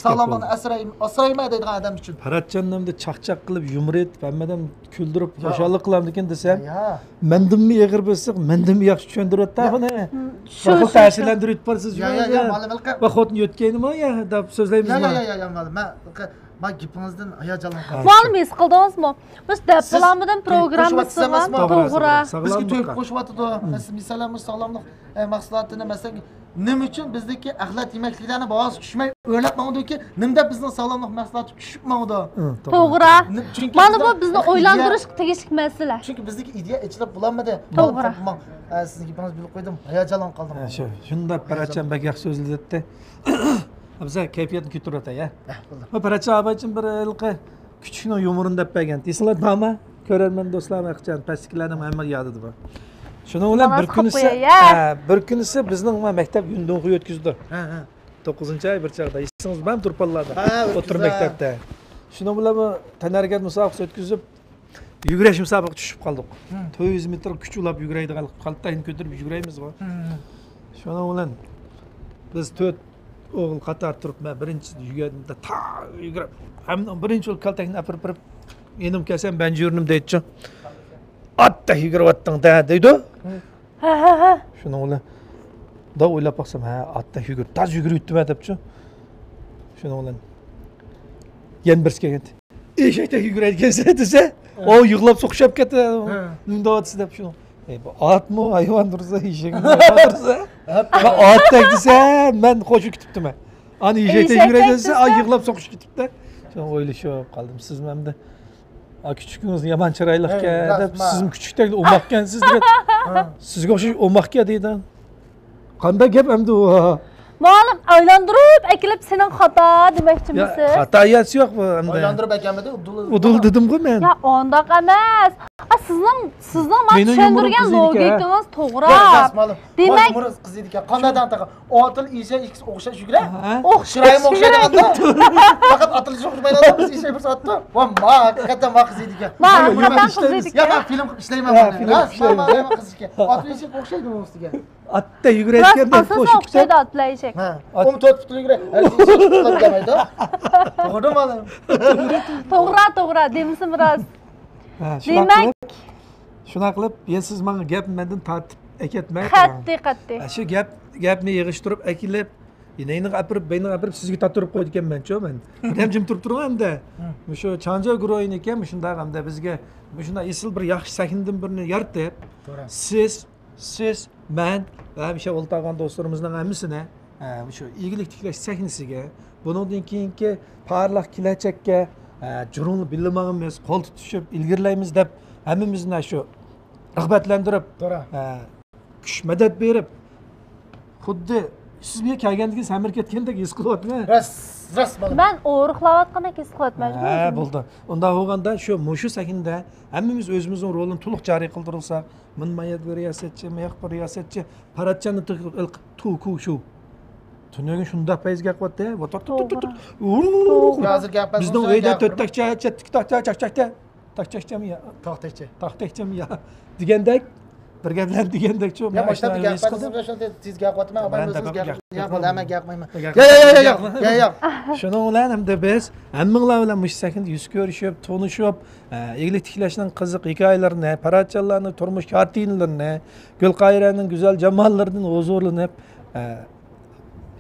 Sog'lomlikni asrayman deydigan odam uchun. Paratchanimda chaqchaq qilib, yumrit, hammadan kuldirib, xo'shallik qilamdi ekan desam, Ya. mendimmi eg'ir bo'lsa, mendimmi yaxshi tushuntiryapti buni. Shu ta'sirlantirib borsiz. Ya, ma'lum qilib. Va xotin yotganimi ya deb so'zlaymiz. Ya, ma'lum. Men gapingizdan hayajonlandim. Ma'lum his qildingizmi? Biz depolamidan programmasi bor. To'g'ri. Bizga to'yib qo'shyapti. Masalan, sog'lomlik mahsulotini masalan nima uchun bizdagi axlat yemekliklarni boz tushmay o'ylab mangdiki, nimda bizning sog'lomlik mahsuloti tushib mangdi. To'g'ri. Mana bu bizni o'ylantirish tegishli masala. Chunki bizdagi ideya ichida bo'lmadi. To'g'ri. Sizga gapingizni bilib qo'ydim. Hayajonlanib qoldim. Shunda paracham bak yaxshi so'zladida. Biza kayfiyatni ko'taradi ya. Va paracha abachim bir ilqi kuchukni yumurini deb bergan. Esinglar bormi? Ko'rarman do'stlar, aqchan pastkilarning hamma yodida bor. Shuni bilan bir kunisi bizning maktab yundonga o'tkazdi. 9-oy bir chaqda. Esingiz bormi turpallarda? O'tir maktabda. Shuni bilan tanargat musobaqasi o'tkazib yugurish musobaqasiga tushib qoldik. 400 metr kuch ulab yuguraydigan qaltayni ko'tarib yuguraymiz-ku. Shuni bilan biz 4 o'g'il qator turibman, birinchi yugadimda yugurib, hamma birinchi o'l kaltakni apirib, enim kelsam banjurnim deydi-chi. Otda yuguryapting-da deydi. Ha. Shuni bilan da o'ylab baqsam, ha, otda yugur, taz yuguryapti-ma debchi. Shuni bilan yana birisi kelgandi. Eshakda yuguraydigansan desa, O yığılıb soxuşab ketdi. Ündavatsı deb şunu. Bu at mı hayvan dursa eşek dursa. At tek dese ben koşu kütüptüm. Ani eşek yürüyəcəksə ay yığılıb soxuş kütüpdə. Sonra oylaşıb qaldım siz məndə. A küçükünüz yaman çıraylık deb sizin küçükdə olmaqkənsiz deyə. Sizə oxşay olmaqkə deyən. Qanda gep əmdi o. Muallim aylandırıp ekilip senin hata demekçi misin? Hatayası yok mu əmdə? Oylandırıb əgəmədi, Udul dedim ki mən. Ya onda emas. Sizin mən düşündürgen logikiniz toğra. Demek kız edik ya. Qandadan taqa. O atıl işe ikisi oxşa şükrə. Şirayım oxşaydı anda. Faqat atılışı oxşmaydı biz işe bir saatda. Va ma hakikaten va kız edik ya. Hakikaten kız edik Ya ya. ben film işleyemem bana. Film işleyemem kız edik ya. Atıl işe oxşaydı mı ustiga? Atda yürürken de Asıl koşu oxşaydı atlayacak. Ha. Onu tot tutulu yürü. Her şey tutulur demaydı. Doğru mu adam? Toğra demişsin biraz. Demek. Şuna qilib, ben siz bana gap menden tartib eketmay. Qatti. Şu gapni yig'ishtirib akilib, neyni gapirib sizga tatirib qo'ydi ekanman-ku men. Ham jim turib turganda. Shu Chanja guruhini ekan, shunda hamda bizga shunda esil bir yaxshi sahndan birini yaratib, siz, men va o'sha o'ltag'an do'stlarimizning hammasini shu igilik tiklash sahnasiga, bundan keyingi parlaq kelajakka jurunli bilmag'imiz, qo'l tutishib ilgirlaymiz deb hammamizni shu rag'batlantirib, kuch madad berib, xuddi siz bir kelgandagi samir ketgandek his qilyapman. Ras bana. Ben oğruqlayotgandek his qilyapman. Ha, bo'ldi. Unda bo'lganda shu sahnada hammamiz o'zimizning rolini to'liq joriy qildirilsak, minmayat bir riyosatchi, miyoq bir riyosatchi, paratchani tuku shu. Tunugun shunda payizga qilyapti. Hozir gapimiz. Bizning uyda to'rtakcha, takchakchami ya? Taxtakchami ya? Degandek bir gaplar degandek shu. Ya boshdan gapimizni shunday tez gapotma, men o'zimiz gapmayman, hamma gapmayman. Ya. Shuning bilan hamda biz hammanglar bilan mush sahnada yuz ko'rishib, tanishib, eglik tiklashning qiziq hikoyalarini, paratchalarning turmush kartinalarini, Gulqayraning go'zal jamollaridan huzurlanib,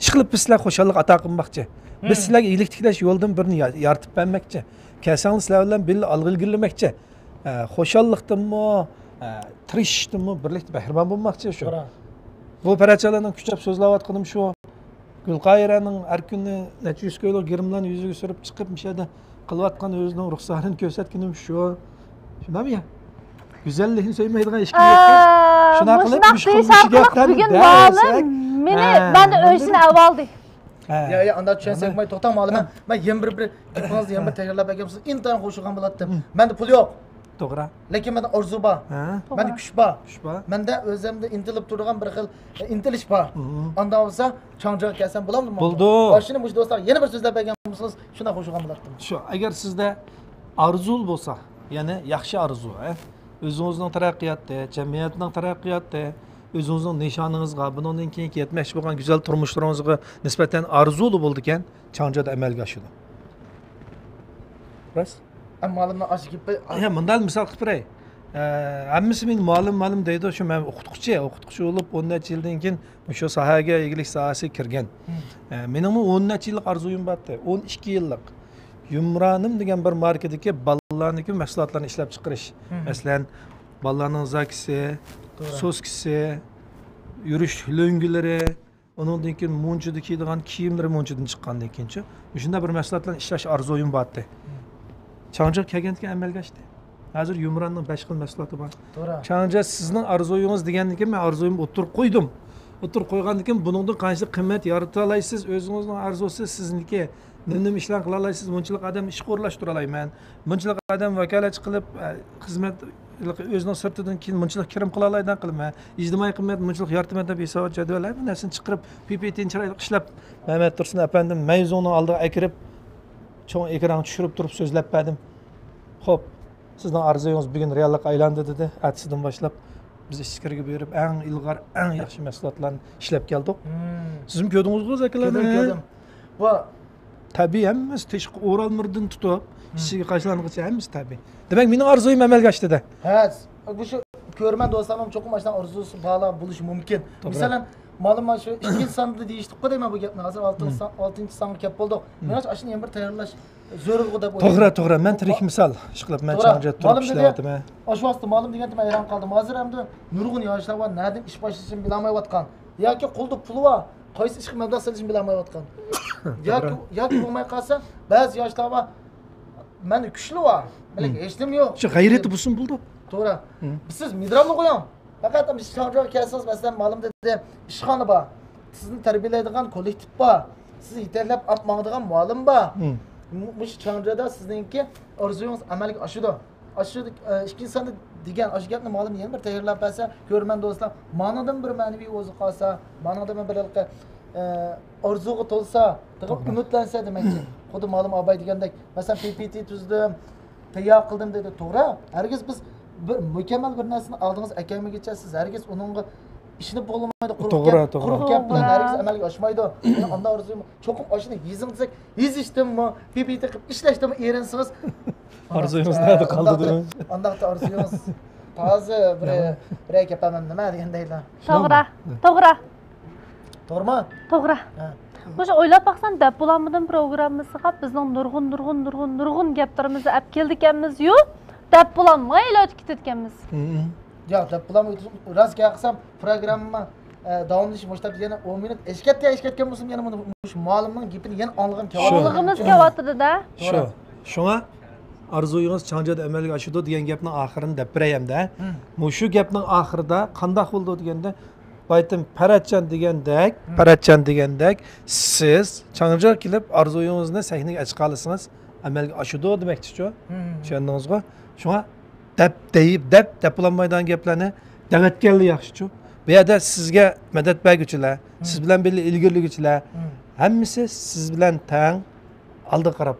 ishqilib bizlar xo'shallik ato qilmoqchi. Biz sizlarga eglik tiklash yo'ldan birini yaratib bermoqchi. Kelsanglar sizlar bilan birga alg'ilgirlamoqchi. Xo'shallikdanmi, tirishishdanmi birlikda bahramon bo'lmoqchi shu. Bu paratchalarning kuchab so'zlayotganim shu. Gulqayraning har kuni necha yuz kilo girimlarni yuziga surib chiqib mishada qilayotgan o'zining ruxsatini ko'rsatganim shu. Shundami ya? Güzellikni söylemeydiğin iş gibi. Şuna qilib bugun ma'lum. Ben de o'shini avvaldi. Ya anda tushunsak may to'xta ma'lum. Men bir gapingizni ham bir takrorlab aytgansiz. Intayin qo'shilgan bo'lardim. Menda pul yo'q. To'g'ri. Lekin menda orzu bor. Menda kuch bor. Menda o'zimda intilib turgan bir xil intilish bor. Anda bo'lsa Changjaga kelsam bo'ladimi? Bo'ldi. Boshini bu do'stlar yana bir so'zlab aytganmisiz? Shuna qo'shilgan bo'lardim. Shu, agar sizda arzu bo'lsa, ya'ni yaxshi arzu, o'zingizning taraqqiyotda, jamiyatning taraqqiyotda, o'zingizning nishoningizga, bundan keyin yetmoqchi bo'lgan go'zal turmushlaringizga nisbatan arzuli bo'ldi ekan, Changjada amalga oshadi. Ras? Ma'lumlar oshib ketdi. Ya, bundan misol qilib beray. Hammasi men ma'lum deydi, shu men o'qituvchi bo'lib 10 necha yildan keyin shu sohaga, eglik sohasiga kirgan. Mening 10 necha yillik arzuyim bor edi, 12 yillik. Yumranim degan bir markadagi bolalarniki mahsulotlarni ishlab chiqarish. Masalan, bolalarning zakisi, soskisi, yurish lo'ngilari, undan keyin munchida kiydigan kiyimlari munchidan chiqqandan keyinchi, shunda bir mahsulotlarni ishlash arzuyim bor edi. Changja kelgandan amalga oshdi. Hozir Yumranning 5 xil mahsuloti bor. To'g'ri. Changja sizning arzuyingiz degandan keyin men arzuyimni o'tirib qo'ydim. O'tirib qo'ygandan keyin buningdan qancha qimmat yarata olasiz, o'zingizning arzusi sizniki. Nima ishlar qila olasiz? Bunchalik odam ish qo'rlashtira olaman. Bunchalik odam vakolatchi qilib xizmat o'zining sirtidan keyin bunchalik kirim qila oladigan qilma. Ijtimoiy qimmat bunchalik yartma deb hisobot jadvallar bu narsani chiqarib PPTni chiroyli ishlab Mehmet Tursun apandim mavzuni oldiga akirib cho'ng ekran tushirib turib so'zlab berdim. Xo'p, sizning arzuyingiz bugun reallikka aylandi dedi. Atisidan boshlab biz ichkariga berib eng ilg'or, eng yaxshi mahsulotlarni ishlab keldik. Siz ham ko'rdingizmi akalarni? Ko'rdim. Bu tabiiy hammasi teshqi o'ralmirdan tutib, ichiga qashlangacha hammasi tabiiy. Demak, mening arzuyim amalga oshdi-da. Ha, bu shu ko'rman do'stlarim cho'qim ashdan orzusi balo bo'lishi mumkin. Masalan, ma'lum shu 2 sonda deyishdik-ku deyman bu gapni. Hozir 6-songa kelib bo'ldik. Men ashuni ham bir tayyorlash zo'rg'u deb To'g'ri, men tirik misol. Ishqilib men changja turib ishlayapman. Oshvasti ma'lum degan men hayron qoldim. Hozir hamda nurg'un yoshlar bor, nadim ish boshlashni bilmayotgan. Yoki qo'lda puli bor, qaysi ishga mablag' solishni bilmayotgan. Yoki bo'lmay qolsa, ba'zi yoshlar bor, meni kuchli bor, lekin hech nima yo'q. Shu g'ayrati bo'lsin bo'ldi. To'g'ri. Siz midramni qo'ying. Faqat ishxonaga kelsangiz, masalan, ma'lum dedi, ishxona bor. Sizni tarbiyalaydigan kollektiv bor. Siz yetarlab olmaydigan muallim bor. Mush chanjada sizningki orzuyingiz amalga oshadi. Oshadi ikkinchi sonda degan osh gapni ma'lum yana bir tayyorlab bersa, ko'rman do'stlar, ma'nodan bir ma'naviy o'zi qolsa, ma'nodan bir orzuga to'lsa, tig'ib umidlansa demakchi. Xuddi ma'lum abay degandek, masalan PPT tuzdim, tayyor qildim dedi. To'g'ri? Hargiz biz bir mukammal bir narsani oldingiz akamigacha siz hargiz uningga ishni bo'lmaydi, quruq gap bilan hargiz amalga oshmaydi. Meni ondan orzuyim cho'qim oshini yezim desak, yezishdimmi, PPT qilib ishlashdimmi, erinsiz. Orzuyingiz nada qoldi deb. Ondaqda orzuyingiz toza bir gapaman nima degandaylar. To'g'ri. To'g'rimi? To'g'ri. O'sha o'ylab baqsam deb bo'lammidim programmasiga bizning nurg'un gaplarimizni olib keldik-ekanmiz-yu, deb bo'lamay o'tib ketganmiz. Yo'q, deb bo'lamay rost qilsam programma davomlashib boshlab yana 10 minut eshkatgan bo'lsam yana shu ma'lumning gapini yana anlig'im kelyapti. Anlig'imiz kelyapti-da. Shunga arzuyingiz chanjada amalga oshadi degan gapning oxirini deb berayamda. Shu gapning oxirida qanday bo'ldi deganda baytim Paratchan degandek siz changja kelib arzuyingizni sahnaga chiqa olsangiz amalga oshadi demakchi-ku. Tushundingizmi? Shunga deb bo'lmaydigan gaplarni da'vatganli yaxshi-ku. Bu yerda sizga madad berguchilar, siz bilan birga ilgirliguvchilar hammasi siz bilan tang oldi qarab